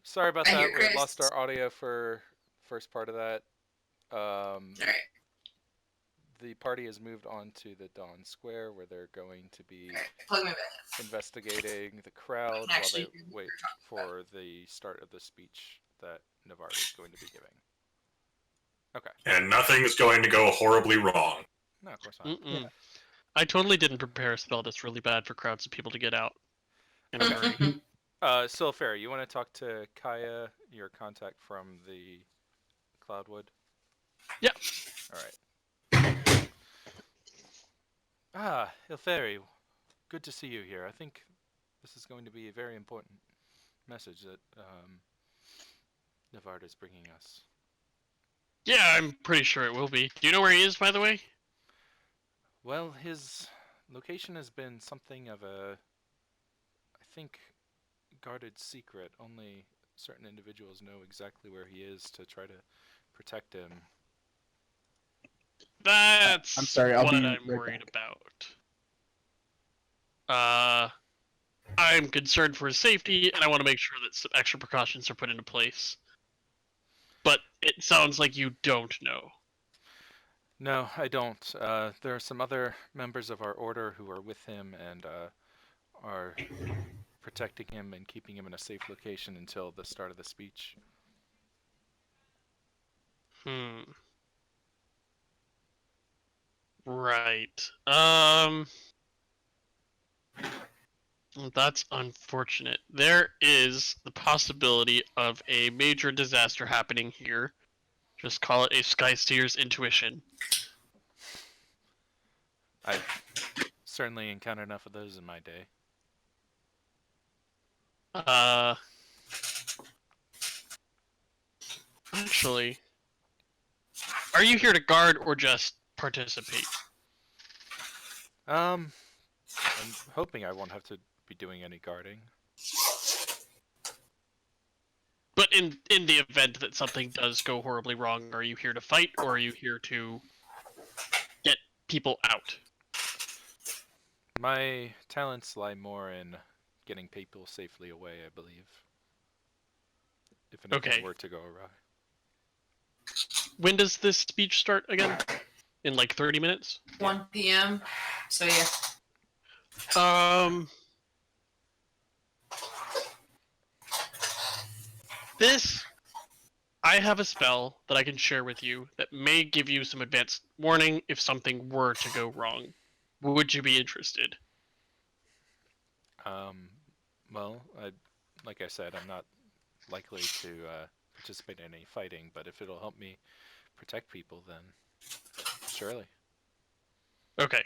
sorry about I that. hear We Chris. lost our audio for first part of that. All right. The party has moved on to the Dawn Square, where they're going to be All right. Plug me back in. investigating the crowd while they wait for the start of the speech that Navarre is going to be giving. Okay. And nothing's going to go horribly wrong. No, of course not. Yeah. I totally didn't prepare a spell that's really bad for crowds of people to get out in a hurry. Silfair, you want to talk to Kaya, your contact from the Cloudwood? Yeah. All right. Ilferi, good to see you here. I think this is going to be a very important message that Navarre is bringing us. Yeah, I'm pretty sure it will be. Do you know where he is, by the way? Well, his location has been something of a, I think, guarded secret. Only certain individuals know exactly where he is to try to protect him. That's I'm sorry, what I'm right worried back. about. I'm concerned for his safety, and I want to make sure that some extra precautions are put into place. But it sounds like you don't know. No, I don't. There are some other members of our order who are with him and are protecting him and keeping him in a safe location until the start of the speech. Right. That's unfortunate. There is the possibility of a major disaster happening here. Just call it a Skysteer's intuition. I've certainly encountered enough of those in my day. Actually, are you here to guard or just participate? I'm hoping I won't have to be doing any guarding. But in the event that something does go horribly wrong, are you here to fight or are you here to get people out? My talents lie more in getting people safely away, I believe. If anything were to go awry. When does this speech start again? In like 30 minutes? 1 p.m. So yeah. I have a spell that I can share with you that may give you some advanced warning if something were to go wrong. Would you be interested? Well, like I said, I'm not likely to participate in any fighting, but if it'll help me protect people, then surely. Okay.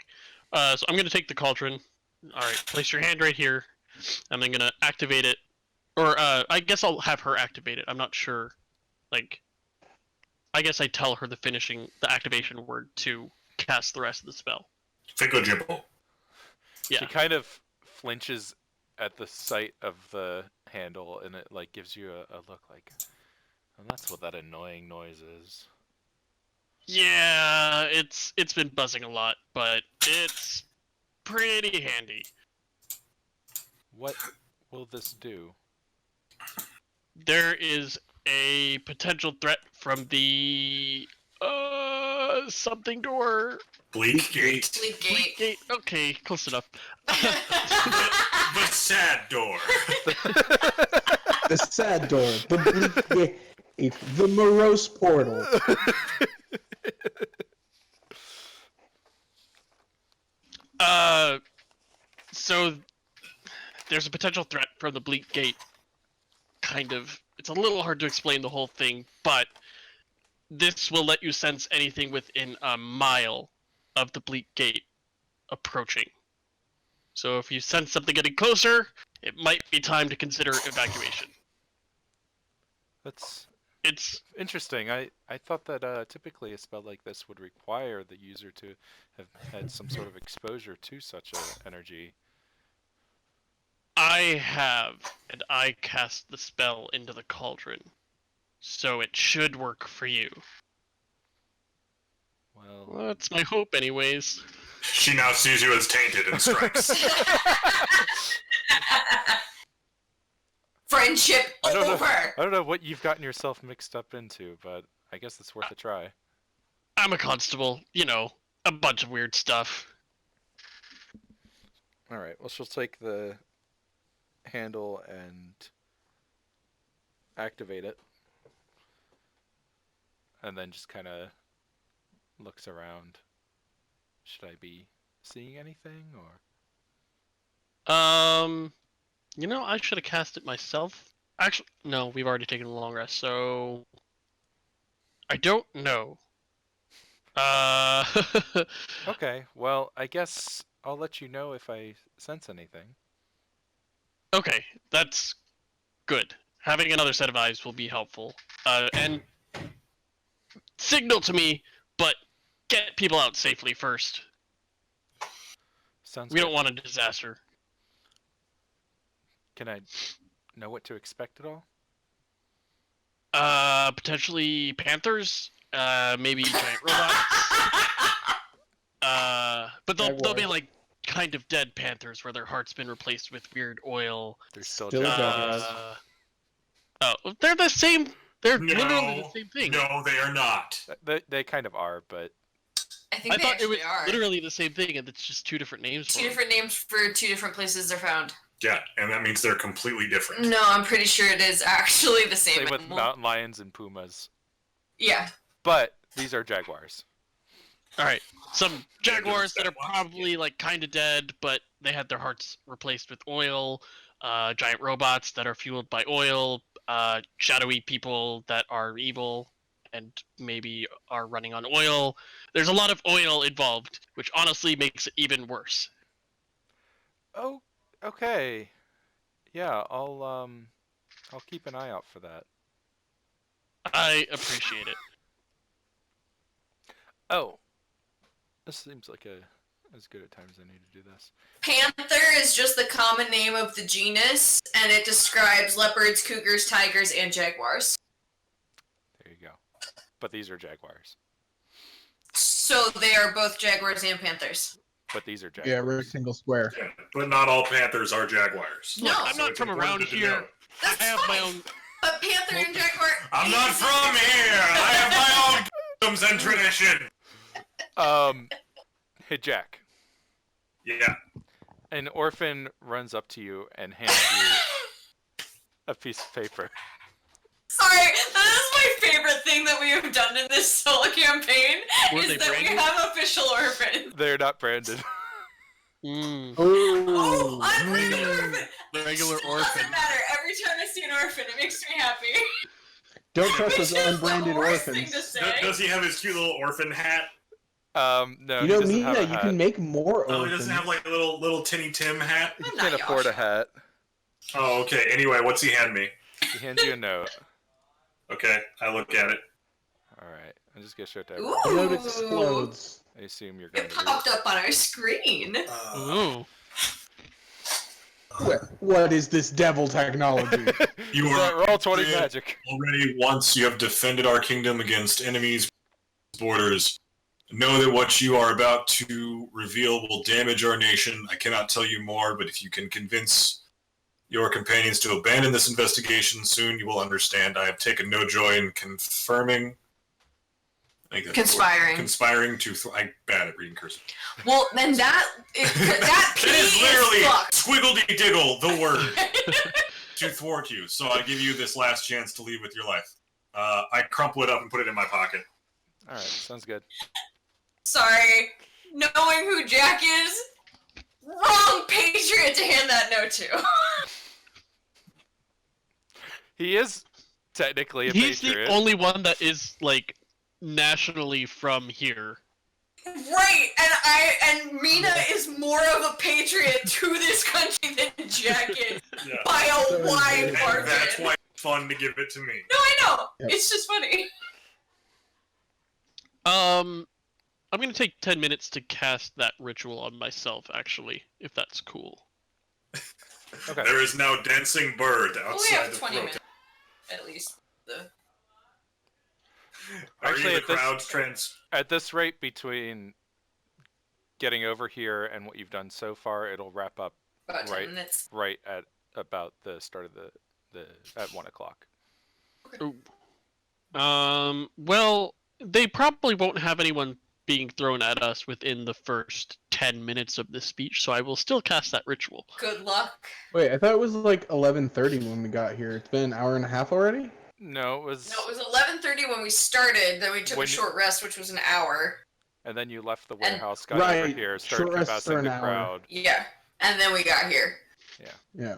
So I'm going to take the cauldron. Alright, place your hand right here. And I'm going to activate it. Or, I guess I'll have her activate it. I'm not sure. Like, I guess I tell her the activation word to cast the rest of the spell. Fickle-jibble. Yeah. She kind of flinches at the sight of the handle, and it like gives you a look like, and that's what that annoying noise is. Yeah, it's been buzzing a lot, but it's pretty handy. What will this do? There is a potential threat from the something door. Bleak Gate. Bleak Bleak Gate. Gate. Okay, close enough. The sad door. The sad door. The bleak gate. The morose portal. So there's a potential threat from the Bleak Gate. Kind of. It's a little hard to explain the whole thing, but this will let you sense anything within a mile of the Bleak Gate approaching. So if you sense something getting closer, it might be time to consider evacuation. It's interesting. I thought that typically a spell like this would require the user to have had some sort of exposure to such an energy. I have, and I cast the spell into the cauldron, so it should work for you. Well, that's my hope anyways. She now sees you as tainted and strikes. Friendship I don't know. over. I don't know what you've gotten yourself mixed up into, but I guess it's worth a try. I'm a constable. You know, a bunch of weird stuff. All right. Well, she'll take the handle and activate it, and then just kind of looks around. Should I be seeing anything, or? You know, I should have cast it myself. Actually, no, we've already taken a long rest, so I don't know. Uh, Okay. Well, I guess I'll let you know if I sense anything. okay, that's good. Having another set of eyes will be helpful. And signal to me, but get people out safely first. Sounds We good. don't want a disaster. Can I know what to expect at all? Potentially panthers. Maybe giant robots. But they'll be Jaguars. like kind of dead panthers where their heart's been replaced with weird oil. They're still Still jaguars. jaguars. Oh, they're the same. They're No, literally the same thing. No, they are not. They kind of are, but I think I they thought it was actually are. literally the same thing, and it's just two different names. Two for them. different names for two different places they're found. Yeah, and that means they're completely different. No, I'm pretty sure it is actually the same same with animal. mountain lions and pumas. Yeah. But these are jaguars. All right, some jaguars that are Jaguars, probably like kind of dead, but they had their hearts replaced with oil. Giant robots that are fueled by oil. Shadowy people that are evil and maybe are running on oil. There's a lot of oil involved, which honestly makes it even worse. Oh, okay. Yeah, I'll keep an eye out for that. I appreciate it. Oh, this seems like as good a time as I need to do this. Panther is just the common name of the genus, and it describes leopards, cougars, tigers, and jaguars. There you go. But these are jaguars. So they are both jaguars and panthers. But these are Yeah, jaguars. rectangle square. Yeah, but not all panthers are jaguars. No. I'm not it's from important around to here. know. That's I have fine. my own. But panther and jaguar. I'm not from here. I have my own customs and tradition. Hey Jack. Yeah. An orphan runs up to you and hands you a piece of paper. Sorry, that is my favorite thing that we have done in this solo campaign. Were is they that branded? we have official orphans. They're not branded. Mm, Oh, unbranded orphan. the regular Still orphan. doesn't matter. Every time I see an orphan, it makes me happy. Don't trust Which those is unbranded the worst thing orphans. to say. Does he have his cute little orphan hat? No, You know, he doesn't have Mina, a you hat. can make more Oh, he orphans. doesn't have like a little Tinny Tim hat. He I'm can't not afford a Yosh. hat. Oh, okay. Anyway, what's he hand me? He hands you a note. Okay, I look at it. All right, I'm just gonna show it to Ooh. everyone. The note explodes. I assume you're going It to read popped it. up on our screen. Ooh. What is this devil technology? You Is that are roll 20 dead. magic. Already once you have defended our kingdom against enemies' borders. Know that what you are about to reveal will damage our nation. I cannot tell you more, but if you can convince your companions to abandon this investigation soon, you will understand. I have taken no joy in confirming. I think that's the word. Conspiring. Conspiring to. I'm bad at reading cursive. Well, then that P It is literally fucked. squiggledy diggle the word to thwart you. So I give you this last chance to leave with your life. I crumple it up and put it in my pocket. All right, sounds good. Sorry, knowing who Jack is, wrong patriot to hand that note to. He is technically a He's patriot. the only one that is like nationally from here. Right, and Mina is more of a patriot to this country than Jack is Yeah. by a wide And margin. that's why it's fun to give it to me. No, I know. Yep. It's just funny. I'm gonna take 10 minutes to cast that ritual on myself, actually, if that's cool. Okay. There is now dancing bird We outside have the 20 throat. minutes, at least. Are Actually, you at the this- crowd trans? At this rate, between getting over here and what you've done so far, it'll wrap up About 10 Right. minutes. right at about the start of the at 1 o'clock. Well, they probably won't have anyone being thrown at us within the first 10 minutes of this speech, so I will still cast that ritual. Good luck. Wait, I thought it was like 11:30 when we got here. It's been an hour and a half already? No, it was. No, it was 11:30 when we started. Then we took a short rest, which was an hour. And then you left the warehouse, got Right, over here, started short rests for canvassing an the hour. crowd. Yeah, and then we got here. Yeah.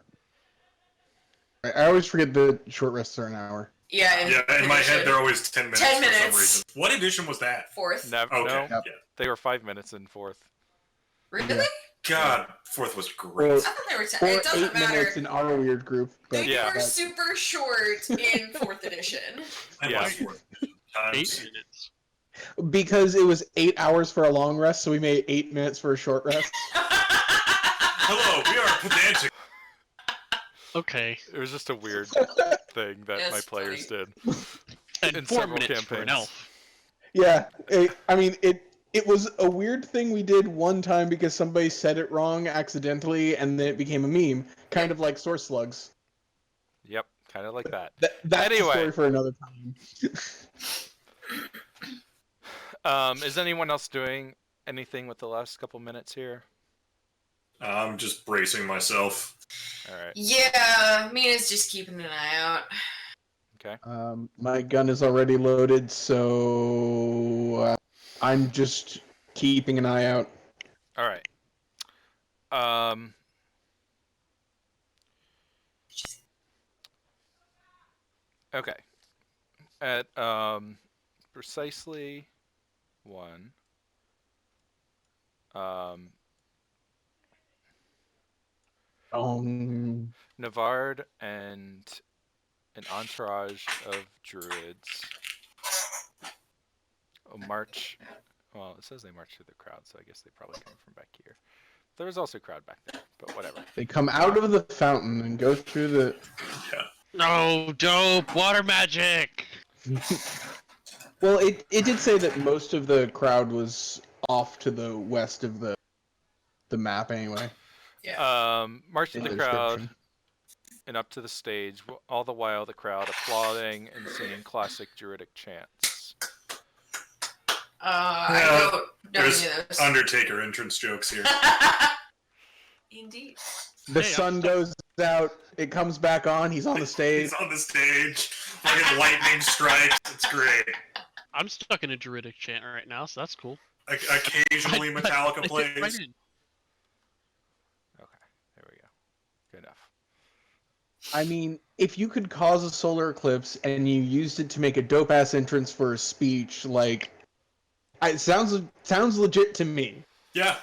I always forget the short rests are an hour. Yeah, in my head they're always 10 minutes 10 for some minutes. reason. What edition was that? Fourth. Never. Okay, No, Yep. yeah. they were 5 minutes in fourth. Really? Yeah. God, fourth was great. Or, I thought they were 10. or It doesn't 8 minutes matter. in our weird group. But They Yeah. were that's- super short in fourth edition. I Yeah. like fourth times. 8 minutes. Because it was 8 hours for a long rest, so we made 8 minutes for a short rest. Hello, we are pedantic. Okay. It was just a weird thing that That's my players funny. did. And In 4 several minutes for an campaigns. elf. Yeah, it was a weird thing we did one time because somebody said it wrong accidentally, and then it became a meme, kind of like source slugs. Yep, kind of like that. That's Anyway. a story for another time. Is anyone else doing anything with the last couple minutes here? I'm just bracing myself. All right. Yeah, Mina's just keeping an eye out. Okay. My gun is already loaded, so I'm just keeping an eye out. All right. Okay. At precisely 1. Navard and an entourage of druids march. Well, it says they march through the crowd, so I guess they probably come from back here. There was also a crowd back there, but whatever. They come out of the fountain and go through the. Yeah. No, dope! Water magic! Well, it did say that most of the crowd was off to the west of the map anyway. March through In the the crowd description. and up to the stage, all the while the crowd applauding and singing classic druidic chants. I don't know There's any of those. Undertaker entrance jokes here. Indeed. The Hey, sun goes out, it comes back on, he's on the stage. He's on the stage. Fucking lightning strikes. It's great. I'm stuck in a druidic chant right now, so that's cool. Occasionally Metallica I fit plays. right in. Okay, there we go. Good enough. I mean, if you could cause a solar eclipse and you used it to make a dope ass entrance for a speech, like, it sounds legit to me. Yeah.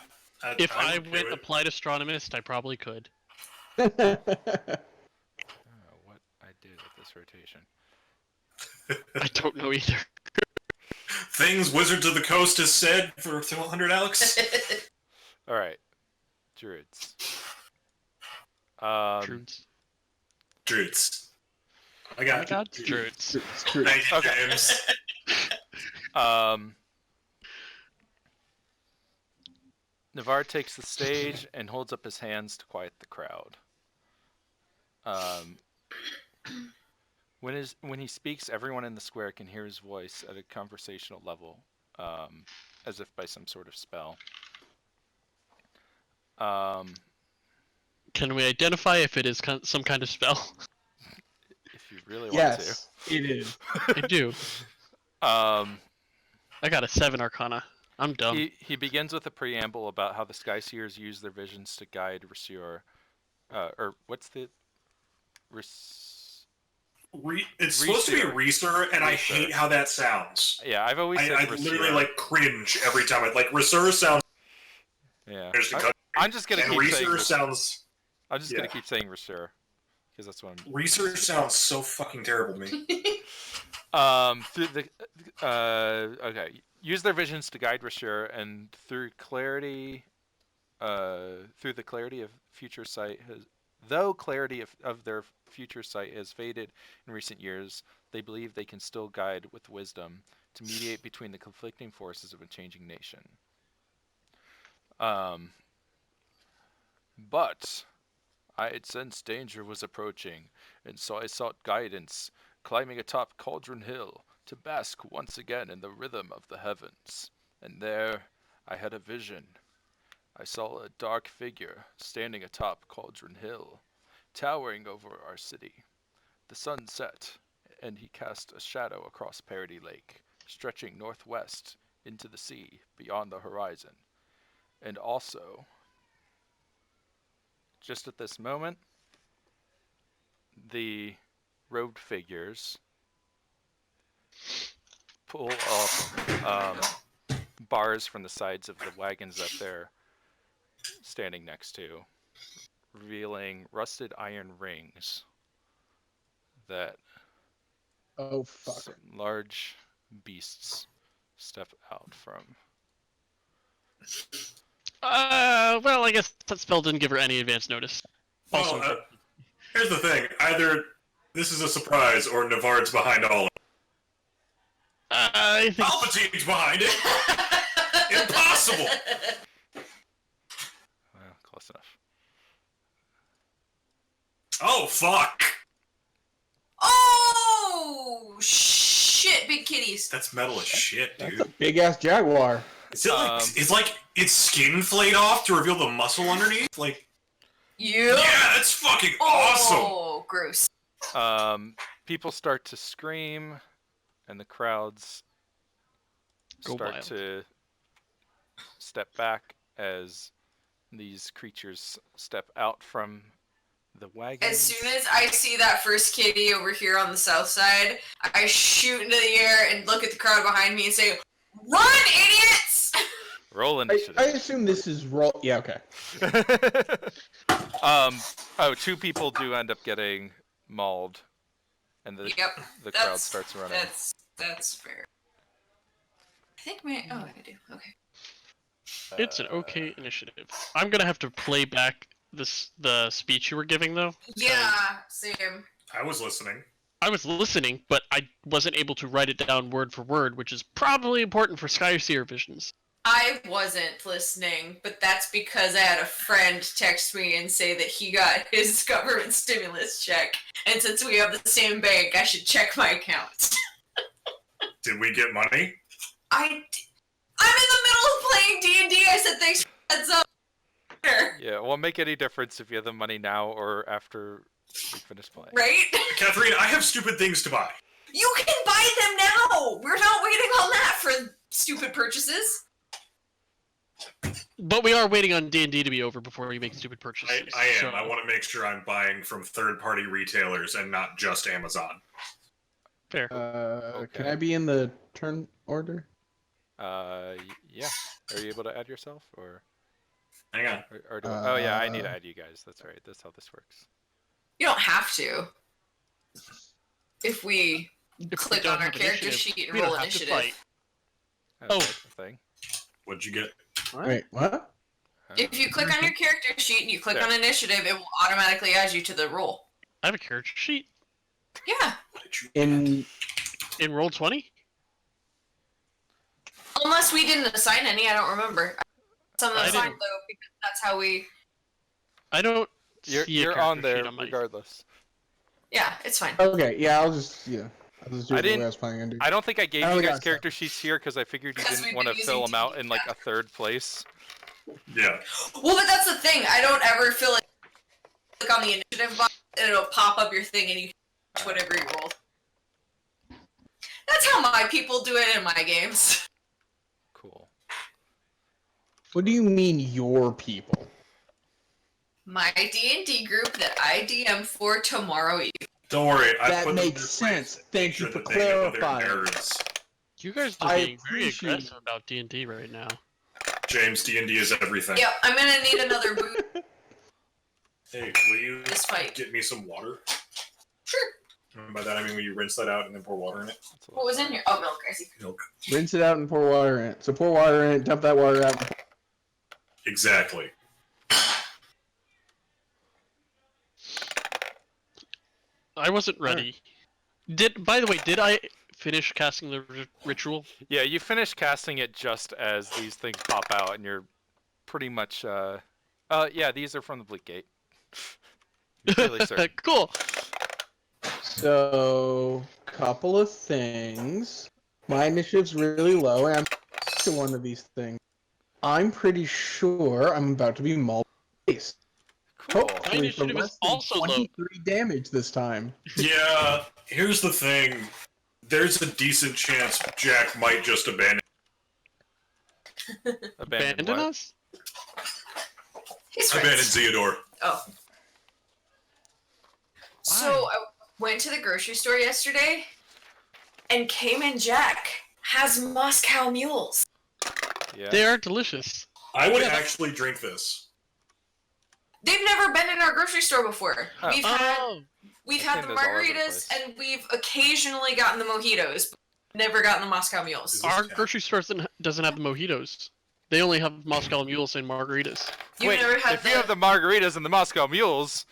If I would do went it. applied astronomist, I probably could. I don't know what I did with this rotation. I don't know either. Things Wizards of the Coast has said for 200, Alex. All right, druids. Druids. Druids. I Oh got my you. god, druids. It's true. Thank you, Okay. James. Navarre takes the stage and holds up his hands to quiet the crowd. When he speaks, everyone in the square can hear his voice at a conversational level, as if by some sort of spell. Can we identify if it is some kind of spell? If you really want Yes, it is. I do. to. I got a 7 Arcana. I'm dumb. He begins with a preamble about how the Skyseers use their visions to guide Resur. Or what's the... It's supposed to be Reser, and I Reser. hate how that sounds. Yeah, I've always said I Resur. literally like cringe every time. Like Reser sounds. Yeah. There's the I'm just gonna and keep saying Reser Resur. sounds. I'm just yeah. gonna keep saying Resur. Because that's what I'm... Reser sounds so fucking terrible to me. Through the okay, use their visions to guide Rasur, and through the clarity of future sight though clarity of their future sight has faded in recent years, they believe they can still guide with wisdom to mediate between the conflicting forces of a changing nation. But I had sensed danger was approaching, and so I sought guidance, climbing atop Cauldron Hill to bask once again in the rhythm of the heavens. And there I had a vision. I saw a dark figure standing atop Cauldron Hill, towering over our city. The sun set, and he cast a shadow across Parody Lake, stretching northwest into the sea beyond the horizon. And also, just at this moment, the robed figures pull off bars from the sides of the wagons that they're standing next to, revealing rusted iron rings that Oh fuck. some large beasts step out from. Well, I guess that spell didn't give her any advance notice. Well, here's the thing. Either this is a surprise or Navard's behind all of it. I think Palpatine's behind it! Impossible! Well, close enough. Oh, fuck! Oh shit! Big kitties. That's metal as shit, That's a dude. big ass jaguar. Is it like, it's like its skin flayed off to reveal the muscle underneath? Like, Yeah. yeah, that's fucking awesome! Oh, gross. People start to scream, and the crowds Go start wild. to step back as these creatures step out from the wagons. As soon as I see that first kitty over here on the south side, I shoot into the air and look at the crowd behind me and say, "Run, idiots!" Roll I initiative. assume this is roll. Yeah, okay. Two people do end up getting mauled, and the Yep. the crowd starts running. That's fair. I think I do. Okay. it's an okay initiative. I'm gonna have to play back the speech you were giving though. Yeah, same. I was listening. I was listening, but I wasn't able to write it down word for word, which is probably important for Skyseer visions. I wasn't listening, but that's because I had a friend text me and say that he got his government stimulus check, and since we have the same bank, I should check my account. Did we get money? I'm in the middle of playing D&D. I said thanks for the heads up. Yeah, won't make any difference if you have the money now or after we finish playing. Right? Catherine, I have stupid things to buy. You can buy them now. We're not waiting on that for stupid purchases. But we are waiting on D&D to be over before we make stupid purchases. I am. so- I want to make sure I'm buying from third-party retailers and not just Amazon. Fair. Can I be in the turn order? Yeah. Are you able to add yourself, or Hang on. do I... Oh yeah, I need to add you guys. That's right. That's how this works. You don't have to. If we If we click don't on our have character initiative, sheet and we don't roll have to initiative. fight. That's Oh. the thing. What'd you get? Wait, what? If you click on your character sheet and you click There. on initiative, it will automatically add you to the roll. I have a character sheet Yeah. What did you In in roll 20. Unless we didn't assign any, I don't remember. Some of I them assigned didn't. though, because that's how we. I don't. You're see a on character there sheet on my- regardless. Yeah, it's fine. Okay, yeah, I'll just do I it the way didn't- I was planning on doing. I don't think I gave I you only guys got character sheets here because I figured you Because didn't we've want to been fill using them out in like yeah. a third place. Yeah. Well, but that's the thing. I don't ever feel like click on the initiative button and it'll pop up your thing and you can whatever you roll. That's how my people do it in my games. Cool. What do you mean, your people? My D&D group that I DM for tomorrow evening. Don't worry. I That put them makes in sense. place. Thank Make sure you for that they know they're clarifying. nerds. You guys are I being very appreciate- aggressive about D&D right now. James, D&D is everything. Yep, I'm gonna need another boot Hey, will you this fight. get me some water? Sure. And by that I mean will you rinse that out and then pour water in it? That's a What was in here? Oh, milk, I see. Milk. Rinse it out and pour water in it. So pour water in it, dump that water out. Exactly. I wasn't ready. By the way, did I finish casting the ritual? Yeah, you finish casting it just as these things pop out, and you're pretty much. Yeah, these are from the Bleak Gate. I'm fairly certain. Cool. So, couple of things. My initiative's really low, and I'm to one of these things. I'm pretty sure I'm about to be mauled-based. Cool. Hopefully for initiative is less than also low. 23 damage this time. Yeah, here's the thing. There's a decent chance Jack might just abandon. Abandon Abandon what? us? He's Abandon right. Zeodor. Oh. So I went to the grocery store yesterday, and Cayman Jack has Moscow mules. Yeah. They are delicious. I would actually drink this. They've never been in our grocery store before. Oh. We've had Oh, the think there's all over the margaritas, place. and we've occasionally gotten the mojitos, but never gotten the Moscow mules. Is our this grocery store doesn't have the mojitos. They only have Moscow mules and margaritas. You've Wait, never had if you have the margaritas and the Moscow mules.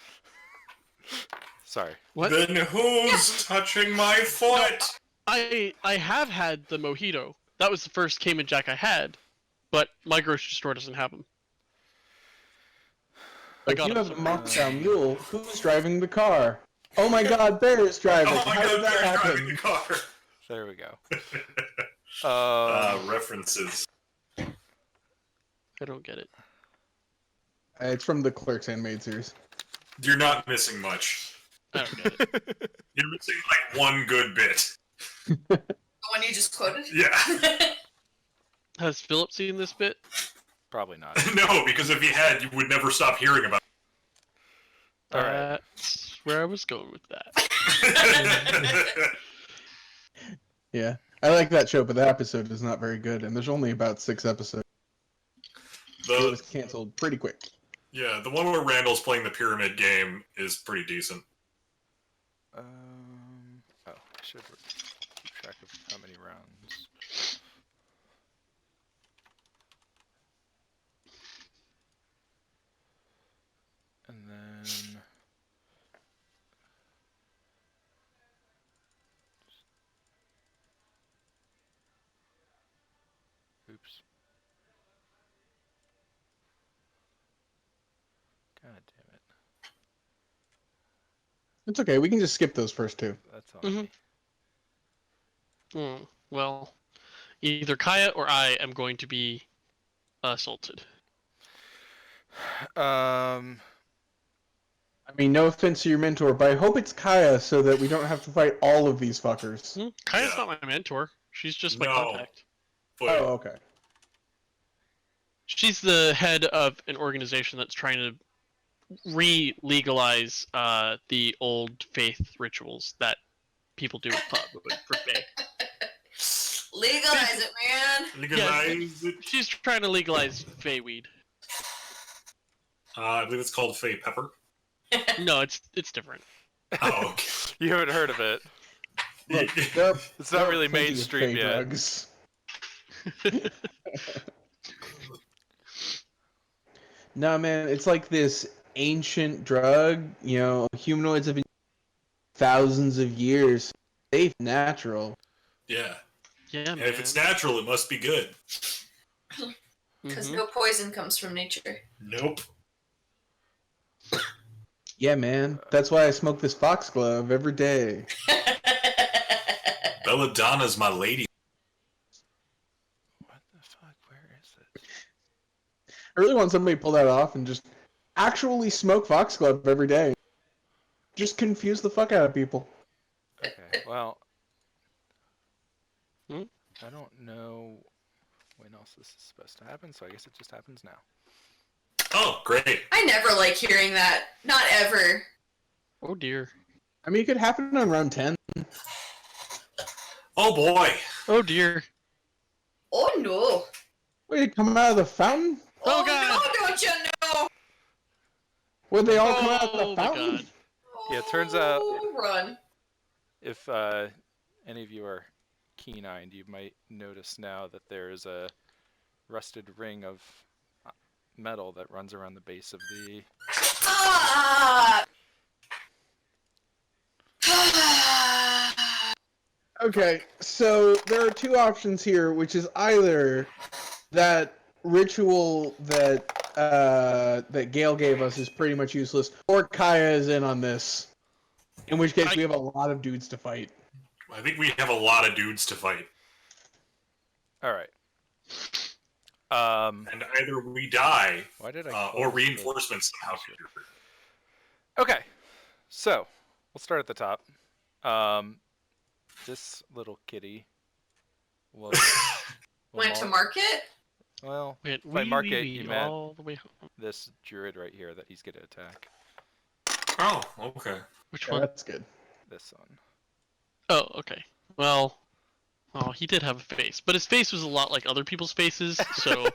Sorry. What? Then who's touching my foot? I have had the mojito. That was the first Cayman Jack I had, but my grocery store doesn't have them. If got you it have a somewhere. Moscow mule, who's driving the car? Oh my god, Bear is driving! Oh my How god, did that they're driving the happen? car. There we go. References. I don't get it. It's from the Clerks animated series. You're not missing much. I don't get it. You're missing like one good bit. The one you just quoted? Yeah. Has Philip seen this bit? Probably not. No, because if he had, you would never stop hearing about All right. That's where I was going with that. it. Yeah. I like that show, but the episode is not very good, and there's only about 6 episodes. It was canceled pretty quick. Yeah, the one where Randall's playing the pyramid game is pretty decent. Oh, I should keep track of how many rounds. And then... Oops. God damn it. It's okay, we can just skip those first 2. That's on Mhm. me. Well, either Kaya or I am going to be assaulted. I mean, no offense to your mentor, but I hope it's Kaya so that we don't have to fight all of these fuckers. Kaya's Yeah. not my mentor. She's just my No. contact. But Oh, okay. She's the head of an organization that's trying to re-legalize the old faith rituals that people do for Fae. Legalize it, man. legalize it. She's trying to legalize Fae weed. I believe it's called Faye Pepper. No, it's different. Oh, okay. You haven't heard of it. Look, there are, It's there not are really plenty of mainstream fake yet. drugs. Nah, man, it's like this ancient drug. You know, humanoids have been thousands of years. Safe, natural. Yeah. Yeah, And man. if it's natural, it must be good. Because Mhm. no poison comes from nature. Nope. Yeah, man. That's why I smoke this foxglove every day. Belladonna's my lady. What the fuck? Where is it? I really want somebody to pull that off and just actually smoke foxglove every day. Just confuse the fuck out of people. Okay, well... Hmm? I don't know when else this is supposed to happen, so I guess it just happens now. Oh, great. I never like hearing that. Not ever. Oh dear. I mean, it could happen on round 10. Oh boy. Oh dear. Oh no. Wait, come out of the fountain? Oh, God. no, don't you know? Would they all come out of Oh, the my fountain? God. Yeah, it turns out- Oh, run. If any of you are keen-eyed, you might notice now that there is a rusted ring of metal that runs around the base of the... Ah! Okay, so there are 2 options here, which is either that ritual that that Gale gave us is pretty much useless, or Kaya is in on this. In which case, we have a lot of dudes to fight. I think we have a lot of dudes to fight. All right. And either we die, Why did I or close reinforcements somehow. Okay, so we'll start at the top. This little kitty will Went to market? Well, Wait, by market, you meant all the way home. this druid right here that he's going to attack. Oh, okay. Which Yeah, one? that's good. This one. Oh, okay. Well, he did have a face, but his face was a lot like other people's faces, so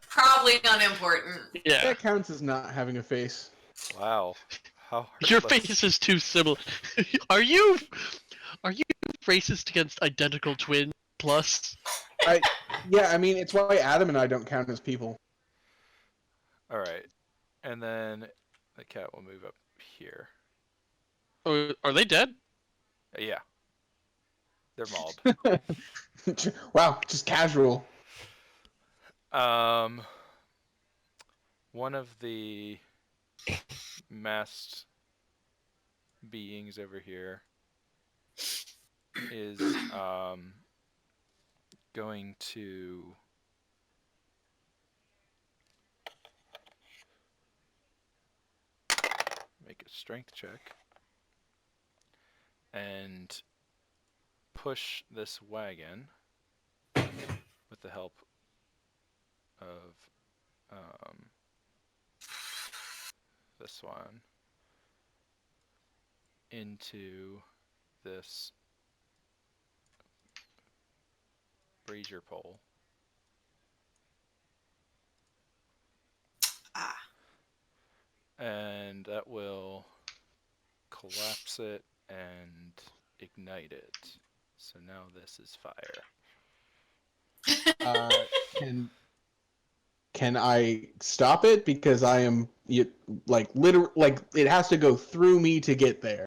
Probably unimportant. yeah. That counts as not having a face. Wow. How Your heartless. face is too similar. Are you racist against identical twins? Plus, Yeah, I mean, it's why Adam and I don't count as people. All right, and then the cat will move up here. are they dead? Yeah, they're mauled. Wow, just casual. One of the masked beings over here is going to make a strength check and push this wagon with the help of this one into this brazier pole. Ah. And that will collapse it and ignite it. So now this is fire. Can I stop it because I am literally it has to go through me to get there.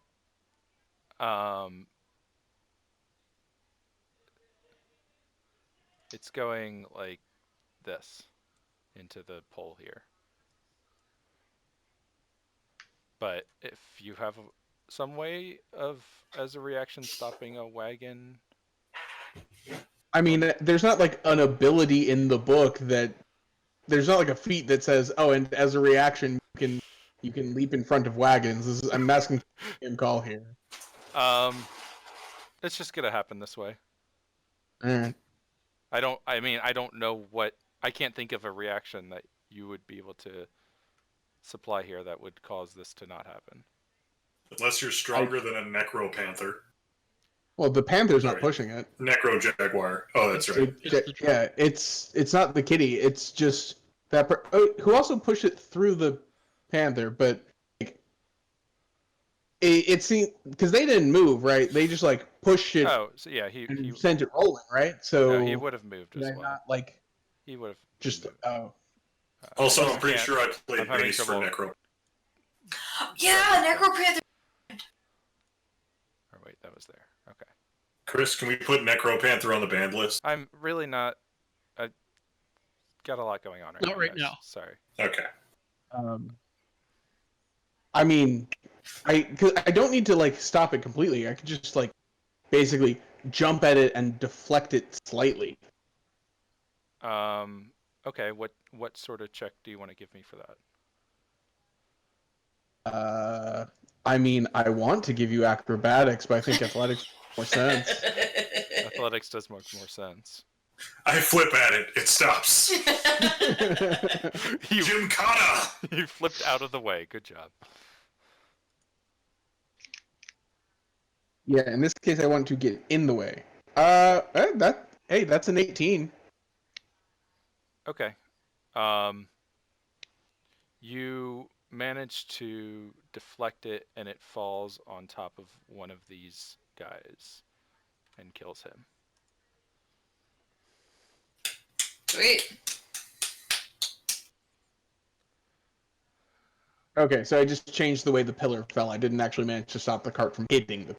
It's going like this into the pole here. But if you have some way of, as a reaction, stopping a wagon, I mean, there's not like an ability in the book that there's not like a feat that says, "Oh, and as a reaction, you can leap in front of wagons." I'm asking him call here. it's just gonna happen this way. Alright. I don't know what. I can't think of a reaction that you would be able to supply here that would cause this to not happen. Unless you're stronger than a Necro Panther. Well, the panther's not Sorry. pushing it. Necro Jaguar. Oh, that's right. Yeah, it's not the kitty. It's just that who also pushed it through the panther, but like, it seemed because they didn't move, right? They just like pushed it Oh, so yeah, he and sent it rolling, right? So no, he would have moved as did I well. not like He would have just moved. Also, I I'm pretty can't- sure I I'm played having base for trouble. Necro. Yeah, Necropanther. Or wait, that was there. Okay. Chris, can we put Necro Panther on the banned list? I'm really not. I got a lot going on right now. Not right guys. now. Sorry. Okay. I mean, cause I don't need to like stop it completely. I could just like basically jump at it and deflect it slightly. Okay. What sort of check do you want to give me for that? I mean, I want to give you acrobatics, but I think athletics makes more sense. Athletics does make more sense. I flip at it. It stops. You Gymkhana! you flipped out of the way. Good job. Yeah, in this case, I want to get in the way. That's an 18. Okay. You manage to deflect it, and it falls on top of one of these guys and kills him. Sweet. Okay, so I just changed the way the pillar fell. I didn't actually manage to stop the cart from hitting the.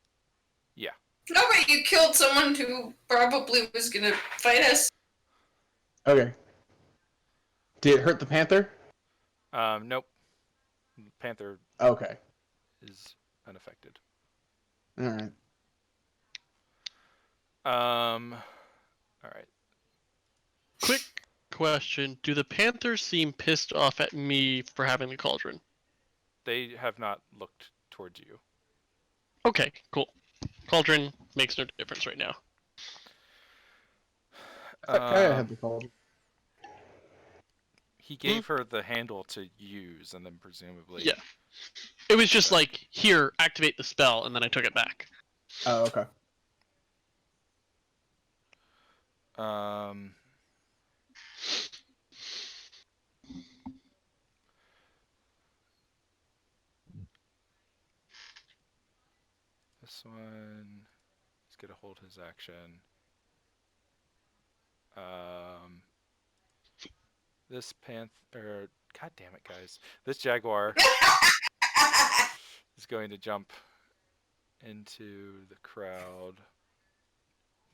No, but you killed someone who probably was gonna fight us. Okay. Did it hurt the panther? Nope. Panther Okay. is unaffected. All right. All right. Quick question: do the Panthers seem pissed off at me for having the cauldron? They have not looked towards you. Okay, cool. Cauldron makes no difference right now. I thought Kaya Um, had the call. he gave her the handle to use, and then presumably. Yeah. It was just Okay. like, here, activate the spell, and then I took it back. Oh, okay. Um. This one. He's gonna hold his action. This panther. God damn it, guys! This jaguar is going to jump into the crowd.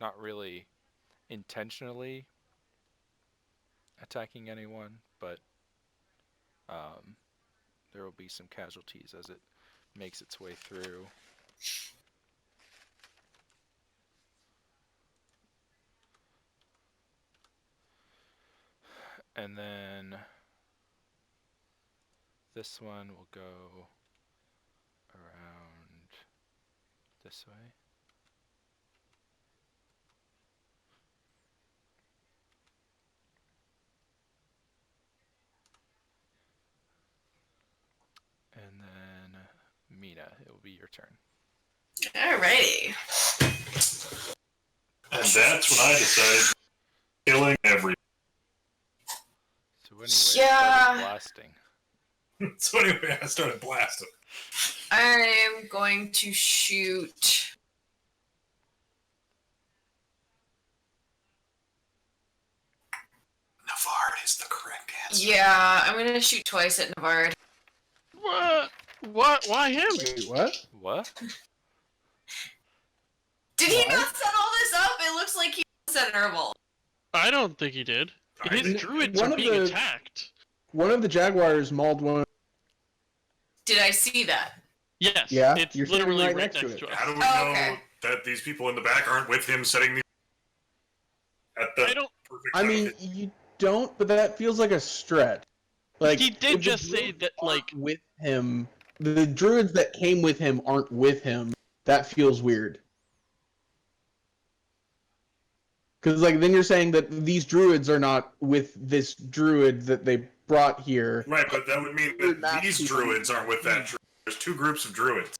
Not really intentionally attacking anyone, but there will be some casualties as it makes its way through. And then this one will go around this way. And then Mina, it will be your turn. Alrighty. And that's when I decided killing every. So anyway, Yeah. started blasting. So anyway, I started blasting. I'm going to shoot. Navard is the correct answer. Yeah, I'm gonna shoot twice at Navard. What? What? Why him? Wait, what? What? Did he What? not set all this up? It looks like he set Nerval. I don't think he did. His N- druids one are of being the- attacked. One of the jaguars mauled one. Did I see that? Yes, Yeah, it's you're standing literally right right next to next it. to us. How do we Oh, know okay. that these people in the back aren't with him setting these at the I don't. perfect I time? mean, you don't, but that feels like a stretch. Like He did if the just say druids that, aren't like, with him, the druids that came with him aren't with him. That feels weird. Because like then you're saying that these druids are not with this druid that they brought here. Right, but that would mean Druid that map these people- druids aren't with that druid. There's two groups of druids.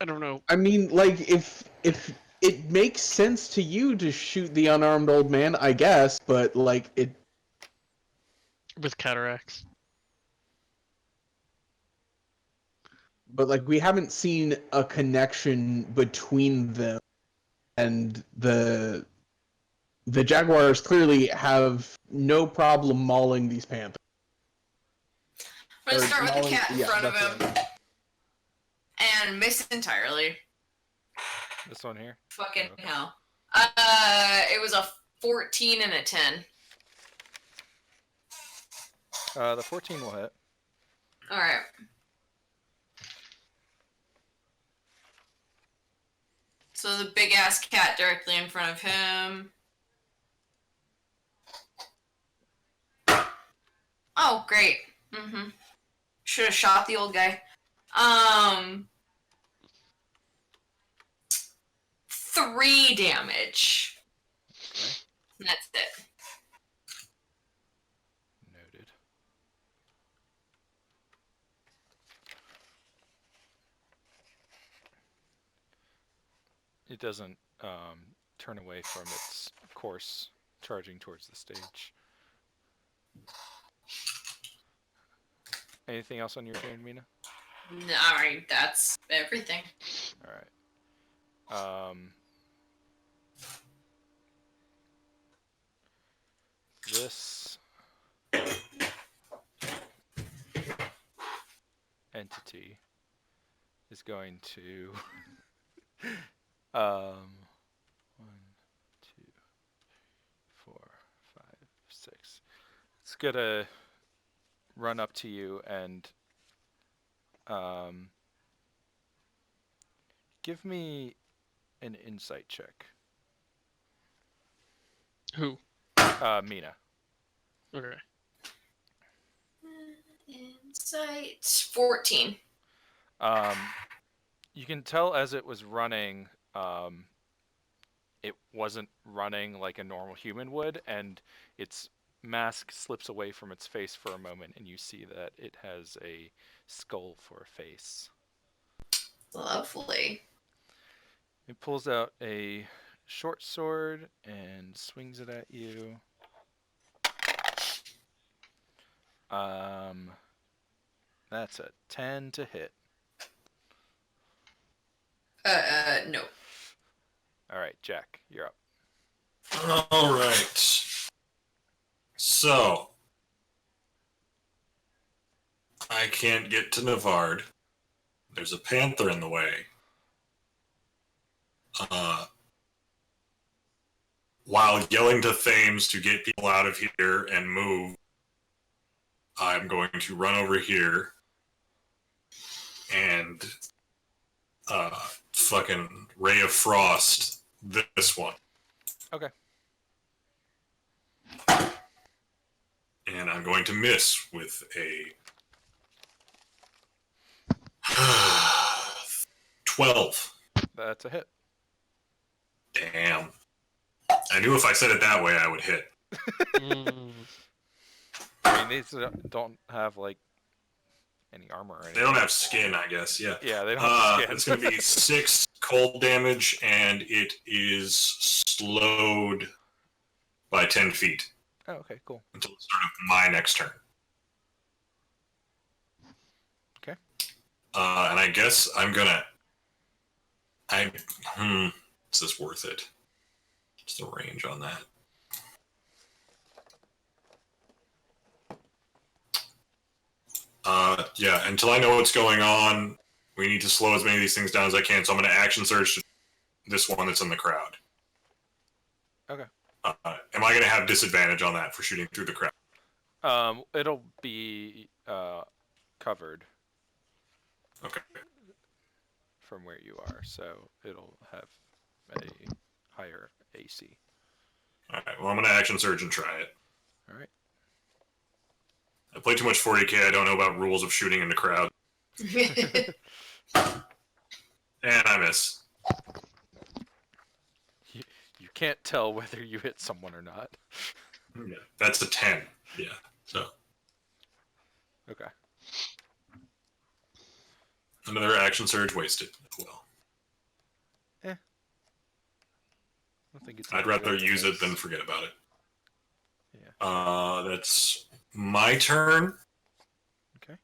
I don't know. I mean, like if it makes sense to you to shoot the unarmed old man, I guess, but like it. With cataracts. But like we haven't seen a connection between them, and the jaguars clearly have no problem mauling these panthers. I'm gonna Or start with the mauling- cat in yeah, front of that's him what I mean. and miss entirely. This one here? Fucking Okay. hell. It was a 14 and a 10. The 14 will hit. Alright. So the big ass cat directly in front of him. Oh, great. Mm-hmm. Should have shot the old guy. 3 damage. Okay. That's it. Noted. It doesn't turn away from its course, charging towards the stage. Anything else on your turn, Mina? Alright, that's everything. All right. This entity is going to 1, 2, 6. It's gonna run up to you and give me an insight check. Who? Mina. Okay. Insight 14. You can tell as it was running, it wasn't running like a normal human would, and its mask slips away from its face for a moment, and you see that it has a skull for a face. Lovely. It pulls out a short sword and swings it at you. That's a 10 to hit. No. All right, Jack, you're up. All right. So, I can't get to Navard. There's a panther in the way. While yelling to Thames to get people out of here and move, I'm going to run over here and fucking Ray of Frost this one. Okay. And I'm going to miss with a 12. That's a hit. Damn. I knew if I said it that way, I would hit. I mean, these don't have, like, any armor or anything. They don't have skin, I guess. Yeah. Yeah, they don't have skin. It's going to be 6 cold damage, and it is slowed by 10 feet Oh, okay, cool. until the start of my next turn. Okay. And I guess I'm gonna. Is this worth it? What's the range on that? Yeah, until I know what's going on, we need to slow as many of these things down as I can, so I'm going to action surge to this one that's in the crowd. Okay. Am I going to have disadvantage on that for shooting through the crowd? It'll be covered Okay. from where you are, so it'll have a higher AC. Alright, well, I'm going to action surge and try it. All right. I play too much 40k, I don't know about rules of shooting in the crowd. And I miss. You can't tell whether you hit someone or not. Yeah, that's a 10. Yeah, so. Okay. Another action surge wasted. Well, I think it's. I'd rather use it than forget about it. Yeah. That's my turn. Okay.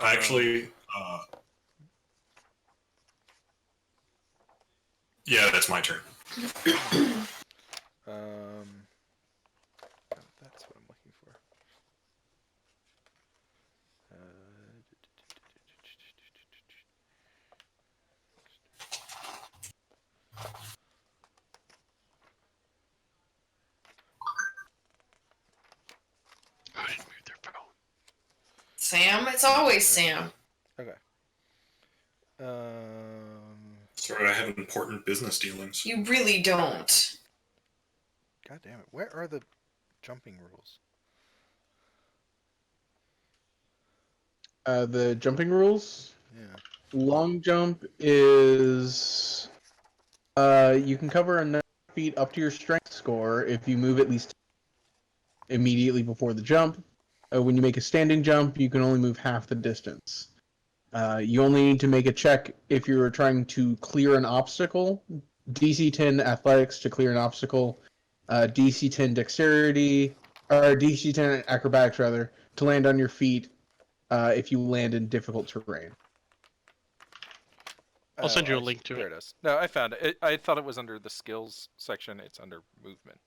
Actually, yeah, that's my turn. That's what I'm looking for. I didn't move their phone. Sam? It's always Sam. Okay. Sorry, I have important business dealings. You really don't. God damn it! Where are the jumping rules? The jumping rules. Yeah. Long jump is you can cover enough feet up to your strength score if you move at least immediately before the jump. When you make a standing jump, you can only move half the distance. You only need to make a check if you're trying to clear an obstacle. DC 10 athletics to clear an obstacle. DC 10 dexterity, or DC 10 acrobatics rather, to land on your feet if you land in difficult terrain. I'll send you a I link see. to There it. it is. No, I found it. I thought it was under the skills section. It's under movement.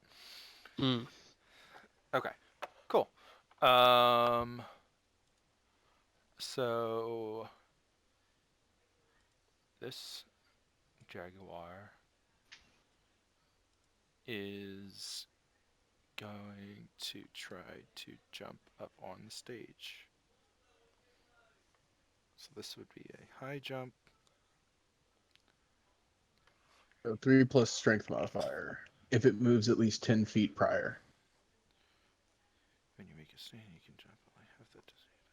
Okay. Cool. So this jaguar is going to try to jump up on the stage. So this would be a high jump. So 3 plus strength modifier. If it moves at least 10 feet prior. When you make a stand, you can jump only half that distance.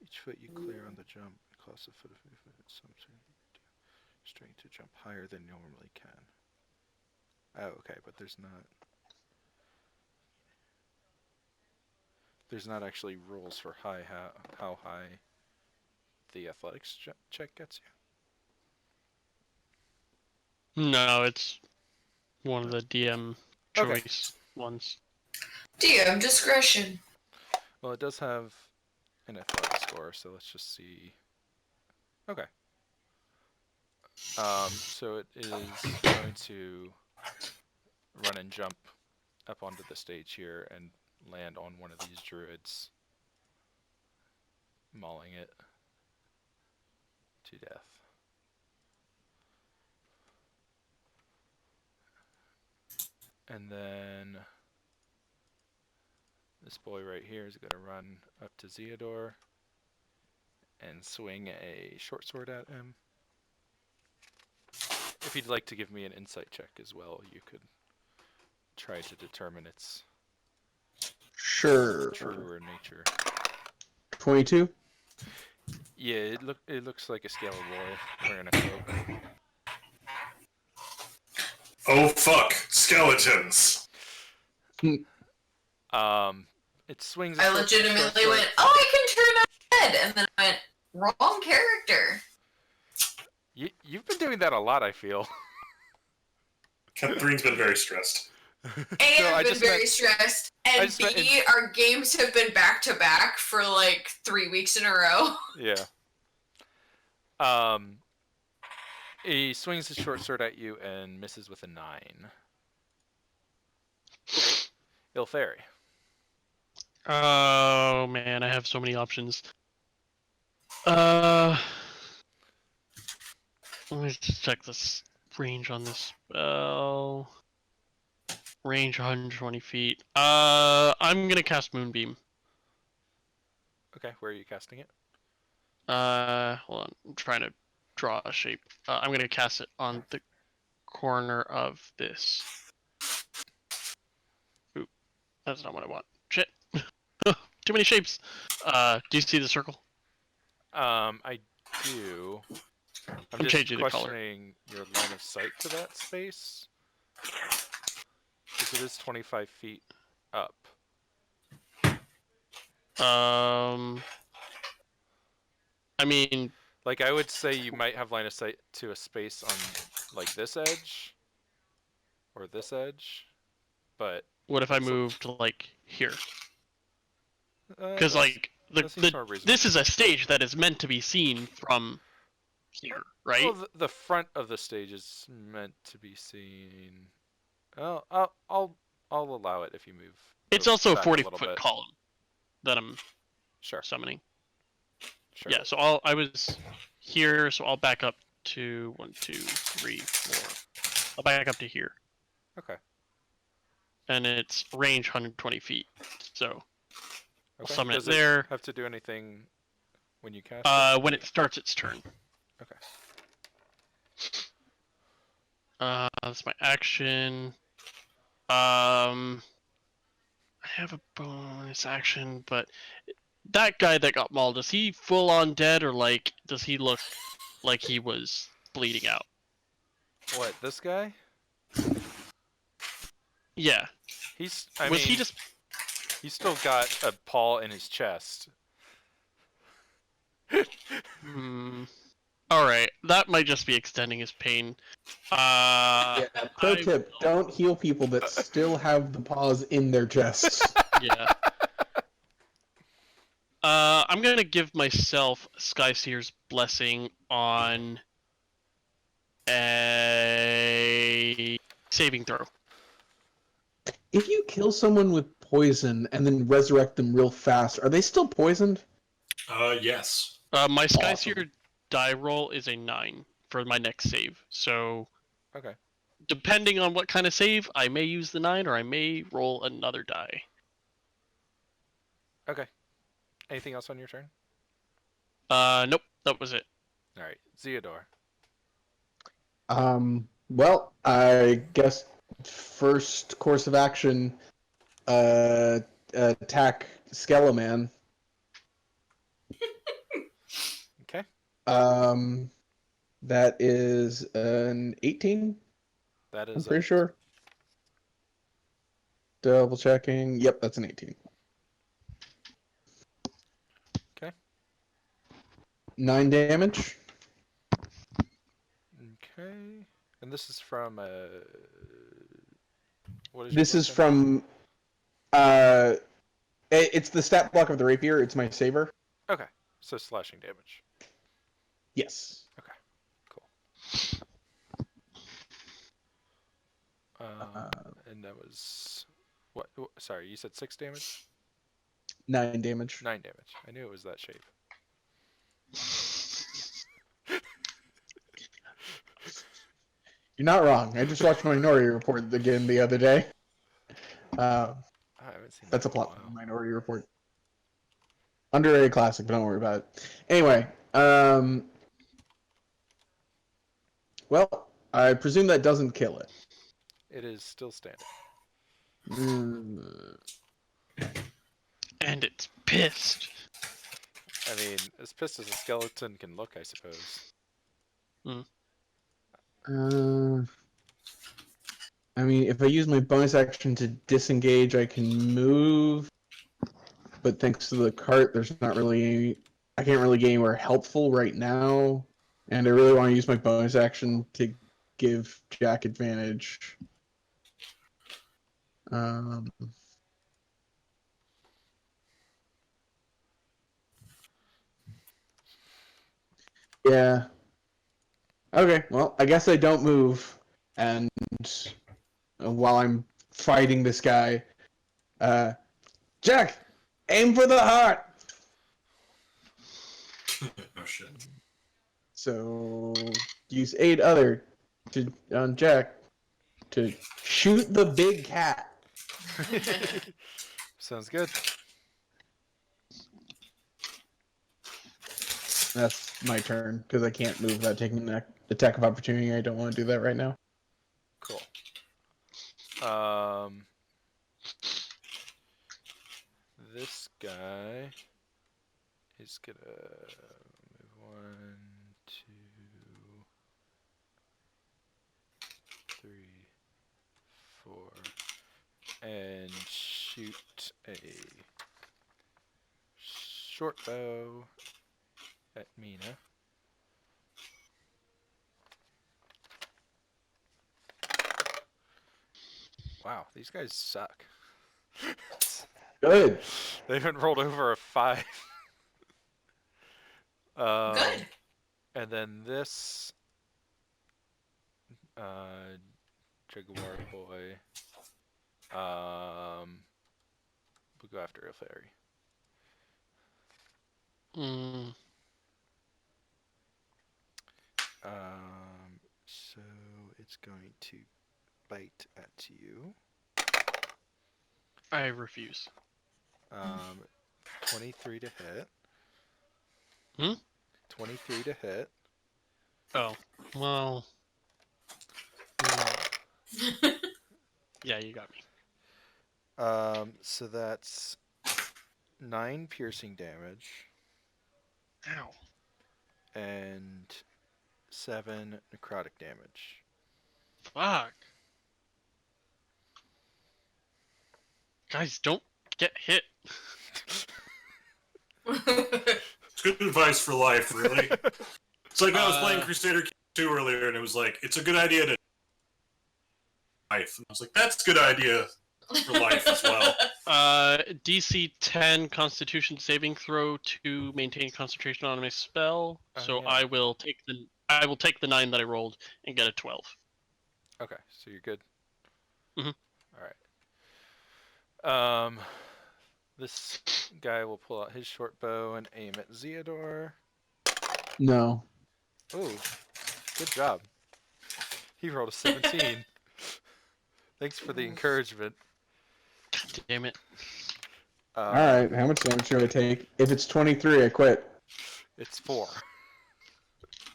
Each foot you clear on the jump costs a foot of movement. Some strength to jump higher than you normally can. Oh, okay, but there's not actually rules for how high the athletics check gets you. No, it's one of the DM Okay. choice ones. DM discretion. Well, it does have an athletic score, so let's just see. Okay. So it is going to run and jump up onto the stage here and land on one of these druids, mauling it to death. And then this boy right here is going to run up to Zeodor and swing a short sword at him. If you'd like to give me an insight check as well, you could try to determine its Sure. truer nature. 22? Yeah, it looks like a scaly boy wearing a cloak. Oh fuck! Skeletons! It swings. I legitimately went, oh, I can turn my head, and then I went, wrong character. You've been doing that a lot, I feel. Catherine's been very stressed. A, No, I I've been just very meant- stressed, I and just meant B, our games have been back to back for like 3 weeks in a row. Yeah. He swings his short sword at you and misses with a 9. Ilferi. Oh man, I have so many options. Let me just check this range on this spell. Range 120 feet. I'm gonna cast Moonbeam. Okay, where are you casting it? Hold on. I'm trying to draw a shape. I'm gonna cast it on the corner of this. Oop, that's not what I want. Shit. Too many shapes. Do you see the circle? I do. I'm just changing the color. questioning your line of sight to that space. Because it is 25 feet up. I mean, Like, I would say you might have line of sight to a space on, like, this edge. Or this edge. But... what if I That's a- moved like here? that's- Because like that seems more reasonable. this is a stage that is meant to be seen from here, right? Well, the front of the stage is meant to be seen. Oh, I'll allow it if you move. It's also a back 40 little foot bit. column that I'm Sure. summoning. Sure. Yeah, so I was here, so I'll back up to 1, 2, 3, 4. I'll back up to here, Okay. and it's range 120 feet. So Okay. summon it Does there. have to do anything when you cast it? When it starts its turn. Okay. That's my action. I have a bonus action, but that guy that got mauled, is he full on dead, or like does he look like he was bleeding out? What, this guy? Yeah. He's still got a paw in his chest. Alright, that might just be extending his pain. Yeah, pro tip, don't heal people that still have the paws in their chests. Yeah. I'm gonna give myself Skyseer's Blessing on a saving throw. If you kill someone with poison and then resurrect them real fast, are they still poisoned? Yes. My Awesome. Skyseer die roll is a 9 for my next save, so Okay. depending on what kind of save, I may use the 9 or I may roll another die. Okay. Anything else on your turn? Nope, that was it. All right, Zeodor. Well, I guess first course of action, attack Skeleman. Okay. That is an 18. That I'm is pretty it. sure. Double checking. Yep, that's an 18. Okay. 9 damage. Okay. And this is from what is your This is weapon? from it's the stat block of the rapier. It's my saber. Okay. So slashing damage. Yes. Cool. Uh, And that was what? Sorry, you said 6 damage? 9 damage. 9 damage. I knew it was that shape. You're not wrong. I just watched Minority Report again the other day. I haven't seen That's that a in a plot from while. Minority Report. Underrated classic, but don't worry about it. Anyway, well, I presume that doesn't kill it. It is still standing. And it's pissed. I mean, as pissed as a skeleton can look, I suppose. I mean, if I use my bonus action to disengage, I can move. But thanks to the cart, there's not really any. I can't really get anywhere helpful right now. And I really want to use my bonus action to give Jack advantage. Yeah. Okay, well, I guess I don't move. And while I'm fighting this guy, Jack, aim for the heart! Oh shit. So use 8 other to on Jack to shoot the big cat. Sounds good. That's my turn because I can't move without taking an attack of opportunity. I don't want to do that right now. Cool. This guy is gonna move 1, 2, 3, 4, and shoot a short bow at Mina. Wow, these guys suck. Good. They haven't rolled over a 5. Good. And then this Jaguar boy we'll go after a fairy. So it's going to bite at you. I refuse. 23 to hit. 23 to hit. Oh, well. Yeah, you got me. So that's 9 piercing damage Ow. and 7 necrotic damage. Fuck. Guys, don't get hit. It's good advice for life, really. It's like I was playing Crusader Kings 2 earlier, and it was like, it's a good idea to life. And I was like, that's a good idea for life as well. DC 10 Constitution saving throw to maintain concentration on my spell. Oh, So yeah. I will take the 9 that I rolled and get a 12. Okay, so you're good. Mhm. All right. This guy will pull out his short bow and aim at Zeodor. No. Ooh, good job. He rolled a 17. Thanks for the encouragement. God damn it. All right, how much damage should I take? If it's 23, I quit. It's 4.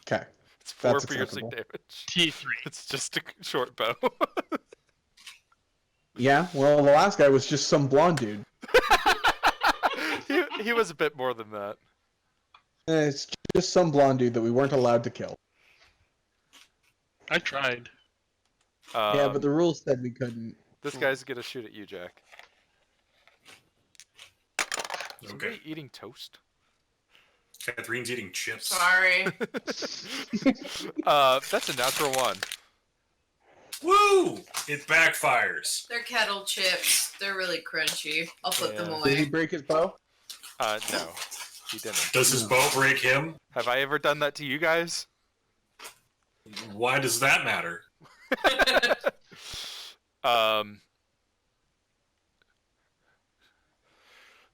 Okay. It's 4 That's piercing acceptable. damage. T3. It's just a short bow. Yeah, well, the last guy was just some blonde dude. he was a bit more than that. It's just some blonde dude that we weren't allowed to kill. I tried. Yeah, but the rules said we couldn't. This guy's gonna shoot at you, Jack. Okay. Somebody eating toast? Catherine's eating chips. Sorry. That's a natural 1. Woo! It backfires. They're kettle chips. They're really crunchy. I'll put them Yeah. Did he away. break his bow? No, he didn't. Does his bow break him? Have I ever done that to you guys? Why does that matter?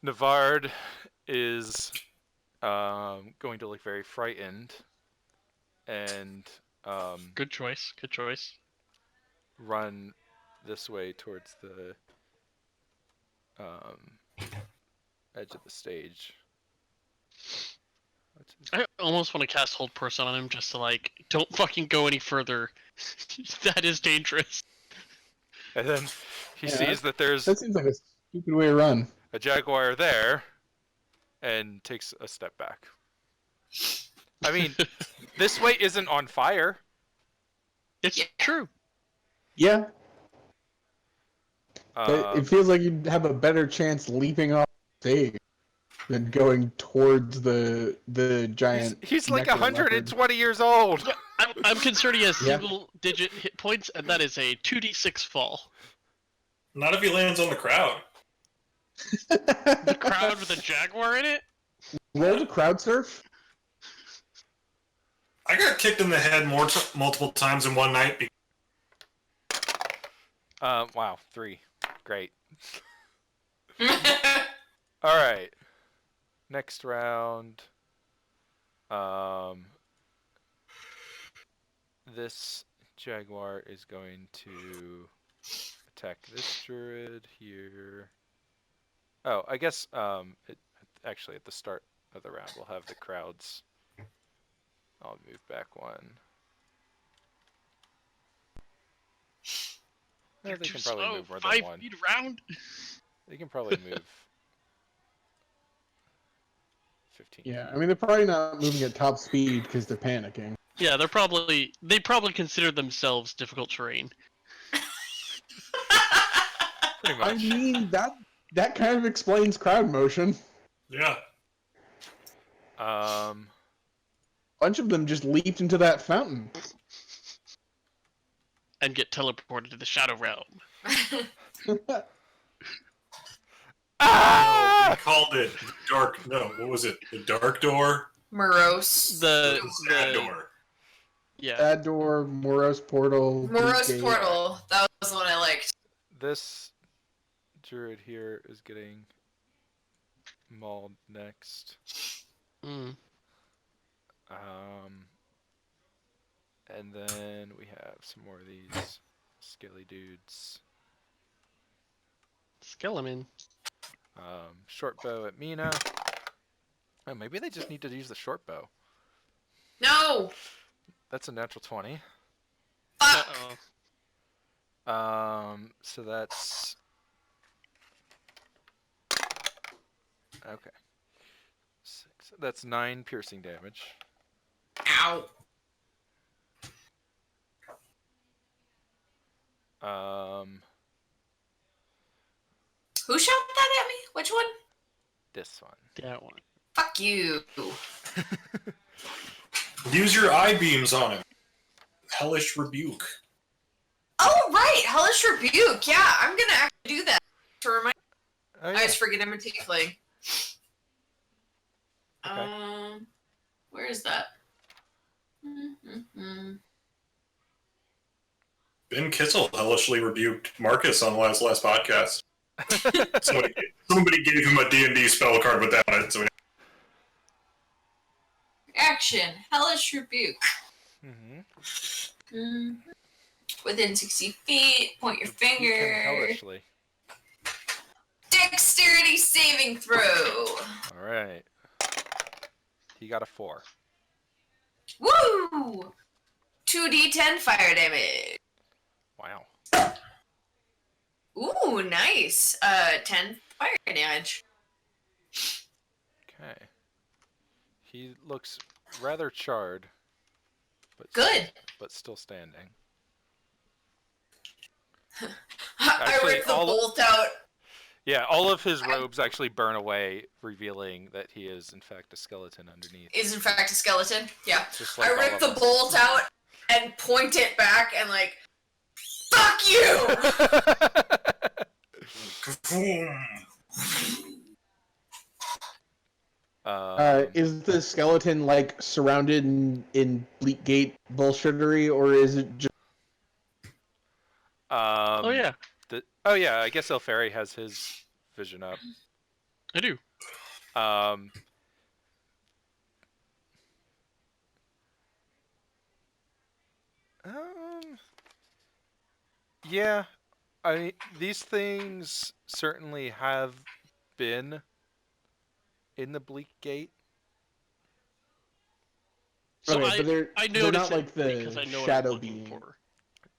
Navard is going to look very frightened and Good choice. Good choice. run this way towards the edge of the stage. I almost want to cast Hold Person on him just to, like, don't fucking go any further. That is dangerous. And then he Yeah, sees that there's That seems like a stupid way to run. a jaguar there and takes a step back. I mean, this way isn't on fire. It's Yeah. true. Yeah, but it feels like you'd have a better chance leaping off the stage than going towards the giant. he's like necro leopard. 120 years old. I'm concerned he has Yeah. single-digit hit points, and that is a 2d6 fall. Not if he lands on the crowd. The crowd with a jaguar in it? Roll to crowd surf. I got kicked in the head multiple times in one night. Wow, 3. Great. All right. Next round. This jaguar is going to attack this druid here. Oh, I guess actually at the start of the round we'll have the crowds. I'll move back 1. They're They too can probably slow. move more 5 than 1. feet around. They can probably move 15 Yeah, feet. I mean they're probably not moving at top speed because they're panicking. Yeah, they probably consider themselves difficult terrain. Pretty I much. mean that kind of explains crowd motion. Yeah. A bunch of them just leaped into that fountain. And get teleported to the Shadow Realm. We called it the dark. No, what was it? The dark door. Morose. The Sad door. Yeah. Bad door, Moros portal. Morose Gate. Portal. That was the one I liked. This druid here is getting mauled next. Mm. And then we have some more of these scaly dudes. Skeleman. Short bow at Mina. Oh, maybe they just need to use the short bow. No! That's a natural 20. Fuck! Uh-oh. So that's okay. 6. That's 9 piercing damage. Ow. Who shot that at me? Which one? This one. That one. Fuck you. Use your eye beams on him. Hellish rebuke. Oh, right! Hellish Rebuke. Yeah, I'm gonna actually do that. To remind Oh, I yeah. always forget I'm a tiefling. Okay. Where is that? Mm-hmm. Ben Kissel hellishly rebuked Marcus on the last podcast. Somebody gave him a D&D spell card without it, so Action. Hellish Rebuke. Mhm. Within 60 feet, point your Rebuke him finger. hellishly. Dexterity saving throw. Alright. He got a 4. Woo! 2d10 fire damage. Wow. Ooh, nice. 10 fire damage. Okay. He looks rather charred. But Good. But still standing. I Actually, rip the bolt out. Yeah, all of his robes actually burn away, revealing that he is, in fact, a skeleton underneath. Is in fact a skeleton. Yeah. Just like I all rip of the us. bolt out and point it back and like, fuck you! Is the skeleton like surrounded in Bleak Gate bullshittery, or is it just? Oh yeah, Oh yeah, I guess Elfari has his vision up. I do. Um, yeah, these things certainly have been in the Bleak Gate. So Okay, but they're noticed not it like the because I know shadow what I'm looking being. for.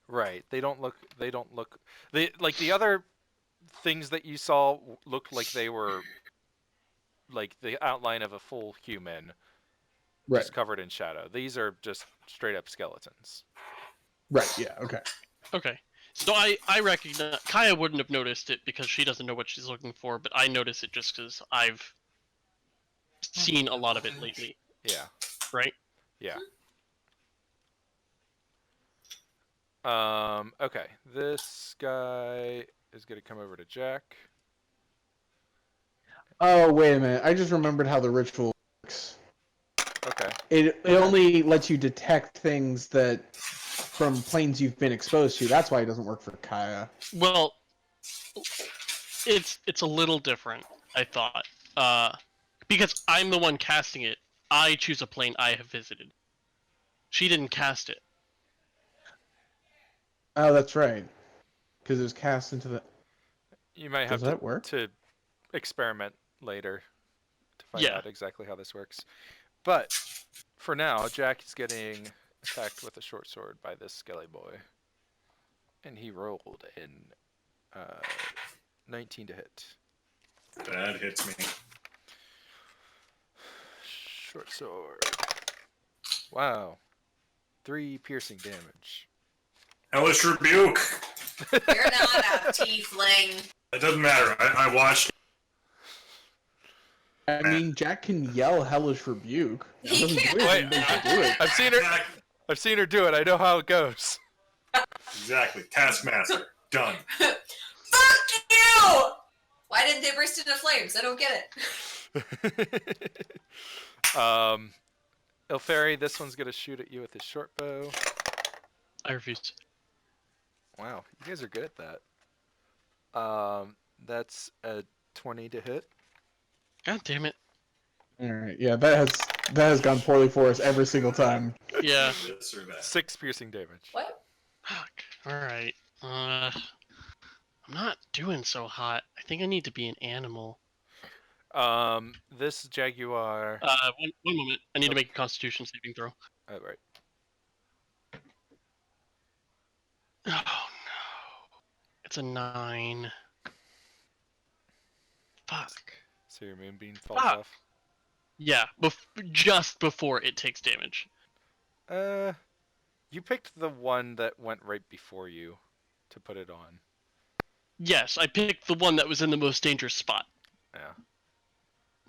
Right. They don't look. They like the other things that you saw looked like they were like the outline of a full human, Right. just covered in shadow. These are just straight up skeletons. Right. Yeah. Okay. Okay. So I recognize Kaya wouldn't have noticed it because she doesn't know what she's looking for, but I notice it just because I've seen a lot of it lately. Yeah. Right? Yeah. Okay. This guy is gonna come over to Jack. Oh, wait a minute. I just remembered how the ritual works. Okay. It only lets you detect things that from planes you've been exposed to. That's why it doesn't work for Kaya. Well, it's a little different, I thought. Because I'm the one casting it, I choose a plane I have visited. She didn't cast it. Oh, that's right. Because it was cast into the. You might Does have that work? to experiment later to find Yeah. out exactly how this works. But for now, Jack is getting attacked with a short sword by this skelly boy. And he rolled in 19 to hit. That hits me. Short sword. Wow. 3 piercing damage. Hellish Rebuke! You're not a tiefling. It doesn't matter. I watched. I mean, Jack can yell "Hellish Rebuke." That He doesn't can't. do Wait, anything to do it. I've seen her do it. I know how it goes. Exactly. Taskmaster. Done. Fuck you! Why didn't they burst into flames? I don't get it. Elfari, this one's gonna shoot at you with his short bow. I refused. Wow, you guys are good at that. That's a 20 to hit. God damn it. All right, yeah, that has gone poorly for us every single time. Yeah. This or that. 6 piercing damage. What? Fuck. Alright. I'm not doing so hot. I think I need to be an animal. This jaguar. One moment. I need to make a constitution saving throw. Oh, right. Oh no. It's a 9. Fuck. So your moonbeam falls Ah. off. Yeah, just before it takes damage. You picked the one that went right before you to put it on. Yes, I picked the one that was in the most dangerous spot. Yeah.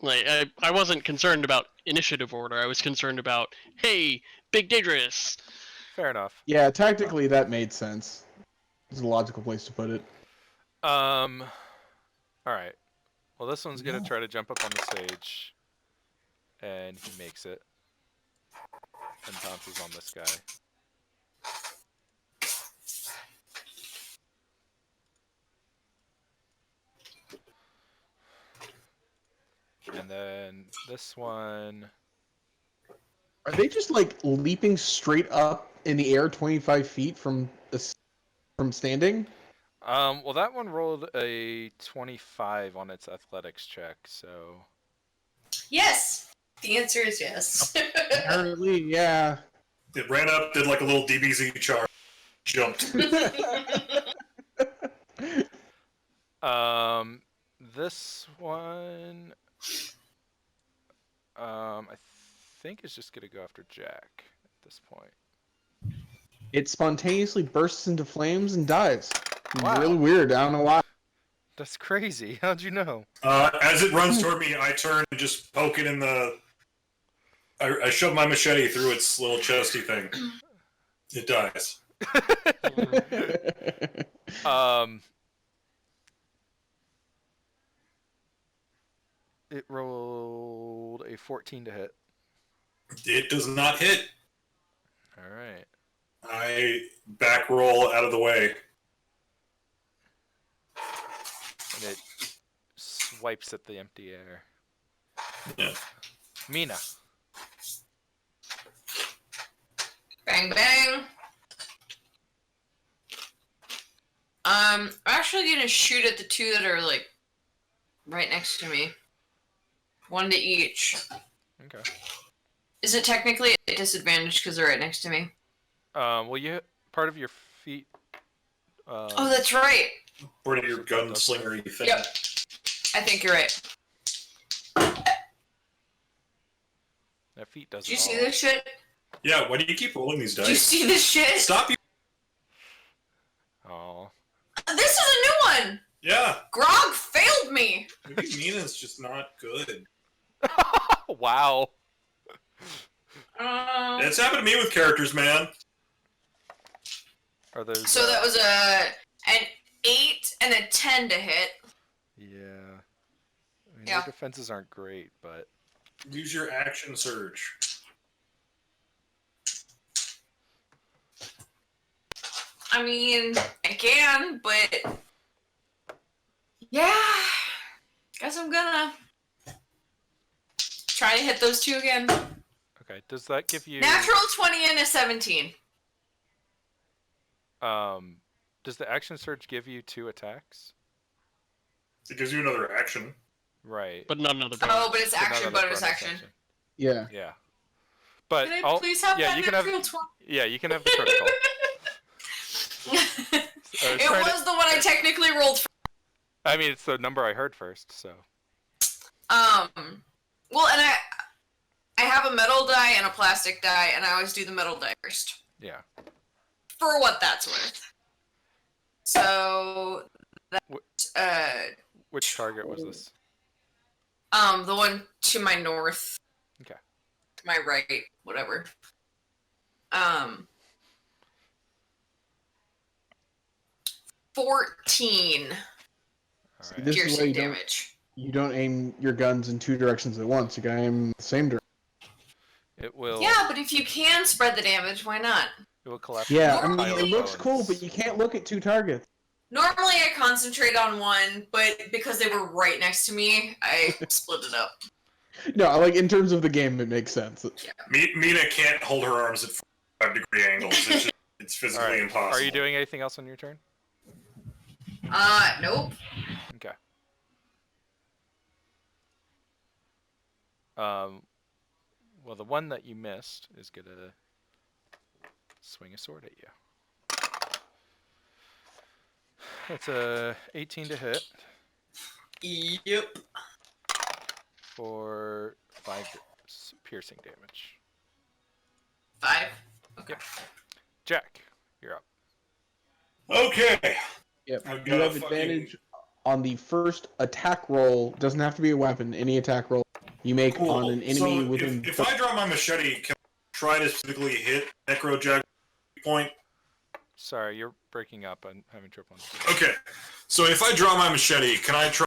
Like, I wasn't concerned about initiative order. I was concerned about, hey, big dangerous. Fair enough. Yeah, tactically that made sense. It's a logical place to put it. All right. Well, this one's gonna try to jump up on the stage, and he makes it, and pounces on this guy. And then this one. Are they just like leaping straight up in the air 25 feet from the one standing? Well, that one rolled a 25 on its athletics check, so... Yes. The answer is yes. Apparently, yeah. It ran up, did like a little DBZ charge, jumped. This one... I think is just gonna go after Jack at this point. It spontaneously bursts into flames and dies. Wow. Really weird. I don't know why. That's crazy. How'd you know? As it runs toward me, I turn and just poke it in the... I shove my machete through its little chesty thing. It dies. It rolled a 14 to hit. It does not hit. All right. I back roll out of the way. And it swipes at the empty air. Yeah. Mina. Bang bang. I'm actually gonna shoot at the two that are like right next to me. One to each. Okay. Is it technically a disadvantage because they're right next to me? Well, you hit part of your feet. Oh, that's right. Part of your gunslingery thing. Yep. I think you're right. That feet doesn't. Did you see this shit? Yeah, why do you keep rolling these dice? Did you see this shit? Stop you. Oh. This is a new one! Yeah. Grog failed me! Maybe Mina's just not good. Wow. It's happened to me with characters, man. Are those? So that was an 8 and a 10 to hit. Yeah. I mean, Yeah. their defenses aren't great, but Use your action surge. I mean, I can, but yeah, guess I'm gonna try to hit those two again. okay. Does that give you? Natural 20 and a 17. Does the action surge give you 2 attacks? It gives you another action. Right. But not another bonus. Oh, but it's But not action, another bonus action. Yeah. Yeah. But Can I please have yeah, that you can have. natural 20? Yeah, you can have the critical. It was the one I technically rolled for. I mean, it's the number I heard first, so. Well, and I have a metal die and a plastic die, and I always do the metal die first. Yeah. For what that's worth. So that's Which target was this? the one to my north. Okay. To my right, whatever. 14 All right. This is why piercing you don't, damage. you don't aim your guns in 2 directions at once. You gotta aim the same direction. It will. Yeah, but if you can spread the damage, why not? It will collapse. Yeah, into I mean, pile it of looks cool, bones. but you can't look at 2 targets. Normally I concentrate on one, but because they were right next to me, I split it up. No, like in terms of the game, it makes sense. Mina can't hold her arms at 45-degree angles. It's, just, it's physically All right. impossible. Are you doing anything else on your turn? Nope. Okay. Well, the one that you missed is gonna swing a sword at you. That's a 18 to hit Yep. for 5 piercing damage. 5. Okay. Jack, you're up. Okay. Yep. I've You got have a fucking- advantage on the first attack roll. Doesn't have to be a weapon. Any attack roll you make Cool. on an enemy So within. if I draw my machete, can I try to physically hit Necrojag point? Sorry, you're breaking up. I'm having trouble understanding. Okay. So if I draw my machete, can I try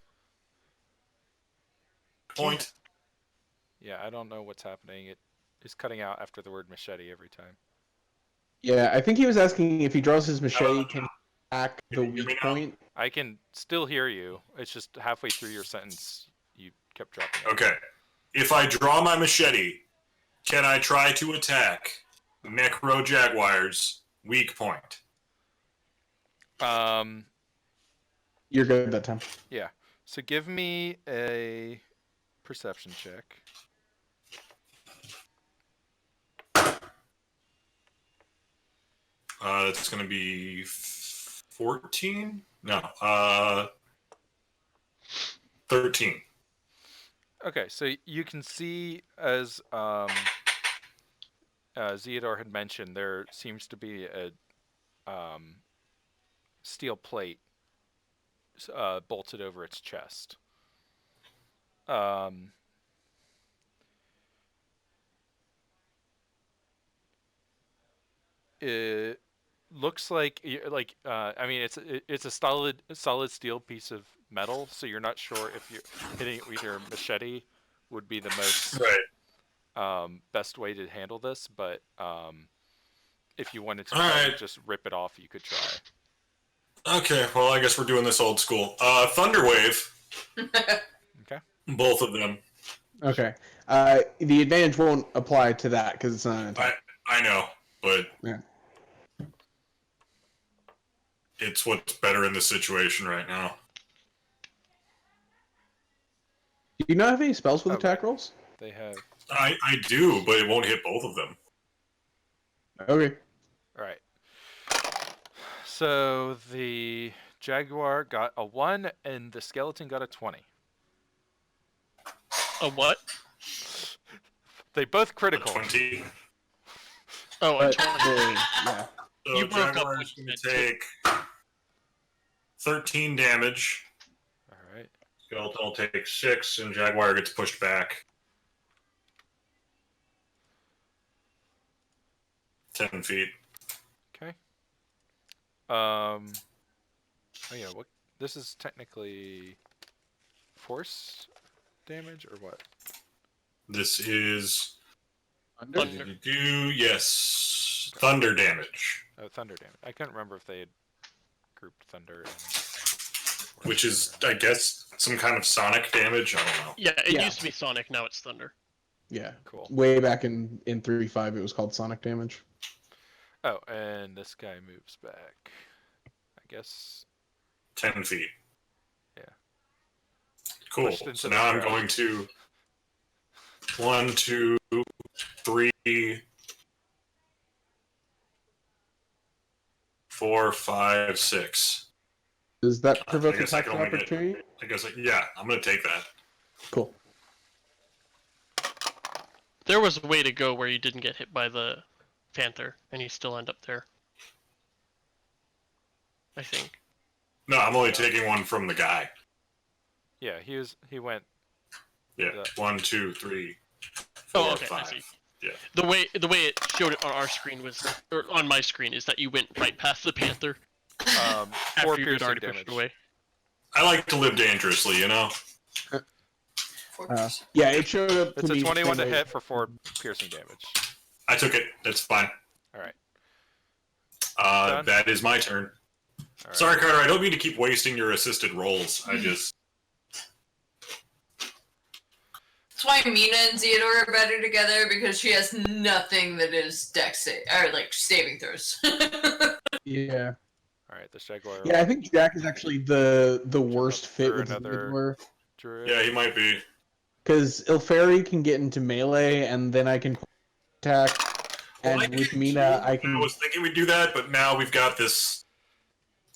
point? Yeah, I don't know what's happening. It is cutting out after the word machete every time. Yeah, I think he was asking if he draws his machete, can he attack the Can you hear me weak now? point? I can still hear you. It's just halfway through your sentence, you kept dropping it. Okay. If I draw my machete, can I try to attack Necro Jaguar's weak point? Um, You're good that time. yeah. So give me a perception check. It's going to be 14? No, 13. Okay, so you can see as Theodore had mentioned, there seems to be a steel plate bolted over its chest. Um, it looks like I mean it's a solid steel piece of metal, so you're not sure if you're hitting it with your machete would be the most Right. best way to handle this, but if you wanted to All try to right. just rip it off, you could try. Okay, well, I guess we're doing this old school. Thunderwave, Okay. both of them. Okay. The advantage won't apply to that because it's not an attack. I know, but Yeah. it's what's better in this situation right now. Do you not have any spells with Oh, attack right. rolls? They have. I do, but it won't hit both of them. Okay. All right. So the Jaguar got a 1 and the skeleton got a 20. A what? They both A critical. 20. Oh, a But 20. So You broke up Jaguar when is you going said to take 13 damage. All right. Skeleton will take 6, and Jaguar gets pushed back 10 feet. Okay. Oh yeah. What? This is technically force damage or what? This is Thunder. yes, Okay. thunder damage, Oh, thunder damage. I couldn't remember if they had grouped thunder and force which is, or I guess, some kind of sonic damage. I don't know. Yeah, it Yeah. used to be Sonic, now it's Thunder. Yeah. cool. Way back in 3.5, it was called sonic damage. Oh, and this guy moves back. I guess 10 feet. Yeah. Cool. Pushed into So the now I'm crowd. going to 1, 2, 3, 4, 5, 6. Does that I provoke guess I attacks can of only get. opportunity? Yeah, I'm gonna take that. Cool. There was a way to go where you didn't get hit by the Panther, and you still end up there. I think. No, I'm only taking one from the guy. Yeah, he went. Yeah, The- 1, 2, 3, 4, Oh, okay, I 5. see. Yeah. The way it showed it on our screen was, or on my screen, is that you went right past the Panther 4 after you had piercing already damage. pushed it away. I like to live dangerously, you know. Yeah, it showed up It's to a me 21 to same way. hit for 4 piercing damage. I took it. That's fine. All right. Done? That is my turn. All right. Sorry, Carter. I don't mean to keep wasting your assisted rolls. I just. That's why Mina and Theodore are better together, because she has nothing that is or like saving throws. Yeah. All right. The Jaguar. Yeah, I think Jack is actually the worst fit for with another- Zeidor. Druid. Yeah, he might be. Because Ilferi can get into melee, and then I can attack. And Well, with Mina, I I can. was thinking we'd do that, but now we've got this.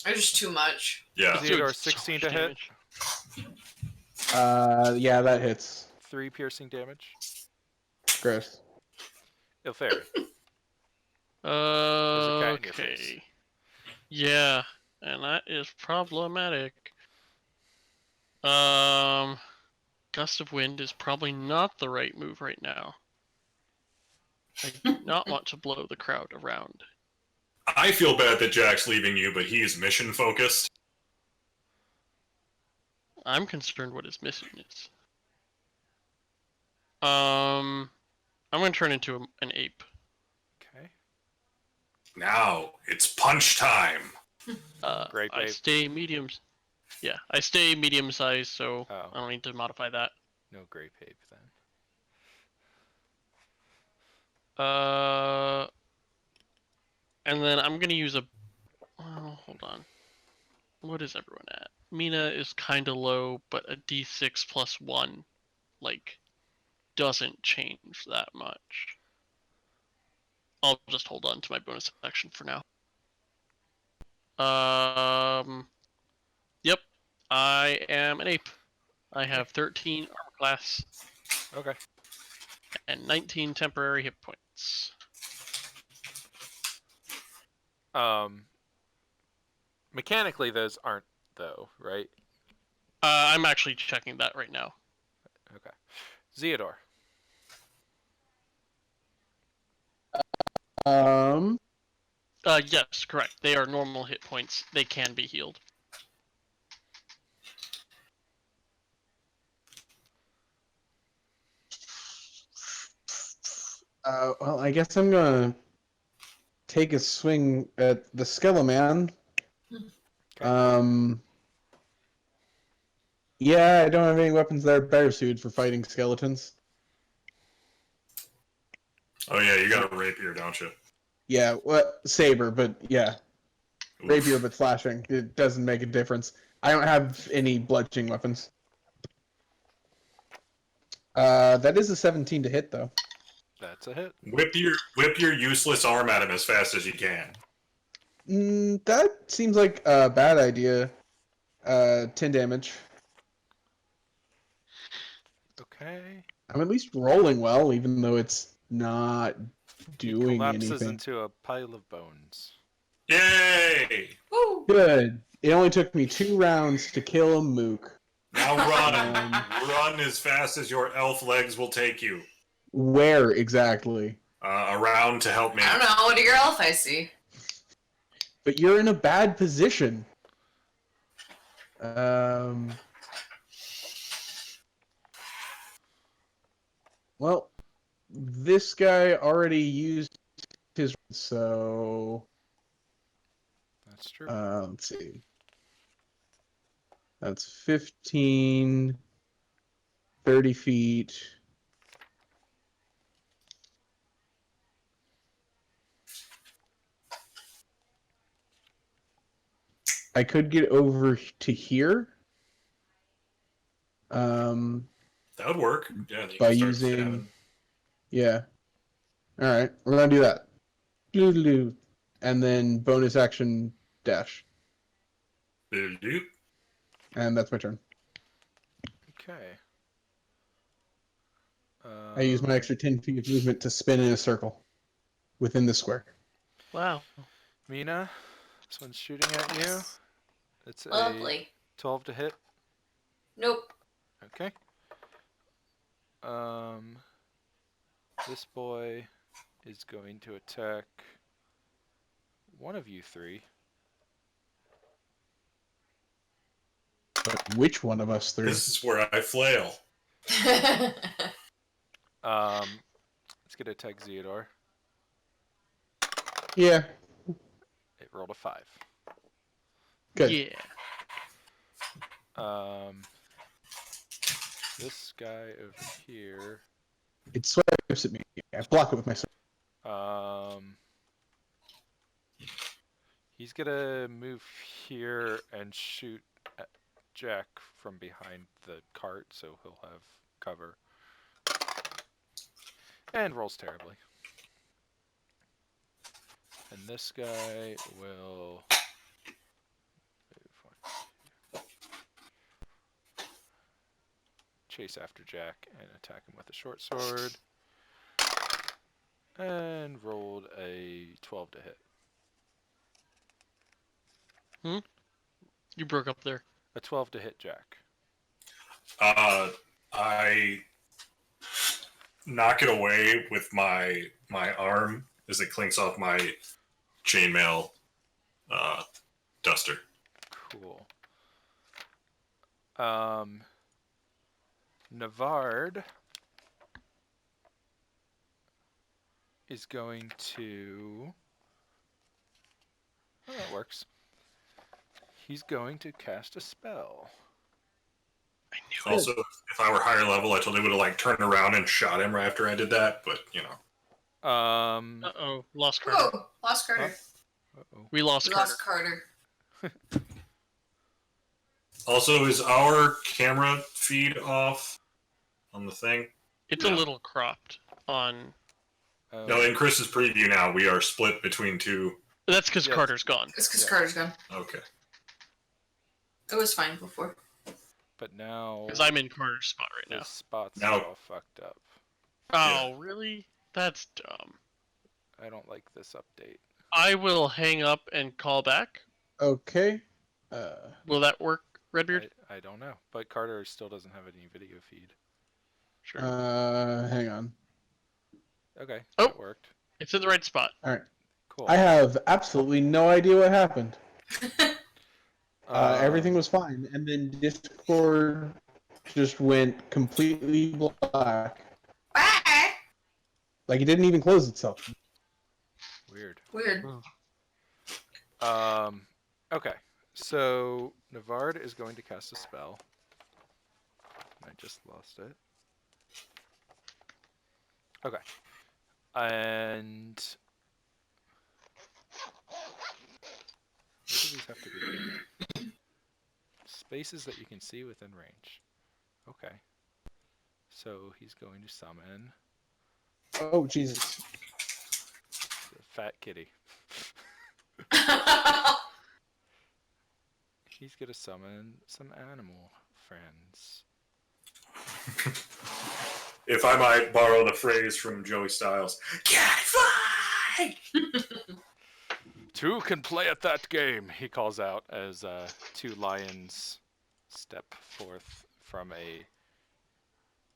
There's just too much. Yeah. Is Theodore Dude, so 16 much to hit? damage. Yeah, that hits. 3 piercing damage. Gross. Ilferi. a cat in your face. Okay. Yeah, and that is problematic. Gust of wind is probably not the right move right now. I do not want to blow the crowd around. I feel bad that Jack's leaving you, but he is mission focused. I'm concerned what his mission is. I'm gonna turn into an ape. Okay. Now it's punch time. Great I ape. stay medium. Yeah, I stay medium size, so Oh. I don't need to modify that. No grape ape then. And then I'm gonna use a. Oh, hold on. What is everyone at? Mina is kind of low, but a D6 plus 1, doesn't change that much. I'll just hold on to my bonus action for now. Yep. I am an ape. I have 13 armor class Okay. and 19 temporary hit points. Mechanically, those aren't though, right? I'm actually checking that right now. Okay. Zeodor. Yes, correct. They are normal hit points. They can be healed. Well, I guess I'm gonna take a swing at the Skeleman. Okay. Yeah, I don't have any weapons that are better suited for fighting skeletons. Oh yeah, you got a rapier, don't you? Yeah, what saber, but yeah, Oof. rapier, but slashing. It doesn't make a difference. I don't have any bludgeoning weapons. That is a 17 to hit, though. That's a hit. Whip your useless arm at him as fast as you can. That seems like a bad idea. 10 damage. Okay. I'm at least rolling well, even though it's not He doing collapses anything. into a pile of bones. Yay! Woo! Good. It only took me 2 rounds to kill a mook. Now run! Run as fast as your elf legs will take you. Where exactly? Around to help me. I don't know. What do your elf I see? But you're in a bad position. Well, this guy already used his, so That's true. let's see. That's 15, 30 feet. I could get over to here. That would work. Yeah, you By can start using, stabbing. yeah. All right, we're gonna do that. Doo-doo-doo. And then bonus action dash, Doop. and that's my turn. Okay. I use my extra 10 feet of movement to spin in a circle within the square. Wow. Mina, this one's shooting at you. It's a Lovely. 12 to hit. Nope. Okay. This boy is going to attack one of you three. But which one of us three? This is where I flail. It's gonna attack Zeodor. Yeah, It rolled a 5. good. Yeah. This guy over here. It swipes at me. I block it with my sword. He's gonna move here and shoot at Jack from behind the cart, so he'll have cover. And rolls terribly. And this guy will chase after Jack and attack him with a short sword. And rolled a 12 to hit. You broke up there. A 12 to hit Jack. I knock it away with my arm as it clinks off my chainmail duster. Cool. Navard is going to... Oh, that works. He's going to cast a spell. I knew Also, if I were higher level, I totally would have turned around and shot him right after I did that. But Uh-oh. Lost Carter. Whoa! Lost Carter. Uh-oh. We lost We Carter. lost Carter. Also, is our camera feed off on the thing? It's No. a little cropped on. No, in Chris's preview now, we are split between two. That's because Yes. Carter's gone. It's because Yeah. Carter's gone. Okay. It was fine before. But now Because I'm in Carter's spot right the now. spots Now- are all fucked up. Oh, really? That's dumb. I don't like this update. I will hang up and call back. Okay. Will that work, Redbeard? I don't know. But Carter still doesn't have any video feed. Sure. Hang on. Okay, Oh. that worked. It's in the right spot. All right. Cool. I have absolutely no idea what happened. Everything Um, was fine, and then Discord just went completely black. Bye! Like it didn't even close itself. weird. Weird. Okay. So Navard is going to cast a spell. I just lost it. Okay. And what do these have to be? Spaces that you can see within range. Okay. So he's going to summon Oh Jesus! the fat kitty. He's gonna summon some animal friends. If I might borrow the phrase from Joey Styles, "Cat fight!" Two can play at that game, he calls out as two lions step forth from a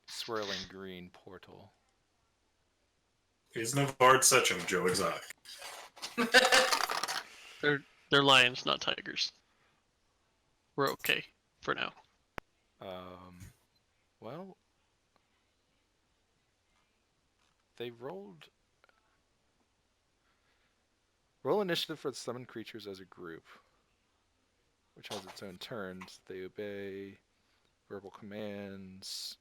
swirling green portal. Is Navard such a Joe Exotic? They're lions, not tigers. We're okay for now. Well, they rolled. Roll initiative for the summoned creatures as a group, which has its own turns. They obey verbal commands.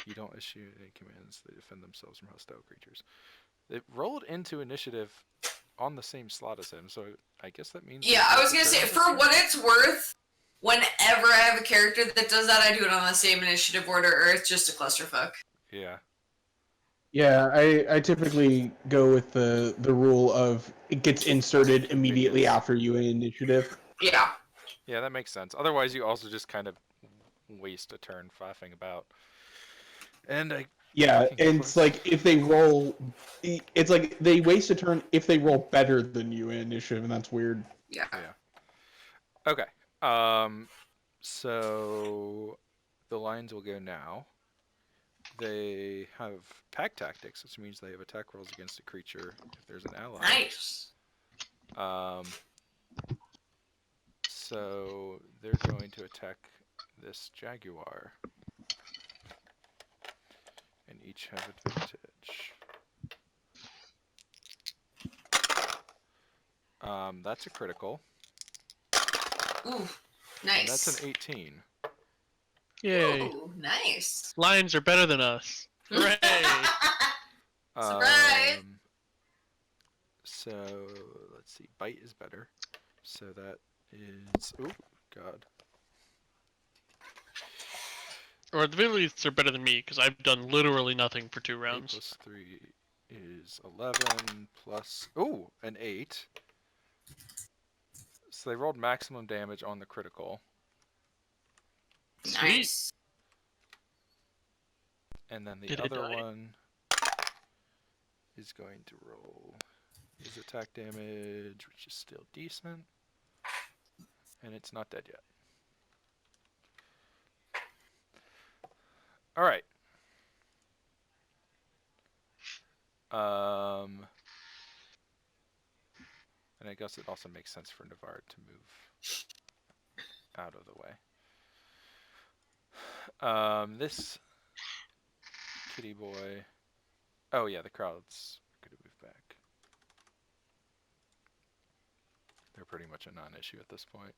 You don't issue any commands. They defend themselves from hostile creatures. They rolled into initiative on the same slot as him, so I guess that means. Yeah, I was gonna say, for what it's worth, whenever I have a character that does that, I do it on the same initiative order, or it's just a clusterfuck. Yeah. Yeah, I typically go with the rule of it gets inserted immediately after you in initiative. Yeah. Yeah, that makes sense. Otherwise, you also just kind of waste a turn faffing about. And I. Yeah, KrakenQuest. and it's like if they roll, it's like they waste a turn if they roll better than you in initiative, and that's weird. Yeah. Okay. So the lions will go now. They have pack tactics, which means they have attack rolls against a creature if there's an ally. Nice. So they're going to attack this jaguar. And each have advantage. That's a critical. Ooh, And nice. that's an 18. Yay. Ooh, nice. Lions are better than us. Hooray! Surprise! So let's see. Bite is better. So that is. Oh God. Or the Villies are better than me, because I've done literally nothing for 2 8 rounds. plus 3 is 11 plus. Oh, an 8. So they rolled maximum damage on the critical. Nice. And then the Did it other die? one is going to roll his attack damage, which is still decent. And it's not dead yet. Alright. And I guess it also makes sense for Navard to move out of the way. This kitty boy. Oh yeah, the crowd's gonna move back. They're pretty much a non-issue at this point.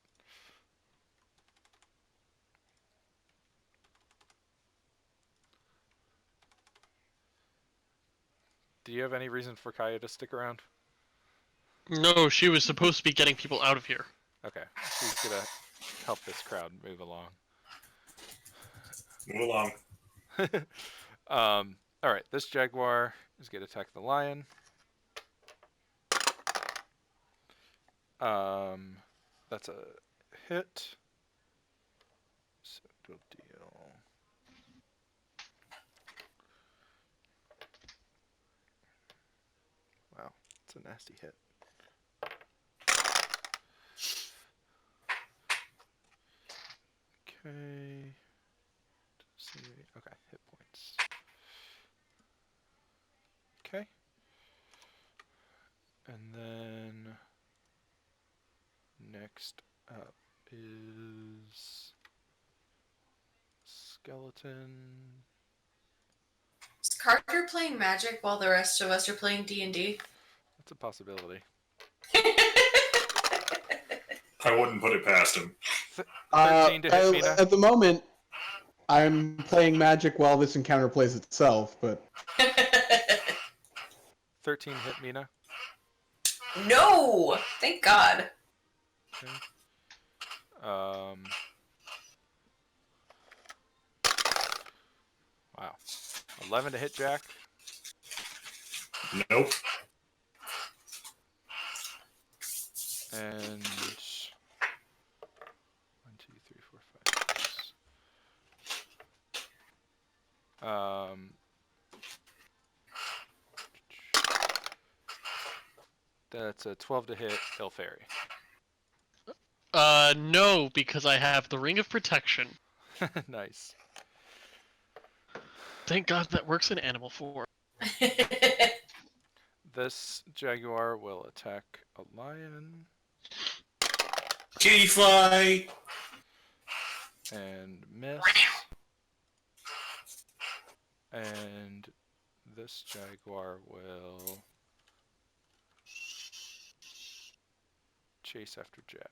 Do you have any reason for Kaya to stick around? No, she was supposed to be getting people out of here. Okay, she's gonna help this crowd move along. Move along. All right, this jaguar is going to attack the lion. That's a hit. So it'll deal. Wow, it's a nasty hit. Okay. Okay, hit points. Okay. And then next up is skeleton. Is Carter playing Magic while the rest of us are playing D&D? That's a possibility. I wouldn't put it past him. 13 to hit Mina. At the moment, I'm playing Magic while this encounter plays itself, but 13 hit Mina. No! Thank God. Okay. 11 to hit Jack. Nope. And 1, 2, 3, 4, 5, 6. That's a 12 to hit Ilfairy. No, because I have the Ring of Protection. Nice. Thank God that works in animal form. This jaguar will attack a lion Kitty fight! and miss. And this jaguar will chase after Jack.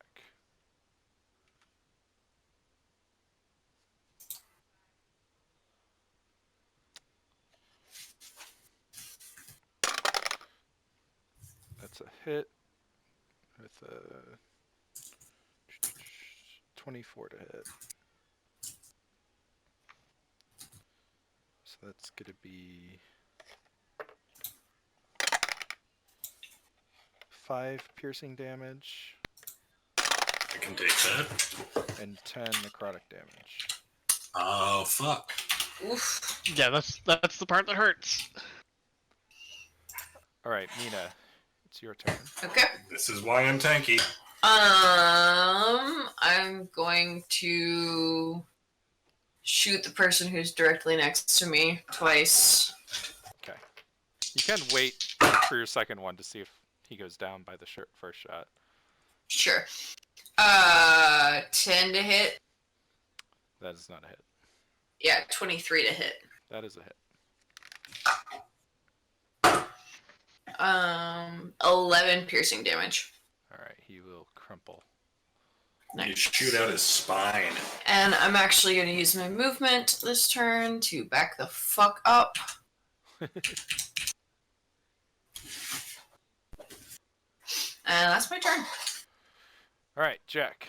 That's a hit with a 24 to hit. So that's going to be 5 piercing damage I can take that. and 10 necrotic damage. Oh, fuck. Oof. Yeah, that's the part that hurts. Alright, Mina, it's your turn. Okay. This is why I'm tanky. I'm going to shoot the person who's directly next to me twice. Okay. You can wait for your second one to see if he goes down by the first shot. Sure. 10 to hit. That is not a hit. Yeah, 23 to hit. That is a hit. 11 piercing damage. Alright, he will crumple. You Nice. shoot out his spine. And I'm actually going to use my movement this turn to back the fuck up. And that's my turn. Alright, Jack.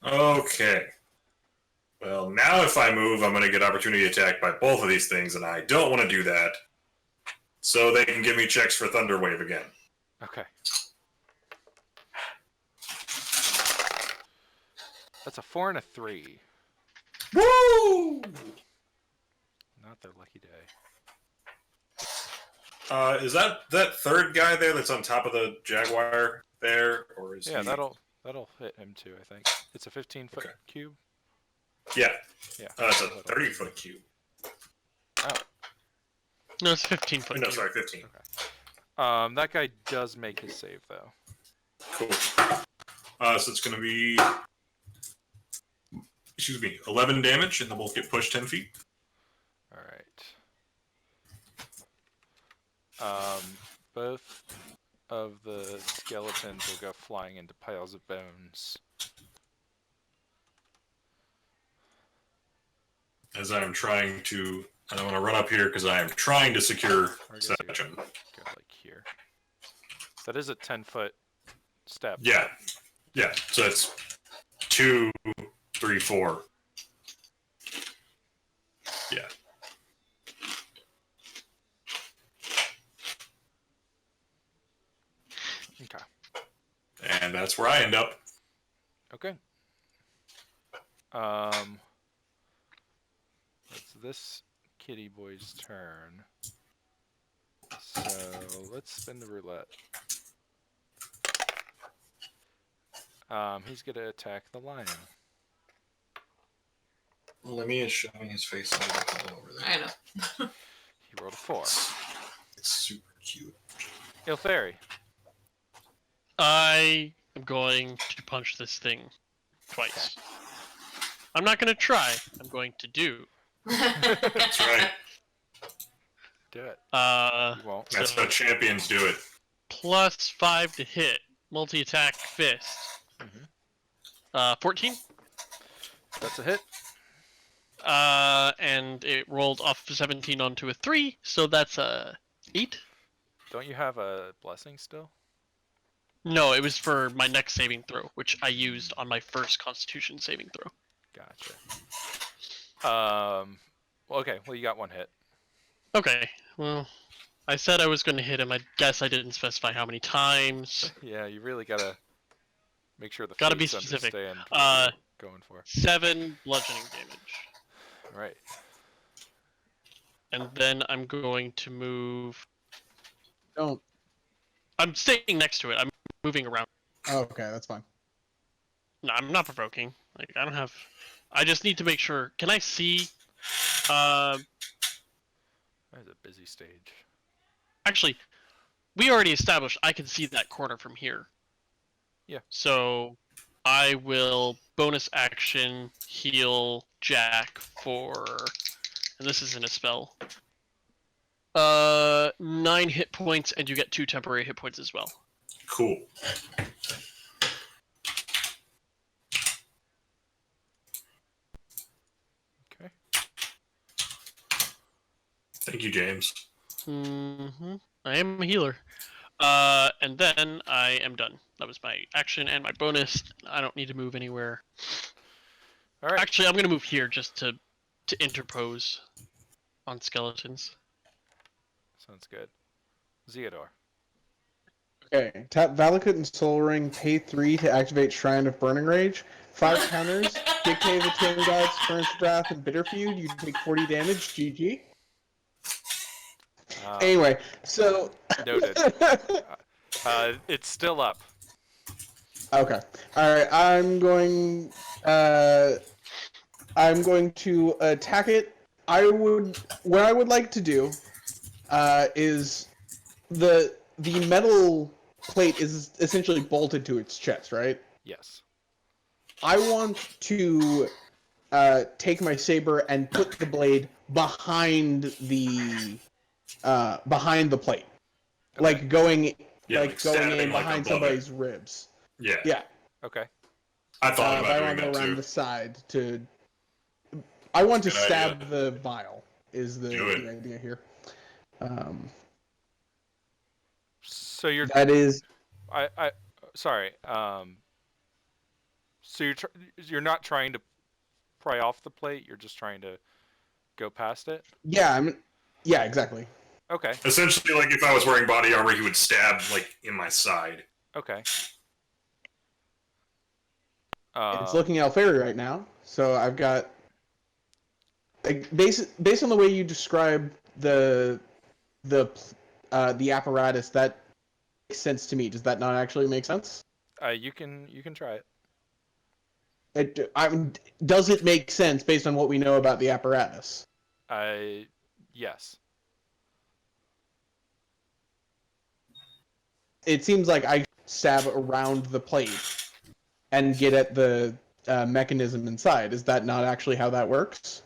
Okay. Well, now if I move, I'm going to get opportunity attack by both of these things, and I don't want to do that. So they can give me checks for Thunder Wave again. Okay. That's a 4 and a 3. Woo! Not their lucky day. Is that third guy there that's on top of the Jaguar there, or is Yeah, he... that'll hit him too, I think. It's a 15-foot Okay. cube. Yeah, Yeah. it's a 30-foot cube. Oh. No, it's 15 foot. No, sorry, 15. That guy does make his save though. Cool. So it's going to be... Excuse me, 11 damage, and then we'll get pushed 10 feet. Alright. Both of the skeletons will go flying into piles of bones. As I'm trying to... I don't want to run up here because I am trying to secure Or I guess you section. go like here. That is a 10-foot step. Yeah. Yeah, so it's 2, 3, 4. Yeah. Okay. And that's where I end up. Okay. It's this kitty boy's turn. So let's spin the roulette. He's gonna attack the lion. Lemmy is showing his face over there. I know. He rolled a 4. It's super cute. Ilferi. I am going to punch this thing twice. I'm not going to try. I'm going to do. That's right. Do it. You won't. That's how champions do it. +5 to hit. Multi-attack fist. 14. That's a hit. And it rolled off 17 onto a 3, so that's a 8. Don't you have a blessing still? No, it was for my next saving throw, which I used on my first Constitution saving throw. Gotcha. Okay, well you got 1 hit. Okay, well, I said I was going to hit him. I guess I didn't specify how many times. Yeah, you really gotta make sure the Gotta be fates specific. understand what you're going for. 7 bludgeoning damage. Right. And then I'm going to move... Don't. I'm staying next to it. I'm moving around. Oh, okay, that's fine. No, I'm not provoking. Like, I don't have... I just need to make sure... Can I see... That is a busy stage. Actually, we already established I can see that corner from here. Yeah. So, I will bonus action heal Jack for... And this isn't a spell. 9 hit points, and you get 2 temporary hit points as well. Cool. Okay. Thank you, James. Mm-hmm. I am a healer. And then I am done. That was my action and my bonus. I don't need to move anywhere. All right. Actually, I'm gonna move here just to interpose on skeletons. Sounds good. Zeodor. Okay, tap Valakut and Soul Ring, pay 3 to activate Shrine of Burning Rage. 5 counters, dictate the Twin Gods, Currents of Wrath, and Bitter Feud. You take 40 damage, GG. Anyway, so... Noted. It's still up. Okay. Alright, I'm going to attack it. What I would like to do is the metal plate is essentially bolted to its chest, right? Yes. I want to take my saber and put the blade behind the plate, Okay. like going like going in stabbing, like, behind above somebody's ribs. Yeah. Yeah. Okay. I thought If about I doing want to that go around too. the side to, I want to Good stab idea. the vial. Is the Do it. idea here? So you're That is. sorry. So you're not trying to pry off the plate. You're just trying to go past it. Yeah. Yeah. Exactly. Okay. Essentially, like if I was wearing body armor, he would stab like in my side. Okay. It's looking Alfari right now, so I've got. Like, based on the way you describe the apparatus, that makes sense to me. Does that not actually make sense? You can try it. Does it make sense based on what we know about the apparatus? Yes. It seems like I stab around the plate and get at the mechanism inside. Is that not actually how that works?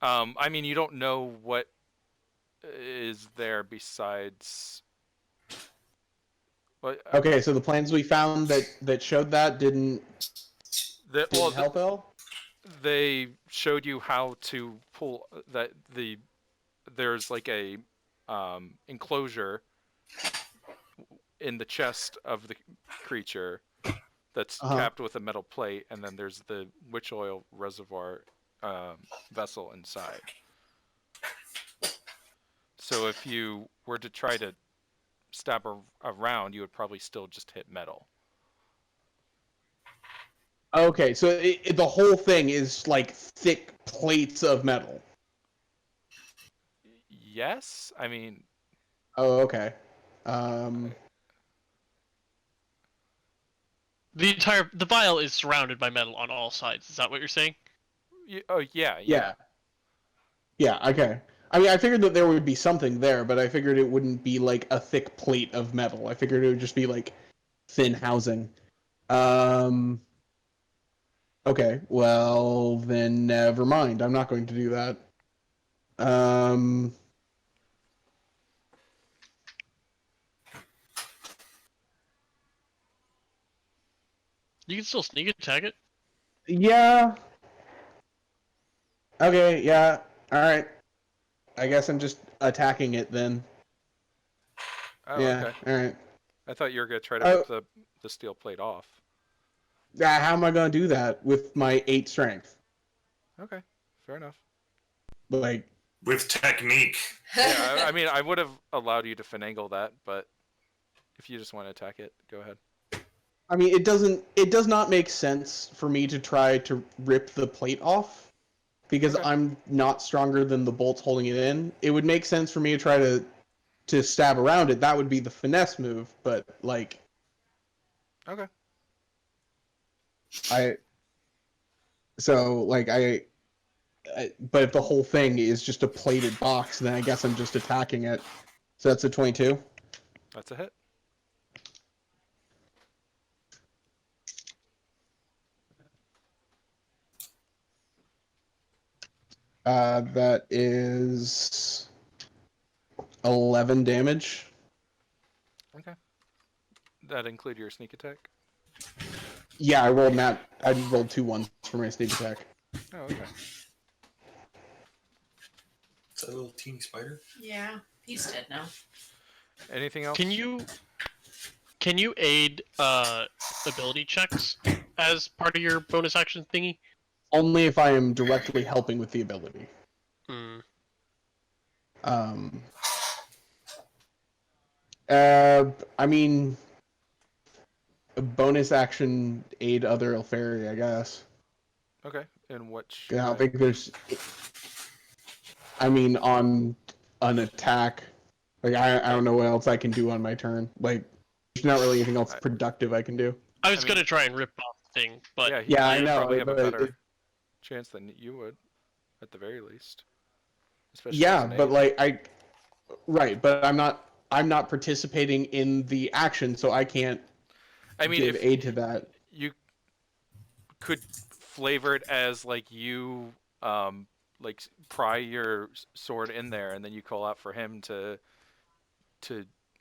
I mean, you don't know what is there besides. But, Okay, so the plans we found that showed that didn't help at all? They showed you how to pull that there's like a enclosure in the chest of the creature that's capped with a metal plate, and then there's the witch oil reservoir vessel inside. So if you were to try to stab around, you would probably still just hit metal. Okay, so the whole thing is like thick plates of metal. Yes, I mean. Oh, okay. Um, The vial is surrounded by metal on all sides. Is that what you're saying? Oh yeah. yeah. Yeah, okay. I mean, I figured that there would be something there, but I figured it wouldn't be like a thick plate of metal. I figured it would just be like thin housing. Um, okay, well, then never mind. I'm not going to do that. Um, You can still sneak attack it. yeah. Okay, yeah. All right. I guess I'm just attacking it then. Oh, Yeah, okay. all right. I thought you were gonna try to rip the steel plate off. How am I going to do that with my 8 strength? Okay, fair enough. Like, With technique. Yeah, I mean, I would have allowed you to finagle that, but if you just want to attack it, go ahead. I mean, it does not make sense for me to try to rip the plate off because Okay. I'm not stronger than the bolts holding it in. It would make sense for me to try to stab around it. That would be the finesse move, but like Okay. but if the whole thing is just a plated box, then I guess I'm just attacking it. So that's a 22. That's a hit. That is 11 damage. Okay. That include your sneak attack? Yeah, I rolled 2 ones for my sneak attack. Oh, okay. Is that a little teeny spider? Yeah, he's dead now. Anything else? Can you aid ability checks as part of your bonus action thingy? Only if I am directly helping with the ability. Hmm. I mean, a bonus action aid other Elfari, I guess. Okay. In which? I don't think there's. I mean, on an attack, like I don't know what else I can do on my turn. Like, there's not really anything else productive I can do. I was gonna try and rip off the thing, but yeah, I you'd know. probably have a but better chance than you would, at the very least. Especially yeah, as an but aid. like right, but I'm not participating in the action, so I can't give aid to that. You could flavor it as like you like pry your sword in there, and then you call out for him to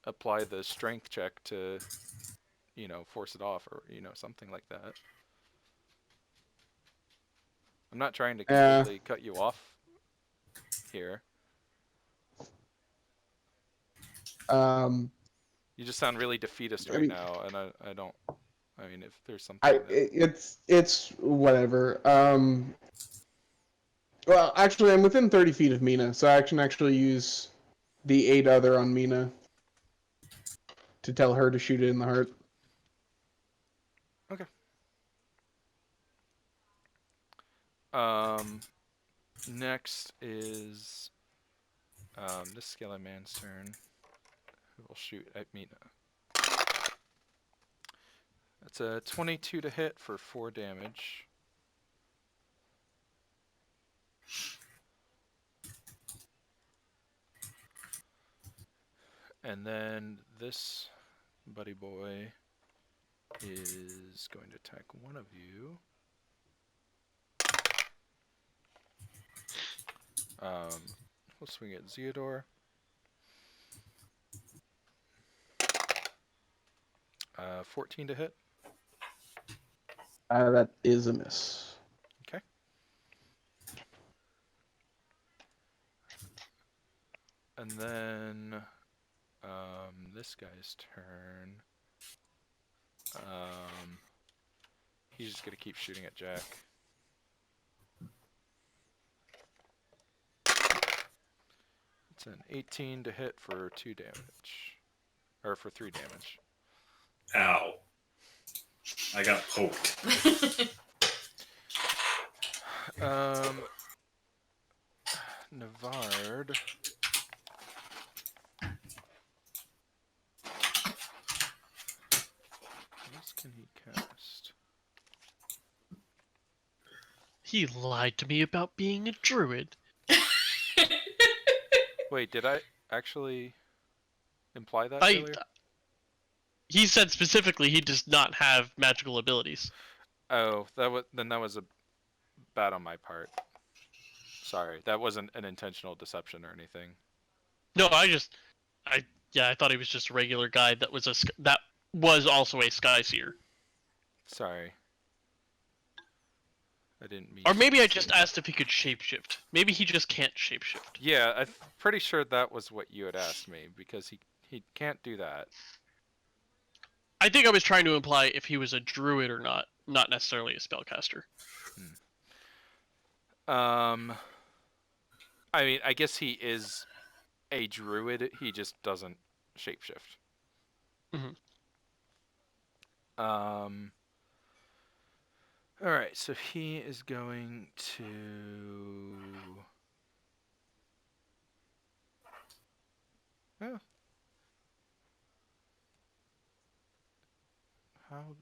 apply the strength check to force it off, or something like that. I'm not trying to completely cut you off here. You just sound really defeatist right now, and I don't. I mean, if there's something it's whatever. Well, actually, I'm within 30 feet of Mina, so I can actually use the 8 other on Mina to tell her to shoot it in the heart. Okay. Next is this Skelly Man's turn, who will shoot at Mina. That's a 22 to hit for 4 damage. And then this buddy boy is going to attack one of you. We'll swing at Zeodor. 14 to hit. That is a miss. Okay. And then this guy's turn. he's just gonna keep shooting at Jack. It's an 18 to hit for 2 damage. Or for 3 damage. Ow. I got poked. Navard. What else can he cast? He lied to me about being a druid. Wait, did I actually imply that I. earlier? He said specifically he does not have magical abilities. Oh, that was a bad on my part. Sorry, that wasn't an intentional deception or anything. No, I thought he was just a regular guy that was also a sky seer. Sorry. I didn't mean. Or maybe to I say just that. asked if he could shapeshift. Maybe he just can't shapeshift. Yeah, I'm pretty sure that was what you had asked me because he can't do that. I think I was trying to imply if he was a druid or not necessarily a spellcaster. I mean, I guess he is a druid. He just doesn't shapeshift. Mhm. All right, so he is going to. Oh. How?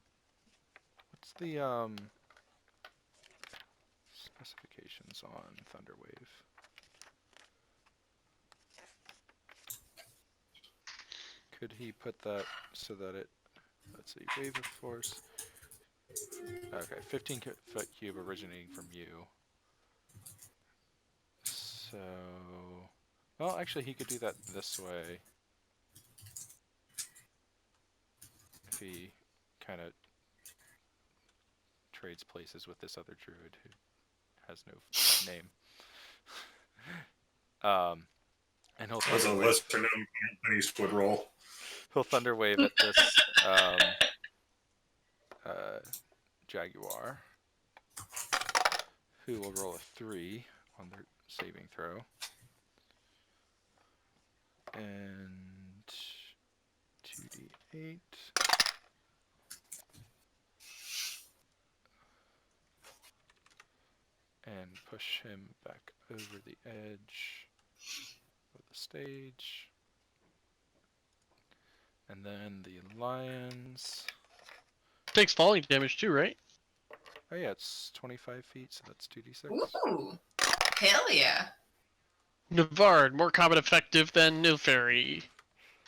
What's the specifications on Thunderwave? Could he put that so that it? Let's see, wave of force. Okay, 15-foot cube originating from you. So, well, actually, he could do that this way. If he kind of trades places with this other druid who has no name. And he'll That was a thunderwave. lesser known companies would roll. He'll thunderwave at this jaguar, who will roll a 3 on their saving throw, and 2d8. And push him back over the edge of the stage. And then the lions. Takes falling damage too, right? Oh yeah, it's 25 feet, so that's 2d6. Ooh, hell yeah. Navard, more combat effective than Ilferi.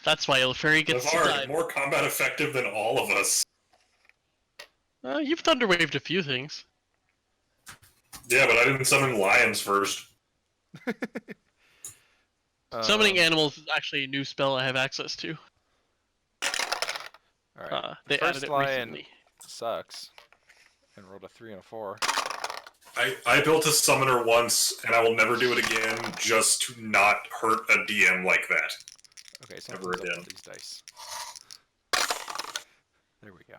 That's why Ilferi gets to Navard, die. more combat effective than all of us. You've thunderwaved a few things. Yeah, but I didn't summon lions first. Summoning animals is actually a new spell I have access to. Alright. They added First it lion recently. sucks. And rolled a 3 and a 4. I built a summoner once, and I will never do it again, just to not hurt a DM like that. Okay, so Never up again. with these dice. There we go.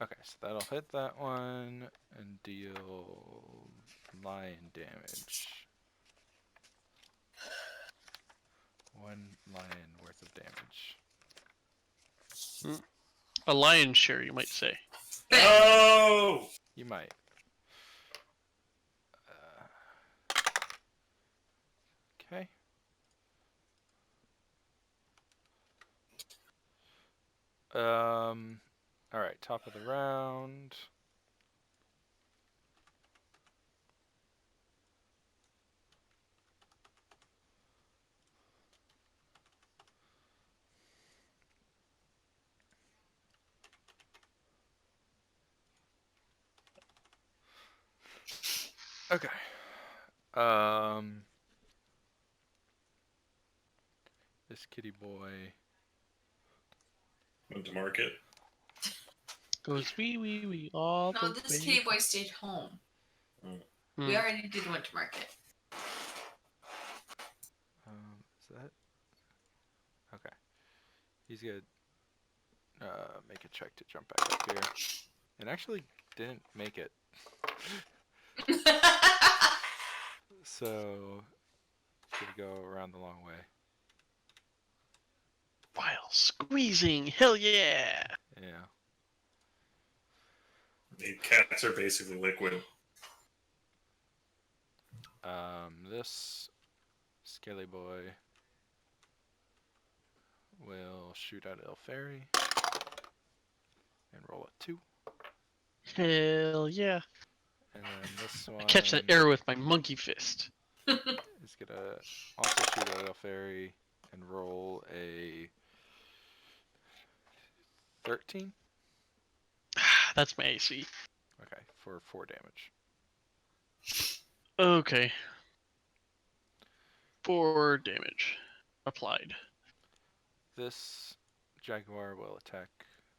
Okay, so that'll hit that one and deal lion damage. 1 lion worth of damage. A lion's share, you might say. Oh! You might. Okay. Alright, top of the round. Okay. This kitty boy. Went to market. Goes wee all No, the this way. kitty boy stayed home. Hmm. We already did went to market. Is that? He's gonna make a check to jump back up here. And actually didn't make it. So, gonna go around the long way. While squeezing, hell yeah! Yeah. The cats are basically liquid. This scaly boy will shoot at Ilferi and roll a 2. Hell yeah! And then this one I catch that arrow with my monkey fist. is gonna also shoot at Ilferi and roll a 13. That's my AC. Okay, for 4 damage. Okay. 4 damage applied. This jaguar will attack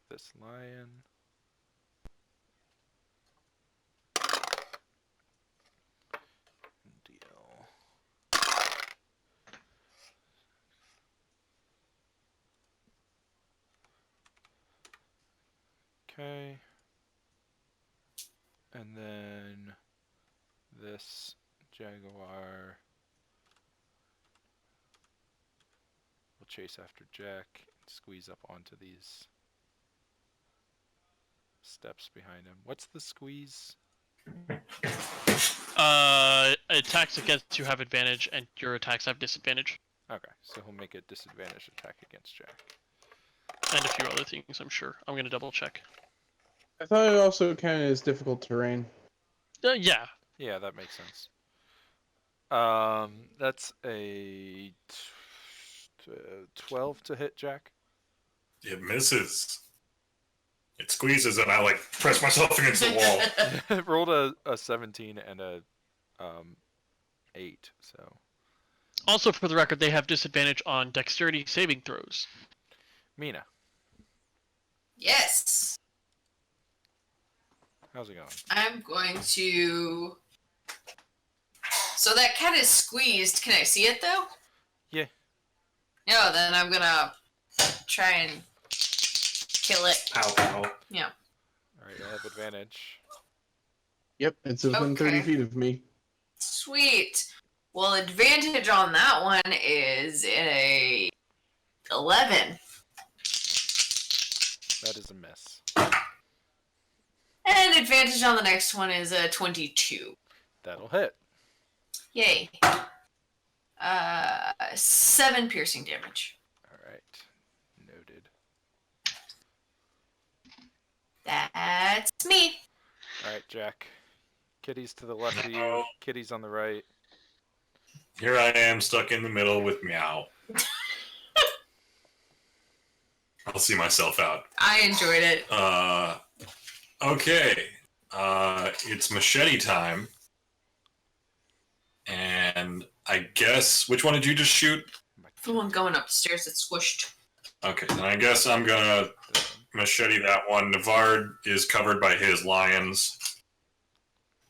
this lion. Deal. Okay. And then this jaguar will chase after Jack and squeeze up onto these steps behind him. What's the squeeze? Attacks against you have advantage, and your attacks have disadvantage. Okay, so he'll make a disadvantage attack against Jack. And a few other things, I'm sure. I'm gonna double check. I thought it also counted as difficult terrain. Yeah. Yeah, that makes sense. That's a 12 to hit Jack. It misses. It squeezes, and I press myself against the wall. It rolled a 17 and a 8, so. Also, for the record, they have disadvantage on dexterity saving throws. Mina, Yes. how's it going? I'm going to. So that cat is squeezed. Can I see it though? Yeah. No, then I'm gonna try and kill it. Ow, ow. Yeah. Alright, I have advantage. Yep, it's within 30 Okay. feet of me. Sweet. Well, advantage on that one is a 11. That is a miss. And advantage on the next one is a 22. That'll hit. Yay. 7 piercing damage. Alright. Noted. That's me. Alright, Jack. Kitty's to the left of you. Kitty's on the right. Here I am, stuck in the middle with Meow. I'll see myself out. I enjoyed it. Okay. It's machete time. And I guess, which one did you just shoot? The one going upstairs that's squished. Okay, then I guess I'm gonna machete that one. Navard is covered by his lions.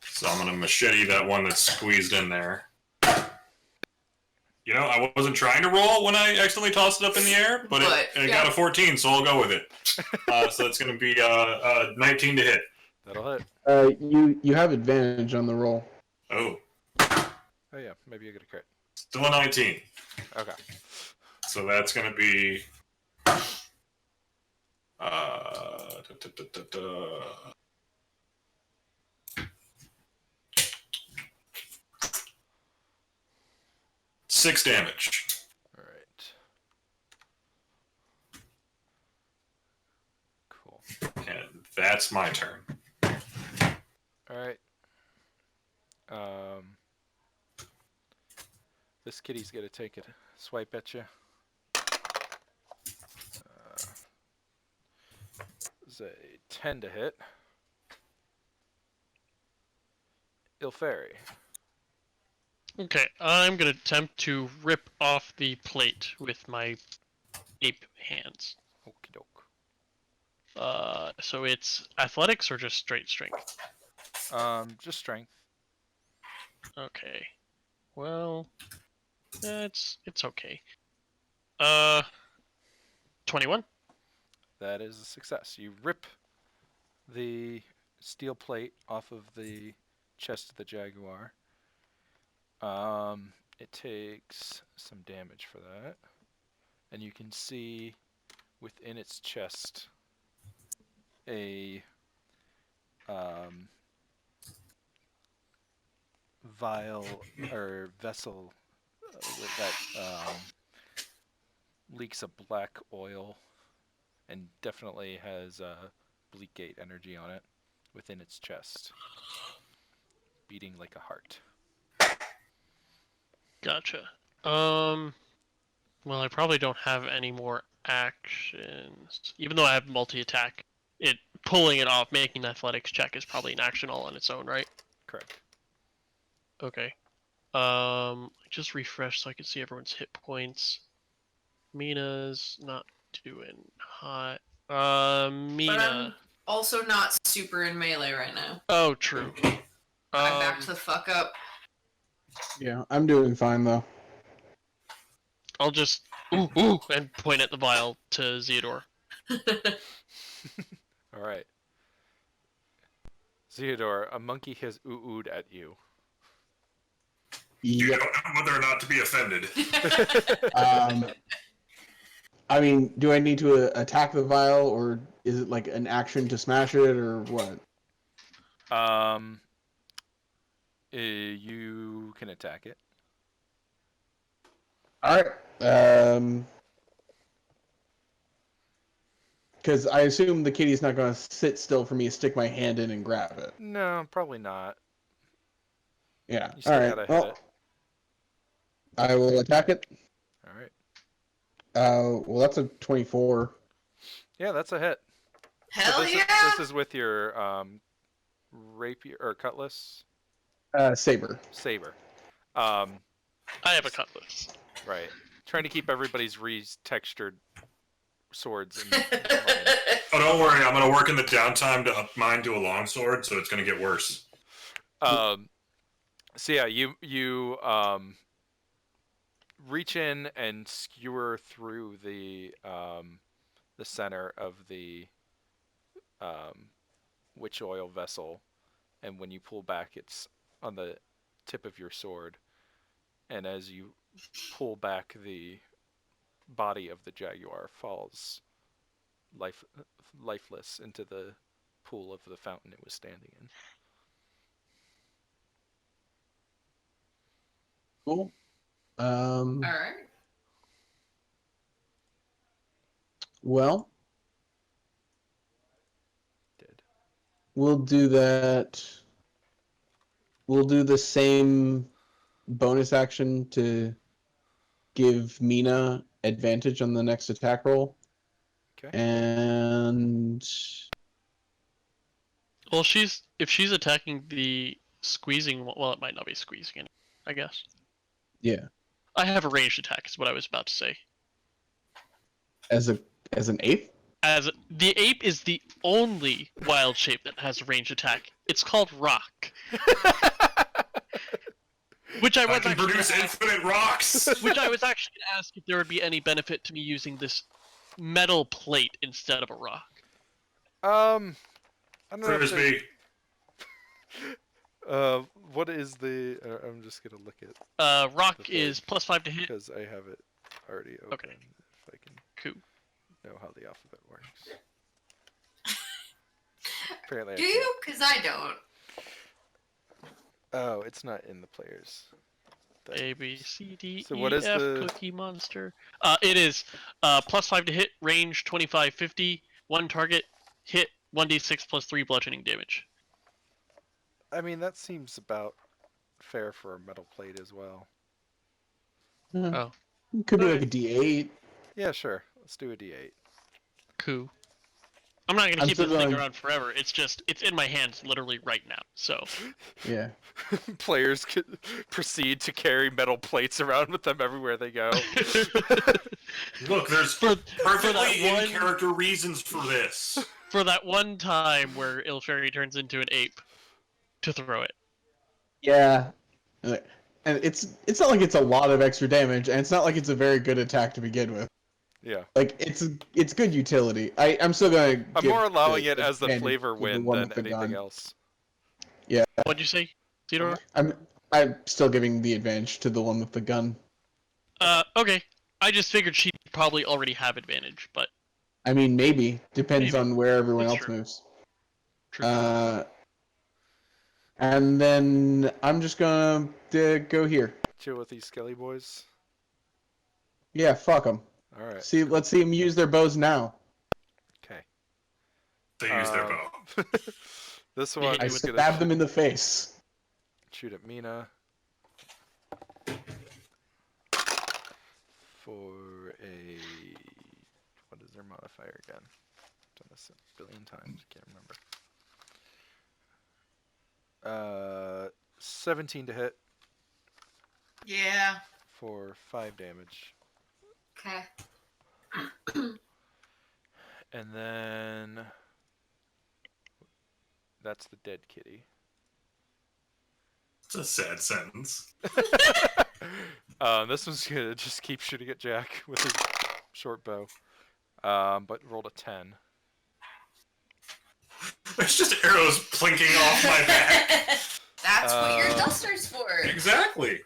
So I'm gonna machete that one that's squeezed in there. You know, I wasn't trying to roll when I accidentally tossed it up in the air, but it got a 14, so I'll go with it. So it's gonna be 19 to hit. That'll hit. You have advantage on the roll. Oh, Oh yeah, maybe you get a crit. still a 19. Okay. So that's gonna be 6 damage. Alright. Cool. And that's my turn. Alright. This kitty's gonna take a swipe at you. It's a 10 to hit. Ilferi. Okay, I'm gonna attempt to rip off the plate with my ape hands. Okie doke. So it's athletics or just straight strength? Just strength. Okay. Well, it's okay. 21. That is a success. You rip the steel plate off of the chest of the jaguar. It takes some damage for that. And you can see within its chest a vial or vessel that leaks a black oil and definitely has bleak gate energy on it within its chest, beating like a heart. Gotcha. Well, I probably don't have any more actions. Even though I have multi-attack, pulling it off, making an athletics check is probably an action all on its own, right? Correct. Okay. Just refresh so I can see everyone's hit points. Mina's not doing hot. But I'm Mina. also not super in melee right now. Oh, true. I backed the fuck up. Yeah, I'm doing fine though. I'll just ooh and point at the vial to Zeodor. All right. Zeodor, a monkey has oohed at you. You Yep. don't know whether or not to be offended. I mean, do I need to attack the vial, or is it like an action to smash it, or what? You can attack it. All right. Because I assume the kitty's not going to sit still for me to stick my hand in and grab it. No, probably not. Yeah. You still All right. gotta hit Well, it. I will attack it. All right. Well, that's a 24. Yeah, that's a hit. Hell this yeah! This is with your rapier or cutlass. Saber. Saber. I have a cutlass. Right. Trying to keep everybody's retextured swords in line. Oh, don't worry. I'm going to work in the downtime to up mine to a longsword, so it's going to get worse. So yeah, you reach in and skewer through the center of the witch oil vessel, and when you pull back, it's on the tip of your sword. And as you pull back, the body of the jaguar falls lifeless into the pool of the fountain it was standing in. Cool. Alright. Well, Dead. we'll do that. We'll do the same bonus action to give Mina advantage on the next attack roll. Okay. And Well, if she's attacking the squeezing, well, it might not be squeezing it, I guess. yeah, I have a ranged attack, is what I was about to say. as an eighth. As the ape is the only wild shape that has a ranged attack. It's called rock. Which I I was can actually produce gonna ask, infinite rocks. which I was actually going to ask if there would be any benefit to me using this metal plate instead of a rock. I don't know. If Frisbee. what is the? I'm just gonna look at Rock The thing. is +5 to hit. because I have it already open. Okay. If I can Cool. know how the alphabet works. Apparently, I Do can't. you? Because I don't. Oh, it's not in the players. thing. A B C D So E what is F the- Cookie Monster. It is +5 to hit, range 25-50, one target, hit 1d6 +3 bludgeoning damage. I mean, that seems about fair for a metal plate as well. Oh. It could be like a D8. Yeah, sure. Let's do a D8. Cool. I'm not gonna I'm keep this still thing going- around forever. It's in my hands literally right now. So Yeah. Players could proceed to carry metal plates around with them everywhere they go. Look, there's for perfectly that one- in character reasons for this. for that one time where Ilferi turns into an ape, to throw it. Yeah. And it's not like it's a lot of extra damage, and it's not like it's a very good attack to begin with. Yeah. Like it's good utility. I'm still gonna. I'm give more allowing the it as the advantage flavor to the win one than with the anything gun. else. Yeah, What'd you say, Theodore? I'm still giving the advantage to the one with the gun. Okay. I just figured she'd probably already have advantage, but I mean, maybe depends Maybe. on where everyone That's else true. moves. true. And then I'm just gonna go here. Chill with these skelly boys. Yeah, fuck them. All right. See, let's see them use their bows now. Okay. They use their bow. This They one hit I you with is the gonna stab them in the face. shoot at Mina for a. What is their modifier again? Done this a billion times. Can't remember. 17 to hit Yeah. for 5 damage, Okay. and then that's the dead kitty. It's a sad sentence. This one's gonna just keep shooting at Jack with his short bow. But rolled a 10. There's just arrows plinking off my back. That's what your duster's for. Exactly.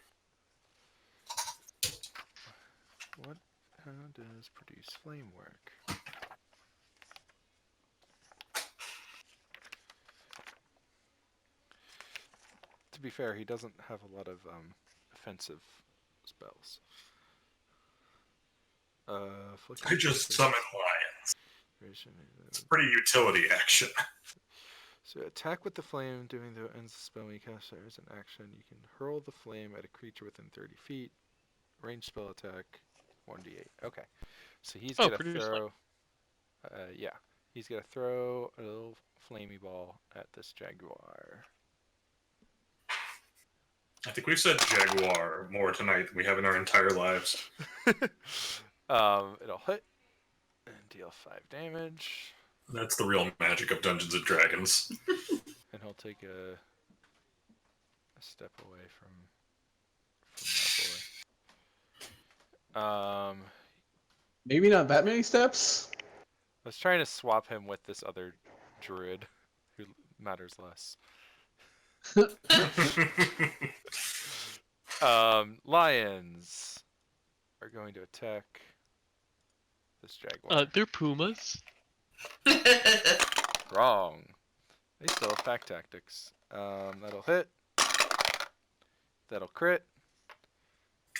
How does produce flame work? To be fair, he doesn't have a lot of offensive spells. I just summoned lions. It's a pretty utility action. So attack with the flame, doing the ends of the spell when you cast it as an action. You can hurl the flame at a creature within 30 feet. Range spell attack, 1d8. Okay. So he's gonna produce throw. Yeah, he's gonna throw a little flamey ball at this jaguar. I think we've said jaguar more tonight than we have in our entire lives. It'll hit and deal 5 damage, That's the real magic of Dungeons and Dragons. and he'll take a step away from that boy. Maybe not that many steps. I was trying to swap him with this other druid who matters less. Lions are going to attack this jaguar. They're pumas. Wrong. They still have pack tactics. That'll hit. That'll crit.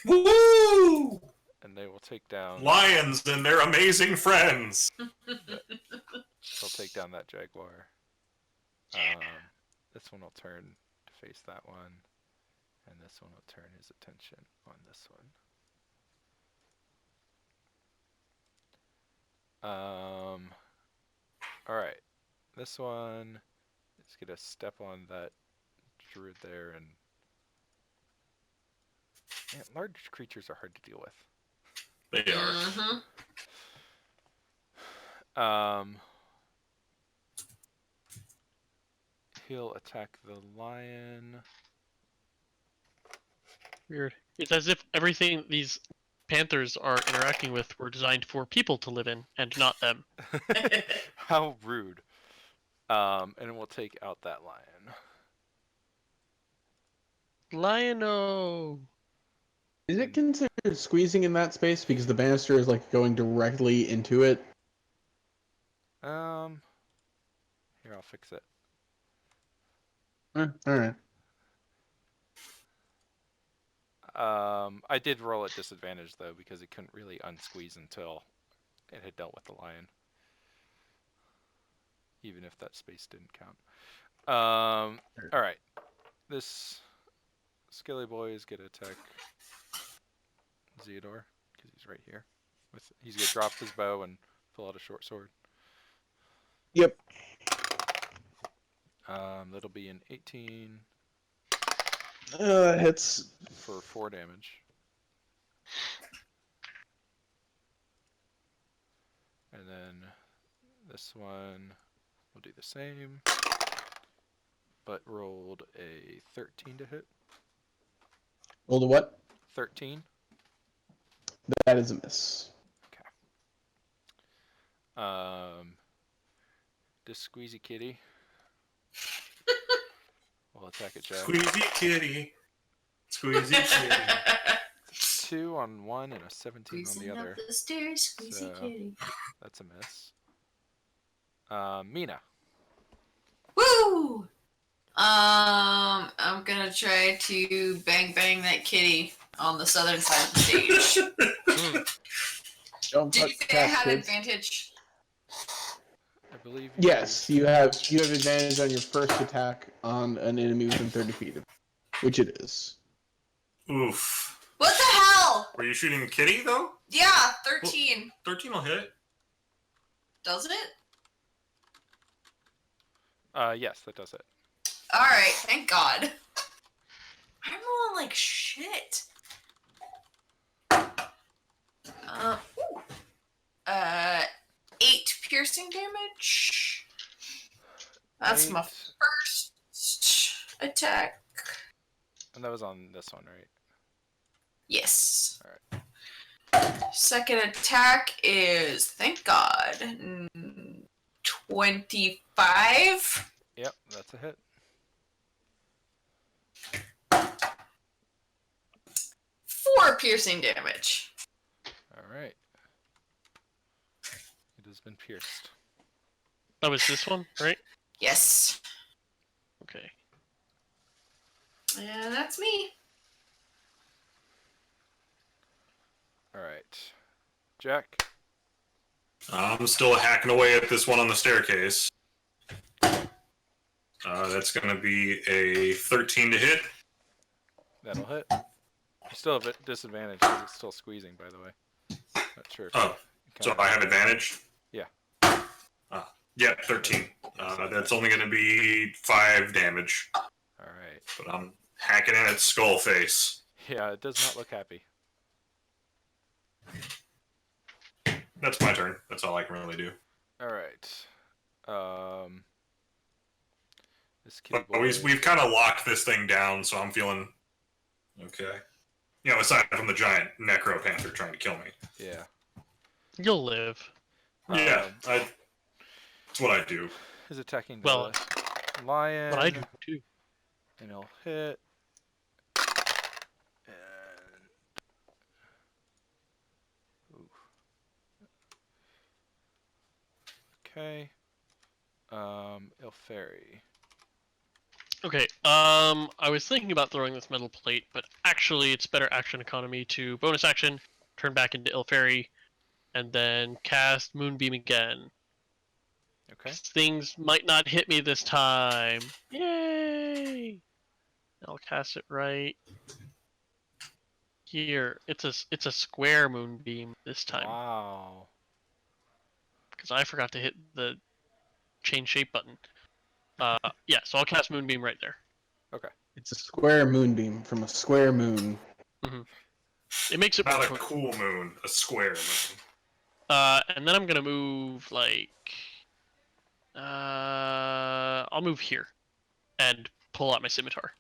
Woo! And they will take down. Lions and their amazing friends. They'll take down that jaguar. This one will turn to face that one, and this one will turn his attention on this one. All right. This one is gonna step on that druid there, and man, large creatures are hard to deal with. They are. Mm-hmm. He'll attack the lion. Weird. It's as if everything these panthers are interacting with were designed for people to live in, and not them. How rude. And we'll take out that lion. Lion-o! Is it considered squeezing in that space because the banister is like going directly into it? Here, I'll fix it. All right. I did roll at disadvantage though because it couldn't really unsqueeze until it had dealt with the lion. Even if that space didn't count. All right. This skelly boy is gonna attack Theodore because he's right here. He's gonna drop his bow and pull out a short sword. Yep. That'll be an 18 Hits. for 4 damage. And then this one will do the same, but rolled a 13 to hit. Roll the what? 13. That is a miss. This squeezy kitty will attack at Jack. Squeezy kitty. Squeezy kitty. 2 on one and a 17 on the Squeezing other. up the stairs, squeezy So- kitty. That's a miss. Mina. Woo! I'm gonna try to bang that kitty on the southern side of the stage. Don't Did you touch the say I cats, had kids. advantage? I believe. Yes, you have advantage on your first attack on an enemy within 30 feet of you, which it is. Oof. What the hell? Were you shooting kitty, though? Yeah, 13. 13 will hit. Doesn't it? Yes, that does it. Alright, thank God. I'm rolling like shit. Ooh. 8 piercing damage. That's my 8. first attack. And that was on this one, right? Yes. Alright. Second attack is, thank God, 25. Yep, that's a hit. 4 piercing damage. Alright. It has been pierced. That was this one, right? Yes. Okay. And that's me. Alright. Jack. I'm still hacking away at this one on the staircase. That's going to be a 13 to hit. That'll hit. You still have a disadvantage because it's still squeezing, by the way. Not sure. If Oh, so I have advantage? Yeah. Yeah, 13. That's only going to be 5 damage. Alright. But I'm hacking in its skull face. Yeah, it does not look happy. That's my turn. That's all I can really do. Alright. This kitty But boy. we've kind of locked this thing down, so I'm feeling okay. You know, aside from the giant necro panther trying to kill me. Yeah. You'll live. Yeah, that's what I do. He's attacking Well, the lion. But I do too. And he'll hit. And... Ooh. Okay. Ilferi. Okay, I was thinking about throwing this metal plate, but actually it's better action economy to bonus action, turn back into Ilferi, and then cast Moonbeam again. Okay. Things might not hit me this time. Yay! I'll cast it right here. It's a square Moonbeam this time, Wow. because I forgot to hit the change shape button. Yeah, so I'll cast Moonbeam right there. It's a square moonbeam from a square moon. It makes it Not a more cool moon, a square moon. and then I'm gonna move like I'll move here and pull out my scimitar.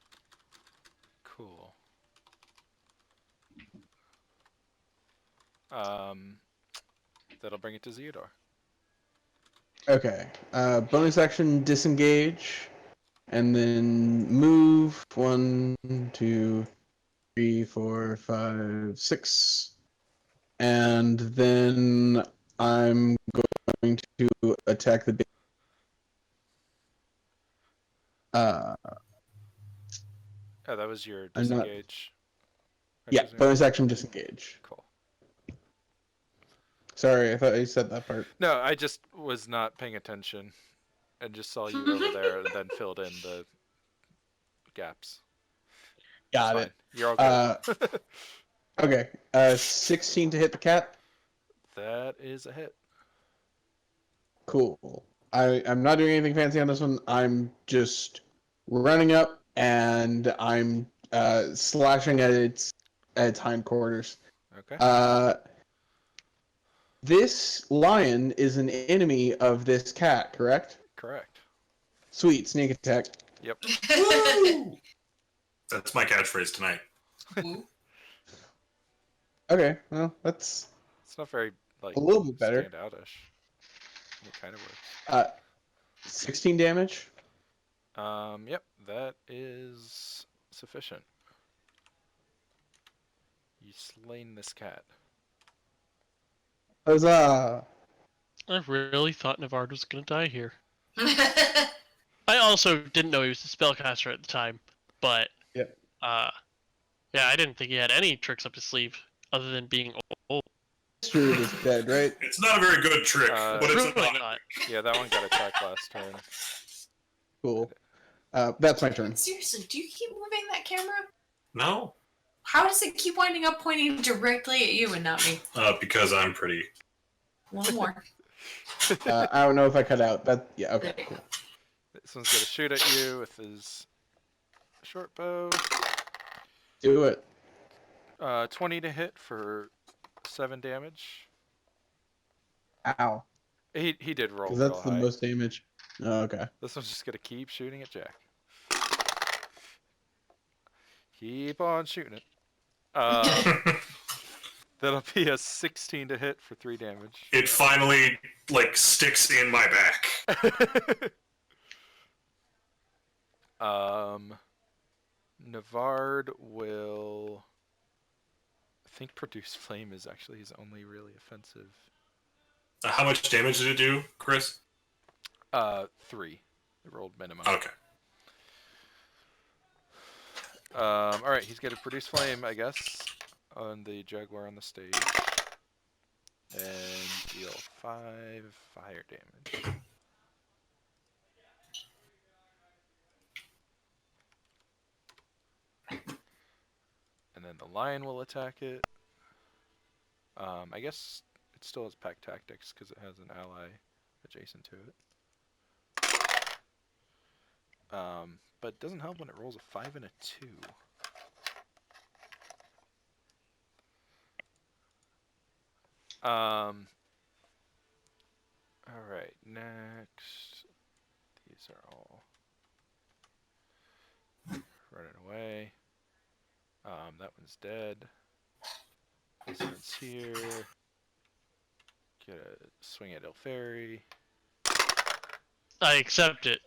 Cool. That'll bring it to Zeodor. Okay. Bonus action disengage, and then move 1, 2, 3, 4, 5, 6, and then I'm going to attack the. Oh, that was your I'm not- disengage. Or Yeah, disengage? bonus action disengage. Cool. Sorry, I thought I said that part. No, I just was not paying attention and just saw you over there and then filled in the gaps. Got Fine. it. You're all good. Okay. 16 to hit the cat. That is a hit. Cool. I'm not doing anything fancy on this one. I'm just running up and I'm slashing at its hindquarters. Okay. This lion is an enemy of this cat, correct? Correct. Sweet, sneak attack. Yep. That's my catchphrase tonight. Okay, well, that's It's not very like a little bit better. standoutish. It kind of works. 16 damage. Yep, that is sufficient. You slain this cat. Huzzah! I really thought Navard was gonna die here. I also didn't know he was a spellcaster at the time, but Yep. yeah, I didn't think he had any tricks up his sleeve other than being old. History is dead, right? It's not a very good trick, but it's Really a not. Yeah, that one got attacked last turn. Cool. That's my turn. Seriously, do you keep moving that camera? No, How does it keep winding up pointing directly at you and not me? because I'm pretty. One more. I don't know if I cut out. That yeah. Okay. There you Cool. go. This one's gonna shoot at you with his short bow. Do it. 20 to hit for 7 damage. Ow. He did roll Because real that's the high. most damage. Oh, okay. This one's just gonna keep shooting at Jack. Keep on shooting it. That'll be a 16 to hit for 3 damage. It finally sticks in my back. Navard will. I think Produce Flame is actually his only really offensive. How much damage did it do, Chris? 3. It rolled minimum. Okay. Alright, he's gonna Produce Flame, I guess, on the Jaguar on the stage. And deal 5 fire damage. And then the lion will attack it. I guess it still has pack tactics because it has an ally adjacent to it. But it doesn't help when it rolls a 5 and a 2. Alright, next. These are all running away. That one's dead. This one's here. Get a swing at Ilferi. I accept it.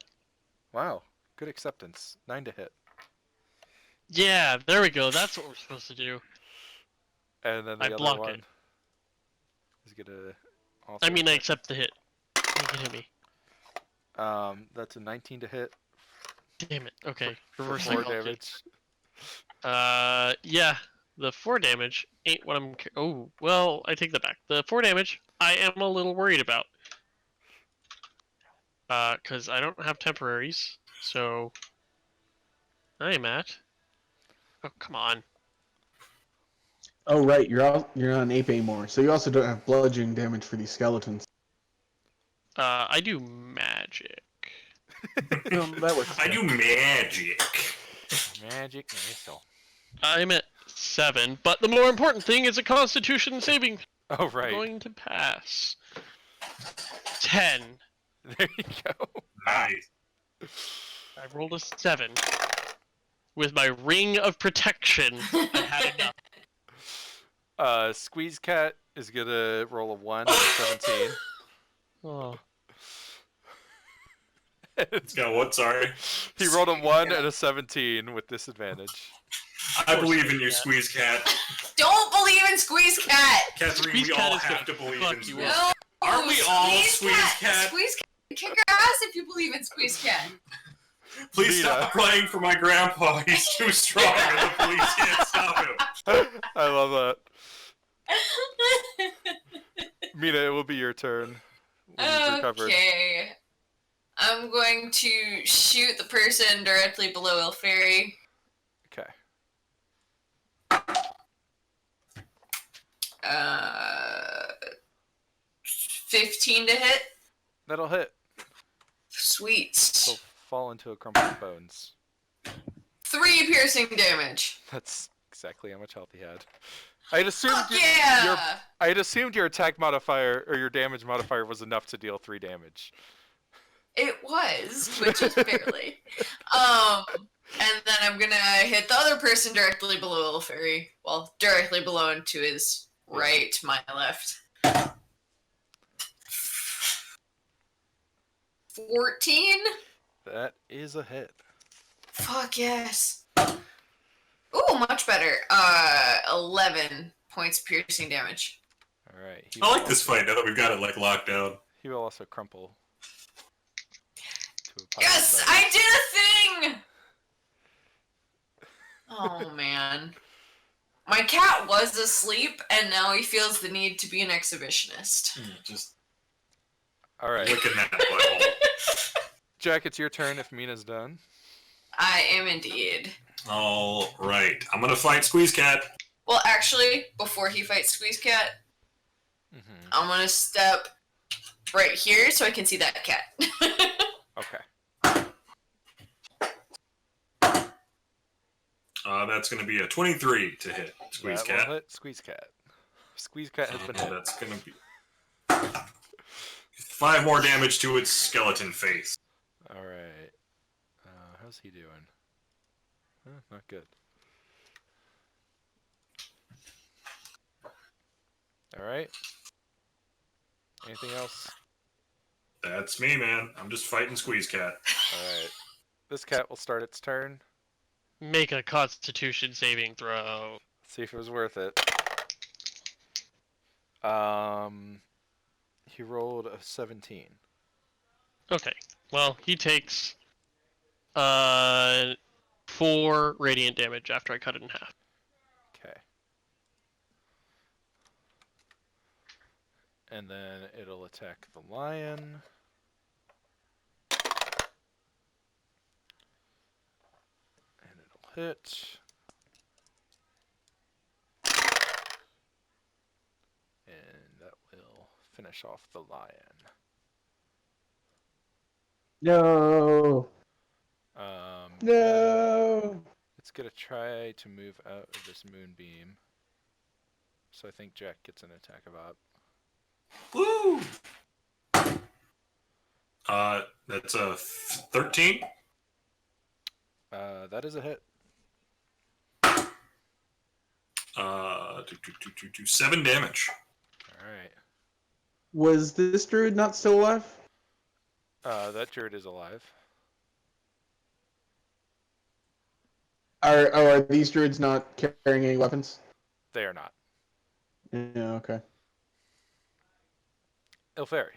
Wow, good acceptance. 9 to hit. Yeah, there we go. That's what we're supposed to do. And then the I other block one it. is gonna also I mean, I accept the hit. You can hit me. that's a 19 to hit Damn it. Okay. for Reverse 4 psychology. damage. Yeah. The 4 damage ain't what I'm. Oh, well, I take that back. The 4 damage, I am a little worried about. Because I don't have temporaries, so. I'm at. Oh, come on. Oh right, you're not an ape anymore, so you also don't have bludgeoning damage for these skeletons. I do magic. No, that works. I do magic. Magic missile. I'm at 7, but the more important thing is a Constitution saving. Oh, right. Going to pass. 10. There you go. Nice. I rolled a 7. With my ring of protection, I had enough. Squeeze Cat is gonna roll a 1 and a 17. Oh. It's got what? Sorry. He rolled a 1 and a 17 with disadvantage. I believe in you, Squeeze Cat. Don't believe in Squeeze Cat! Catherine, Squeeze we Cat all is have gonna to believe fuck in you Squeeze up. Cat. No! Aren't we all Squeeze Cat? Squeeze Cat! Kick your ass if you believe in Squeeze Cat! Please Nita. stop crying for my grandpa. He's too strong and the police can't stop him. I love that. Mina, it will be your turn. When you've recovered. Okay. I'm going to shoot the person directly below Ilferi. Okay. 15 to hit. That'll hit. Sweet. He'll fall into a crumple of bones. 3 piercing damage. That's exactly how much health he had. I had assumed Fuck yeah! I had assumed your attack modifier or your damage modifier was enough to deal 3 damage. It was, but just barely. And then I'm gonna hit the other person directly below Ilferi. Well, directly below and to his right, my left. 14? That is a hit. Fuck yes. Ooh, much better. 11 points piercing damage. All right. I like this fight now that we've got it like locked down. He will also crumple. To a pile Yes, of I bones. did a thing! Oh, man. My cat was asleep, and now he feels the need to be an exhibitionist. Just All right, licking that butthole. Jack, it's your turn if Mina's done. I am indeed. All right, I'm gonna fight Squeeze Cat. Well, actually, before he fights Squeeze Cat, Mm-hmm. I'm gonna step right here so I can see that cat. Okay. That's gonna be a 23 to hit Squeeze That will Cat. hit Squeeze Cat. Squeeze Cat has been hit. That's gonna be 5 more damage to its skeleton face. All right. How's he doing? Not good. All right. Anything else? That's me, man. I'm just fighting Squeeze Cat. All right. This cat will start its turn. Make a Constitution saving throw. See if it was worth it. He rolled a 17. Okay. Well, he takes 4 radiant damage after I cut it in half. Okay. And then it'll attack the lion. And it'll hit. And that will finish off the lion. No. Yeah, No. it's gonna try to move out of this moonbeam. So I think Jack gets an attack of op. Woo! That's a 13. That is a hit. 7 damage. Alright. Was this druid not still alive? That druid is alive. Are these druids not carrying any weapons? They are not. Yeah, okay. Ilferi.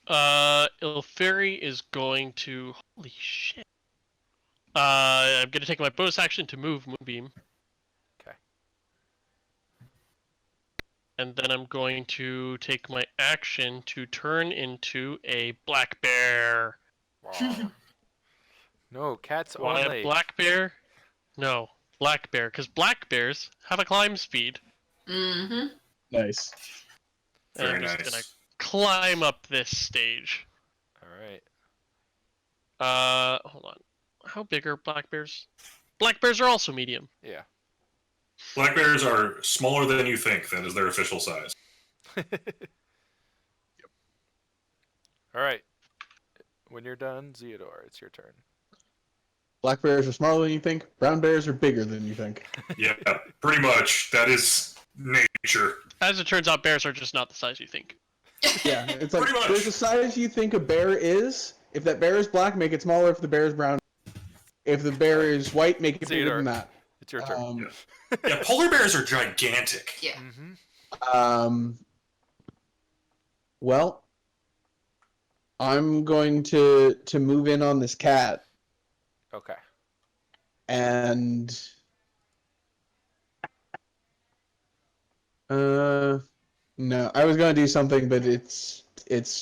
Ilferi is going to... Holy shit. I'm going to take my bonus action to move Moonbeam. Okay. And then I'm going to take my action to turn into a black bear. Wow. No, cats Why only. a black bear? No, black bear, because black bears have a climb speed. Mm-hmm. Nice. And Very I'm just nice. gonna climb up this stage. Alright. Hold on. How big are black bears? Black bears are also medium. Yeah. Black bears are smaller than you think. That is their official size. Alright. When you're done, Zeodor, it's your turn. Black bears are smaller than you think. Brown bears are bigger than you think. Yeah, pretty much. That is nature. As it turns out, bears are just not the size you think. Yeah, it's like Pretty much. there's a size you think a bear is. If that bear is black, make it smaller. If the bear is brown, if the bear is white, make it bigger Theodore. than that. It's your turn. Yeah, polar bears are gigantic. Yeah. Mm-hmm. Well, I'm going to move in on this cat, Okay. and no, I was gonna do something, but it's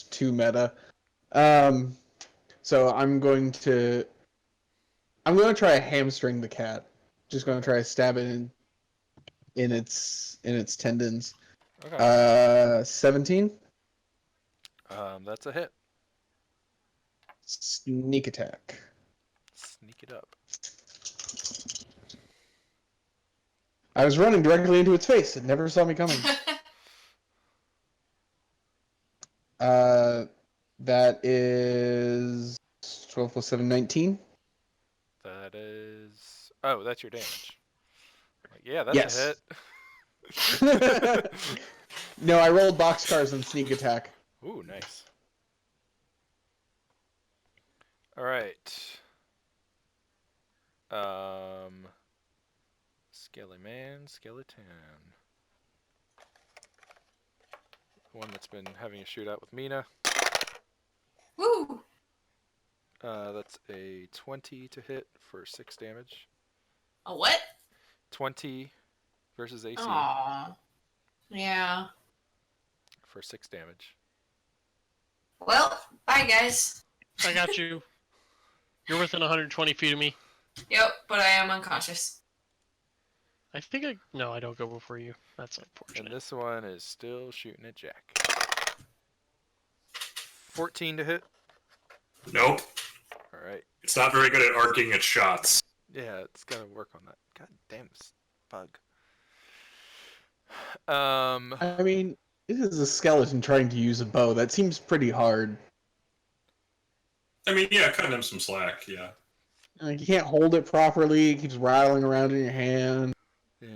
too meta. So I'm going to try to hamstring the cat. Just going to try to stab it in its tendons. Okay. 17. That's a hit. Sneak attack. Sneak it up. I was running directly into its face. It never saw me coming. That is 12 plus 7, 19. That is... Oh, that's your damage. Like, yeah, that's Yes. a hit. No, I rolled boxcars on sneak attack. Ooh, nice. Alright. Skelly man, skeleton. The one that's been having a shootout with Mina. Woo! That's a 20 to hit for 6 damage. A what? 20 versus AC Aww. Yeah. for 6 damage. Well, bye guys. I got you. You're within 120 feet of me. Yep, but I am unconscious. I think No, I don't go before you. That's unfortunate. And this one is still shooting at Jack. 14 to hit. Nope. Alright. It's not very good at arcing its shots. Yeah, it's gotta work on that. God damn this bug. Um, I mean, this is a skeleton trying to use a bow. That seems pretty hard. I mean, yeah, cutting him some slack, yeah. Like, you can't hold it properly. It keeps rattling around in your hand. yeah.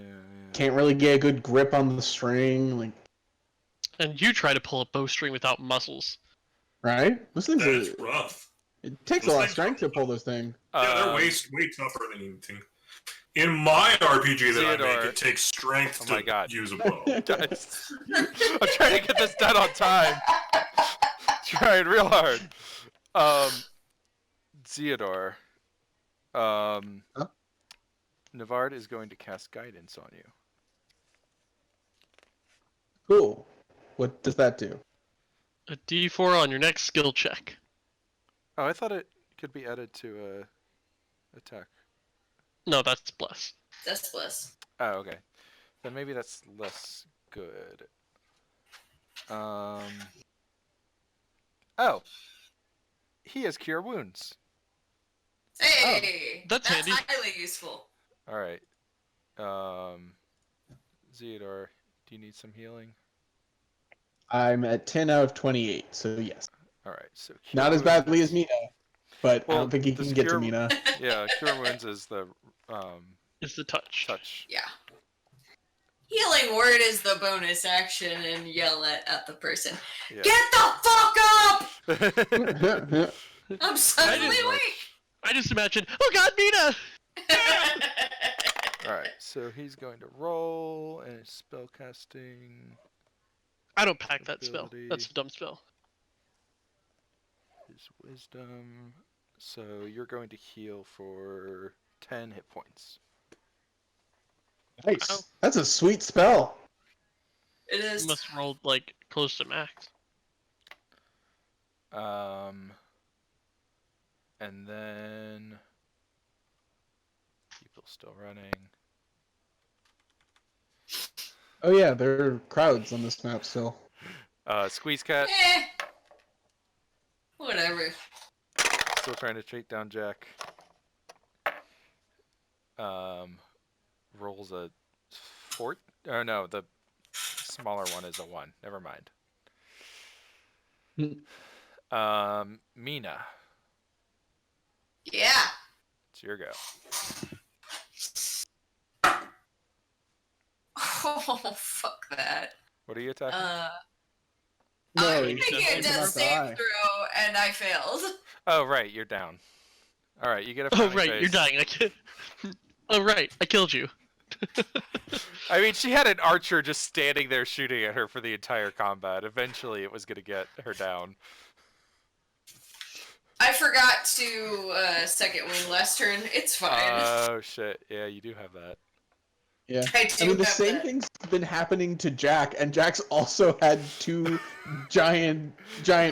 Can't really get a good grip on the string. Like, And you try to pull a bowstring without muscles. right? Those things That is are, rough. it takes a lot of strength to pull this thing. Yeah, they're way tougher than anything. In my RPG that I Theodore. make, it takes strength Oh my to God. use a bow. Guys, I'm trying to get this done on time. Trying real hard. Theodore. Huh? Navard is going to cast guidance on you. Cool. What does that do? A D4 on your next skill check. Oh, I thought it could be added to attack. No, that's bless. That's bliss. Oh, okay. Then maybe that's less good. Oh. He has cure wounds. Hey! that's handy. highly useful. Alright. Zeodor, do you need some healing? I'm at 10 out of 28, so yes. Alright, so cure Not as badly as wounds- Mina, but I Well, don't think he this can get to cure- Mina. Yeah, cure wounds is the It's the touch. touch. Yeah. Healing word is the bonus action and yell at the person. Yeah. Get the fuck up! I'm suddenly didn't- awake! I just imagine, oh god, Mina! Alright, so he's going to roll and spellcasting I don't pack that spell. Ability. That's a dumb spell. his wisdom. So you're going to heal for 10 hit points. Nice. Wow. That's a sweet spell. It is. You must have rolled, like, close to max. And then people still running. Oh yeah, there are crowds on this map still. Squeeze Cat Eh. Whatever. still trying to take down Jack. Rolls a 4. Oh no, the smaller one is a 1. Never mind. Mina, Yeah. it's your go. Oh, fuck that. What are you attacking? No, I'm you making a shouldn't death have save died. throw and I failed. Oh right, you're down. All right, you get a Oh frowny right, face. you're dying. Oh right, I killed you. I mean, she had an archer just standing there shooting at her for the entire combat. Eventually, it was gonna get her down. I forgot to second wing last turn. It's fine. Oh shit! Yeah, you do have that. Yeah. I I do mean, the have same that. thing's been happening to Jack, and Jack's also had 2 giant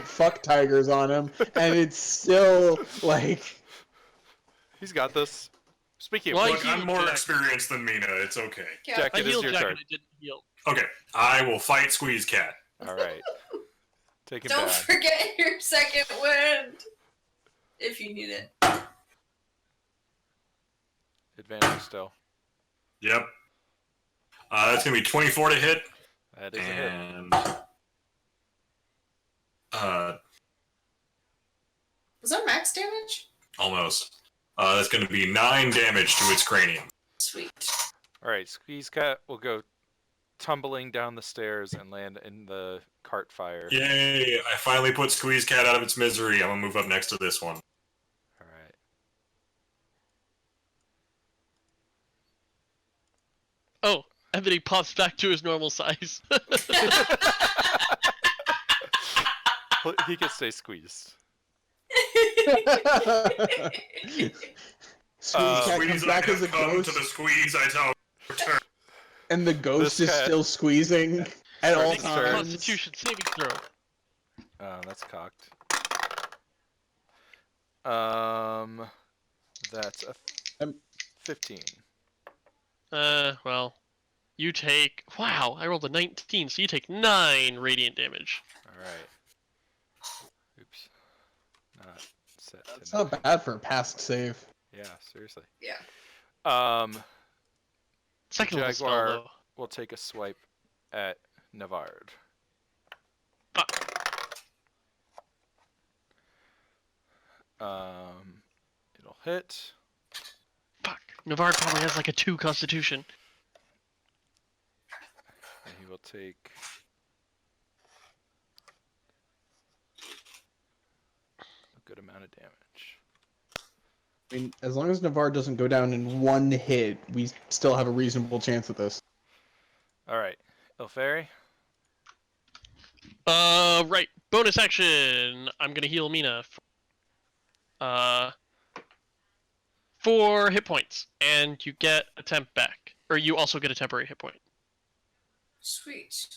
fuck tigers on him, and it's still like, He's got this. Speaking of Well, which, Look, I'm healed more Jack. experienced than Mina. It's okay. Yeah. Jack, I it is healed your Jack turn. and I didn't heal. Okay, I will fight Squeeze Cat. All right, take him Don't down. forget your second wind if you need it. Advantage still. Yep. That's gonna be 24 to hit, That is a hit. and Was that max damage? almost. That's gonna be 9 damage to its cranium. Sweet. All right, Squeeze Cat will go tumbling down the stairs and land in the cart fire. Yay! I finally put Squeeze Cat out of its misery. I'm gonna move up next to this one. And then he pops back to his normal size. He can stay squeezed. Squeeze cat comes Squeeze, I back as have a come ghost, to the squeeze, I shall return. and the ghost This is cat- still squeezing at all Make a times. Constitution saving throw. That's cocked. That's a Um, 15. Well, you take... Wow, I rolled a 19, so you take 9 radiant damage. Alright. Oops. Not set to It's 9. not bad for a past save. Yeah, seriously. Yeah. Second level spell, Jaguar though. will take a swipe at Navard. Fuck. It'll hit. Fuck. Navarre probably has like a 2 Constitution. And he will take a good amount of damage. I mean, as long as Navarre doesn't go down in one hit, we still have a reasonable chance at this. Alright. Ilferi? Right. Bonus action. I'm gonna heal Mina. 4 hit points, and you get a temp back, or you also get a temporary hit point. Sweet.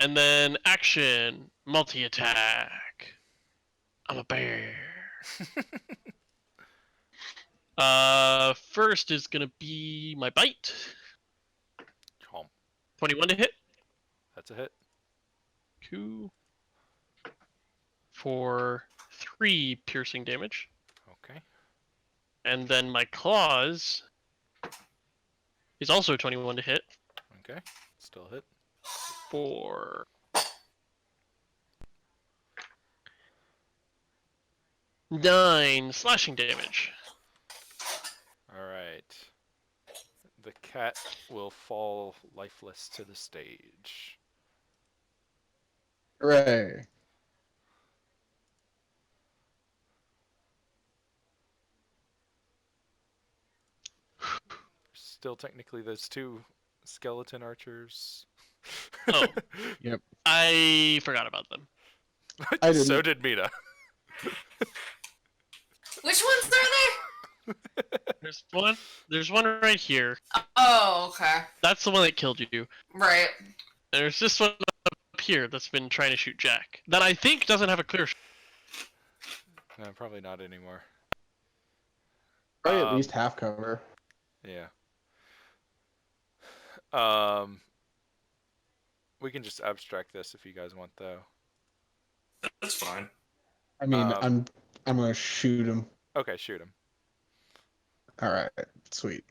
And then action, multi-attack. I'm a bear. First is gonna be my bite. Chomp. 21 to hit. That's a hit. 2 for 3 piercing damage. Okay. And then my claws is also 21 to hit Okay. Still hit. for 9 slashing damage. Alright. The cat will fall lifeless to the stage. Hooray! Still technically those 2 skeleton archers. Oh. Yep. I forgot about them. I didn't. So did Mina. Which ones are There's one right here. there? Oh, okay. That's the one that killed you. Right. There's this one up here that's been trying to shoot Jack. That I think doesn't have a clear shot. No, probably not anymore. Probably at least half cover. Yeah. We can just abstract this if you guys want, though. That's fine. I mean, Um, I'm gonna shoot him. Okay, shoot him. All right, sweet.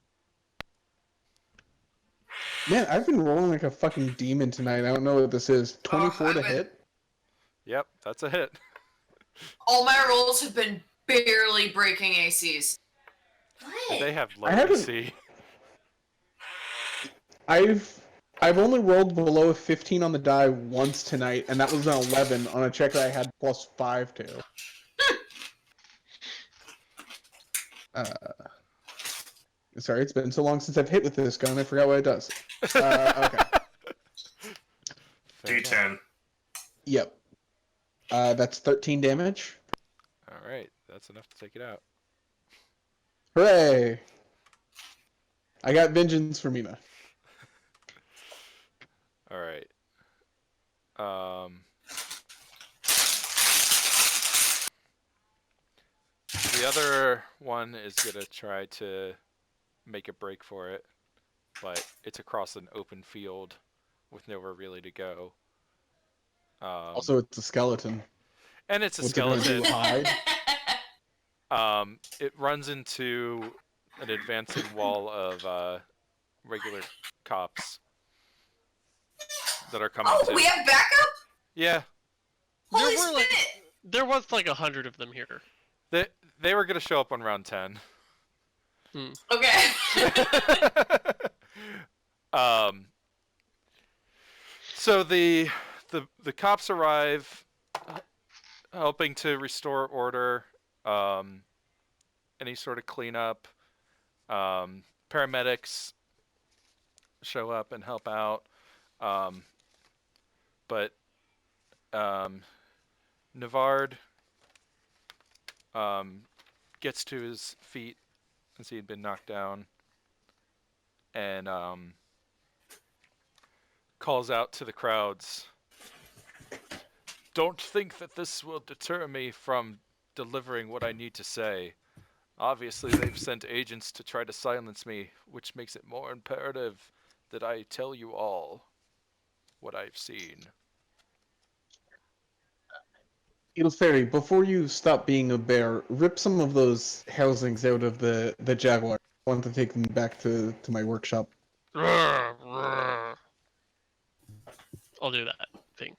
Man, I've been rolling like a fucking demon tonight. I don't know what this is. 24 to I've been- hit. Yep, that's a hit. All my rolls have been barely breaking ACs. What? They have low I haven't- AC. I've only rolled below a 15 on the die once tonight, and that was an 11 on a check that I had +5 to. Sorry, it's been so long since I've hit with this gun, I forgot what it does. Okay. Fair enough. D10. Yep. That's 13 damage. Alright, that's enough to take it out. Hooray! I got vengeance for Mina. Alright. The other one is gonna try to make a break for it, but it's across an open field with nowhere really to go. Also, it's a skeleton. And it's a What's it gonna skeleton. do, hide? It runs into an advancing wall of regular cops that are coming Oh, to. we have backup? Yeah, Holy There were, like- spit! There was like 100 of them here. they were gonna show up on round 10. Okay. So the cops arrive, helping to restore order, any sort of cleanup. Paramedics show up and help out. Um, but Navard gets to his feet since he had been knocked down and calls out to the crowds. Don't think that this will deter me from delivering what I need to say. Obviously, they've sent agents to try to silence me, which makes it more imperative that I tell you all what I've seen. Ilferi, before you stop being a bear, rip some of those housings out of the jaguar. I want to take them back to my workshop. I'll do that thing.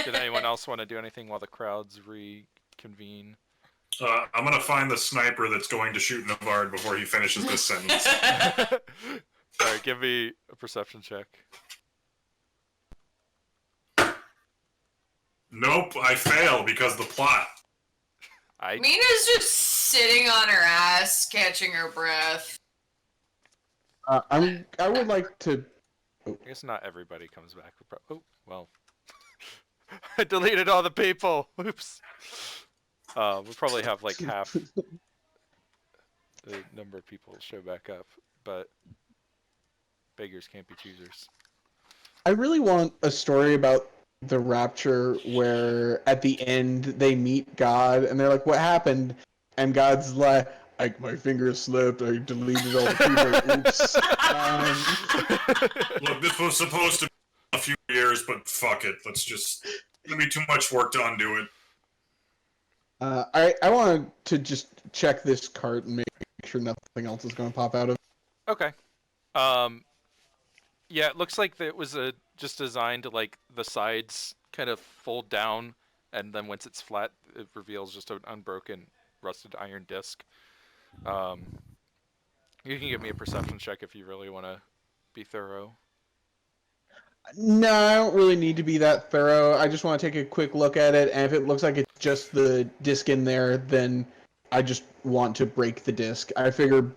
Did anyone else want to do anything while the crowds reconvene? I'm gonna find the sniper that's going to shoot Navard before he finishes this sentence. Alright, give me a perception check. Nope, I fail because the plot. Mina's just sitting on her ass, catching her breath. I would like to. I guess not everybody comes back. Oh, well. I deleted all the people. Oops. We'll probably have like half the number of people show back up, but beggars can't be choosers. I really want a story about the rapture where at the end they meet God and they're like, "What happened?" And God's like, my fingers slipped. I deleted all the people. Oops. Look, this was supposed to be a few years, but fuck it. Let's gonna be too much work to undo it. I wanted to just check this cart and make sure nothing else is going to pop out of it. Okay. Yeah, it looks like it was just designed to like the sides kind of fold down, and then once it's flat, it reveals just an unbroken rusted iron disc. You can give me a perception check if you really want to be thorough. No, I don't really need to be that thorough. I just want to take a quick look at it, and if it looks like it's just the disc in there, then I just want to break the disc. I figure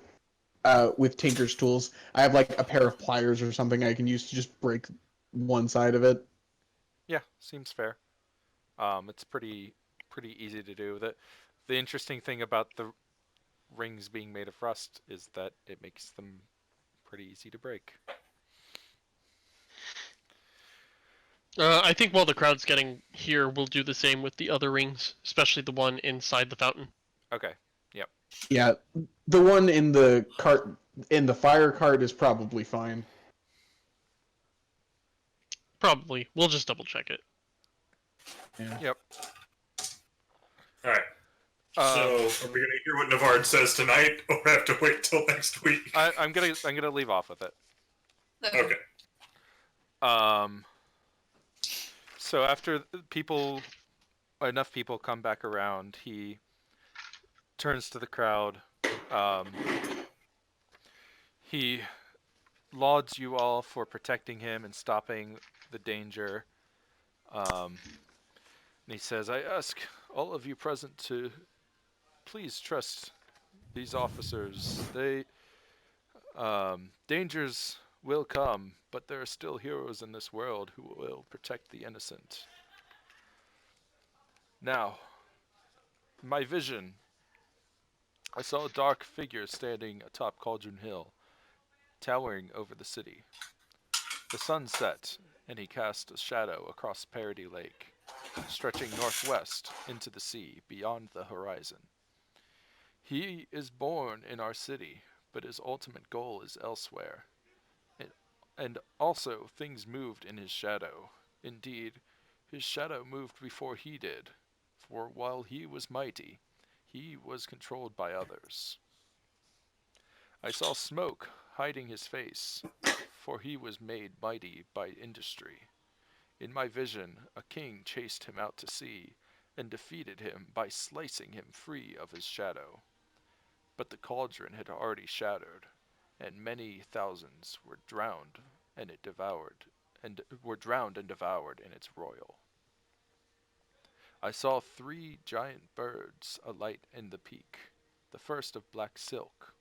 with Tinker's tools, I have like a pair of pliers or something I can use to just break one side of it. Yeah, seems fair. It's pretty easy to do. The interesting thing about the rings being made of rust is that it makes them pretty easy to break. I think while the crowd's getting here, we'll do the same with the other rings, especially the one inside the fountain. Okay. Yep. Yeah, the one in the cart, in the fire cart, is probably fine. Probably. We'll just double check it. Yeah. Yep. All right. So, are we gonna hear what Navard says tonight, or have to wait till next week? I'm gonna leave off with it. Okay. So after enough people come back around, he turns to the crowd. He lauds you all for protecting him and stopping the danger. And he says, I ask all of you present to please trust these officers. Dangers will come, but there are still heroes in this world who will protect the innocent. Now, my vision, I saw a dark figure standing atop Cauldron Hill, towering over the city. The sun set, and he cast a shadow across Parody Lake, stretching northwest into the sea beyond the horizon. He is born in our city, but his ultimate goal is elsewhere. And also, things moved in his shadow. Indeed, his shadow moved before he did, for while he was mighty, he was controlled by others. I saw smoke hiding his face, for he was made mighty by industry. In my vision, a king chased him out to sea, and defeated him by slicing him free of his shadow. But the cauldron had already shattered, and many thousands were drowned and devoured in its roil. I saw 3 giant birds alight in the peak, the first of black silk,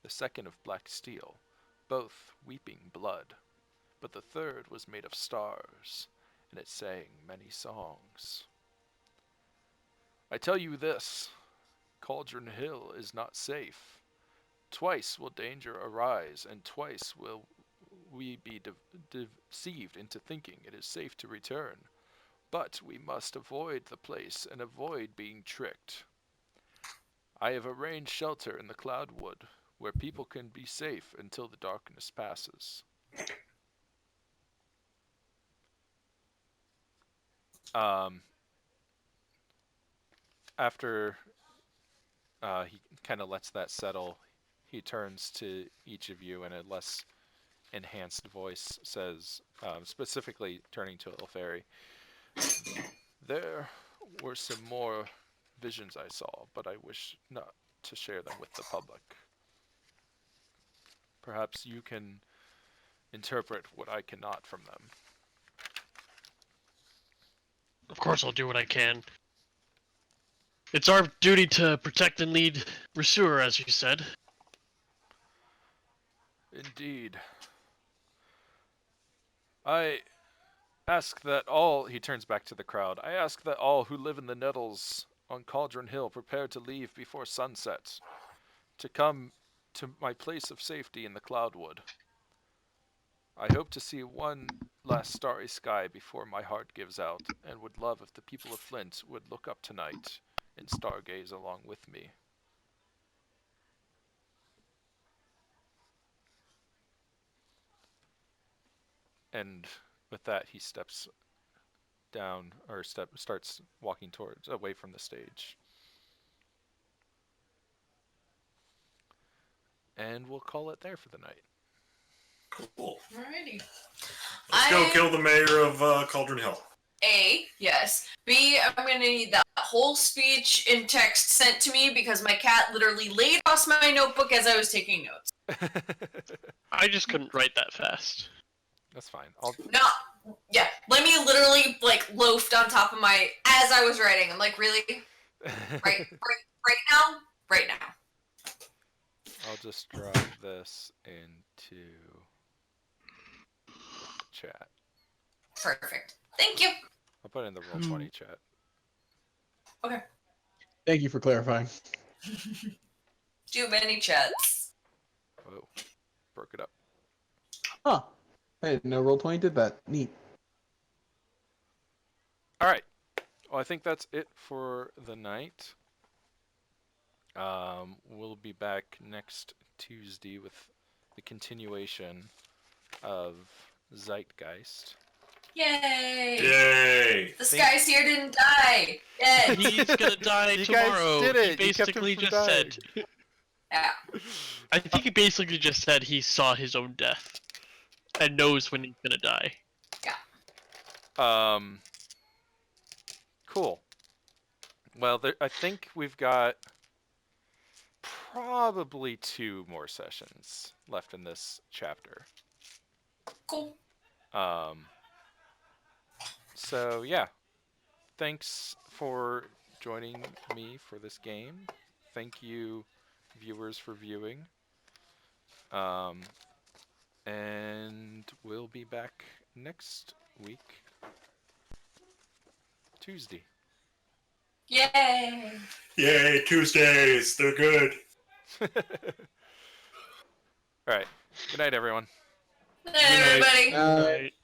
the second of black steel, both weeping blood, but the third was made of stars, and it sang many songs. I tell you this, Cauldron Hill is not safe. Twice will danger arise, and twice will we be deceived into thinking it is safe to return. But we must avoid the place and avoid being tricked. I have arranged shelter in the Cloudwood, where people can be safe until the darkness passes. After he kind of lets that settle, he turns to each of you in a less enhanced voice, says, specifically turning to Ilferi, there were some more visions I saw, but I wish not to share them with the public. Perhaps you can interpret what I cannot from them. Of course I'll do what I can. It's our duty to protect and lead Rasur, as you said. Indeed. I ask that all, he turns back to the crowd, I ask that all who live in the Nettles on Cauldron Hill prepare to leave before sunset, to come to my place of safety in the Cloudwood. I hope to see one last starry sky before my heart gives out, and would love if the people of Flint would look up tonight and stargaze along with me. And with that, he steps down, or starts walking towards, away from the stage. And we'll call it there for the night. Cool. Alrighty. Let's go kill the mayor of Cauldron Hill. A, yes. B, I'm gonna need that whole speech in text sent to me because my cat literally laid across my notebook as I was taking notes. I just couldn't write that fast. That's fine. No, yeah. Let me literally loafed on top of my as I was writing. I'm like, really? Right now? Right now. I'll just drop this into chat. Perfect. Thank you. I'll put it in the Roll20 chat. Okay. Thank you for clarifying. Too many chats. Whoa. Broke it up. Huh. I didn't know Roll20 did that. Neat. Alright. Well, I think that's it for the night. We'll be back next Tuesday with the continuation of Zeitgeist. Yay! Yay! This guy's here didn't die. Yay! He's gonna die You tomorrow. guys did it. He You kept him basically from just dying. said. Yeah. I think he basically just said he saw his own death and knows when he's gonna die. Cool. Well, I think we've got probably 2 more sessions left in this chapter. Cool. So yeah, thanks for joining me for this game. Thank you, viewers, for viewing. And we'll be back next week, Tuesday. Yay! Yay, Tuesdays! They're good. Alright. Good night, everyone. Good night, everybody. Right.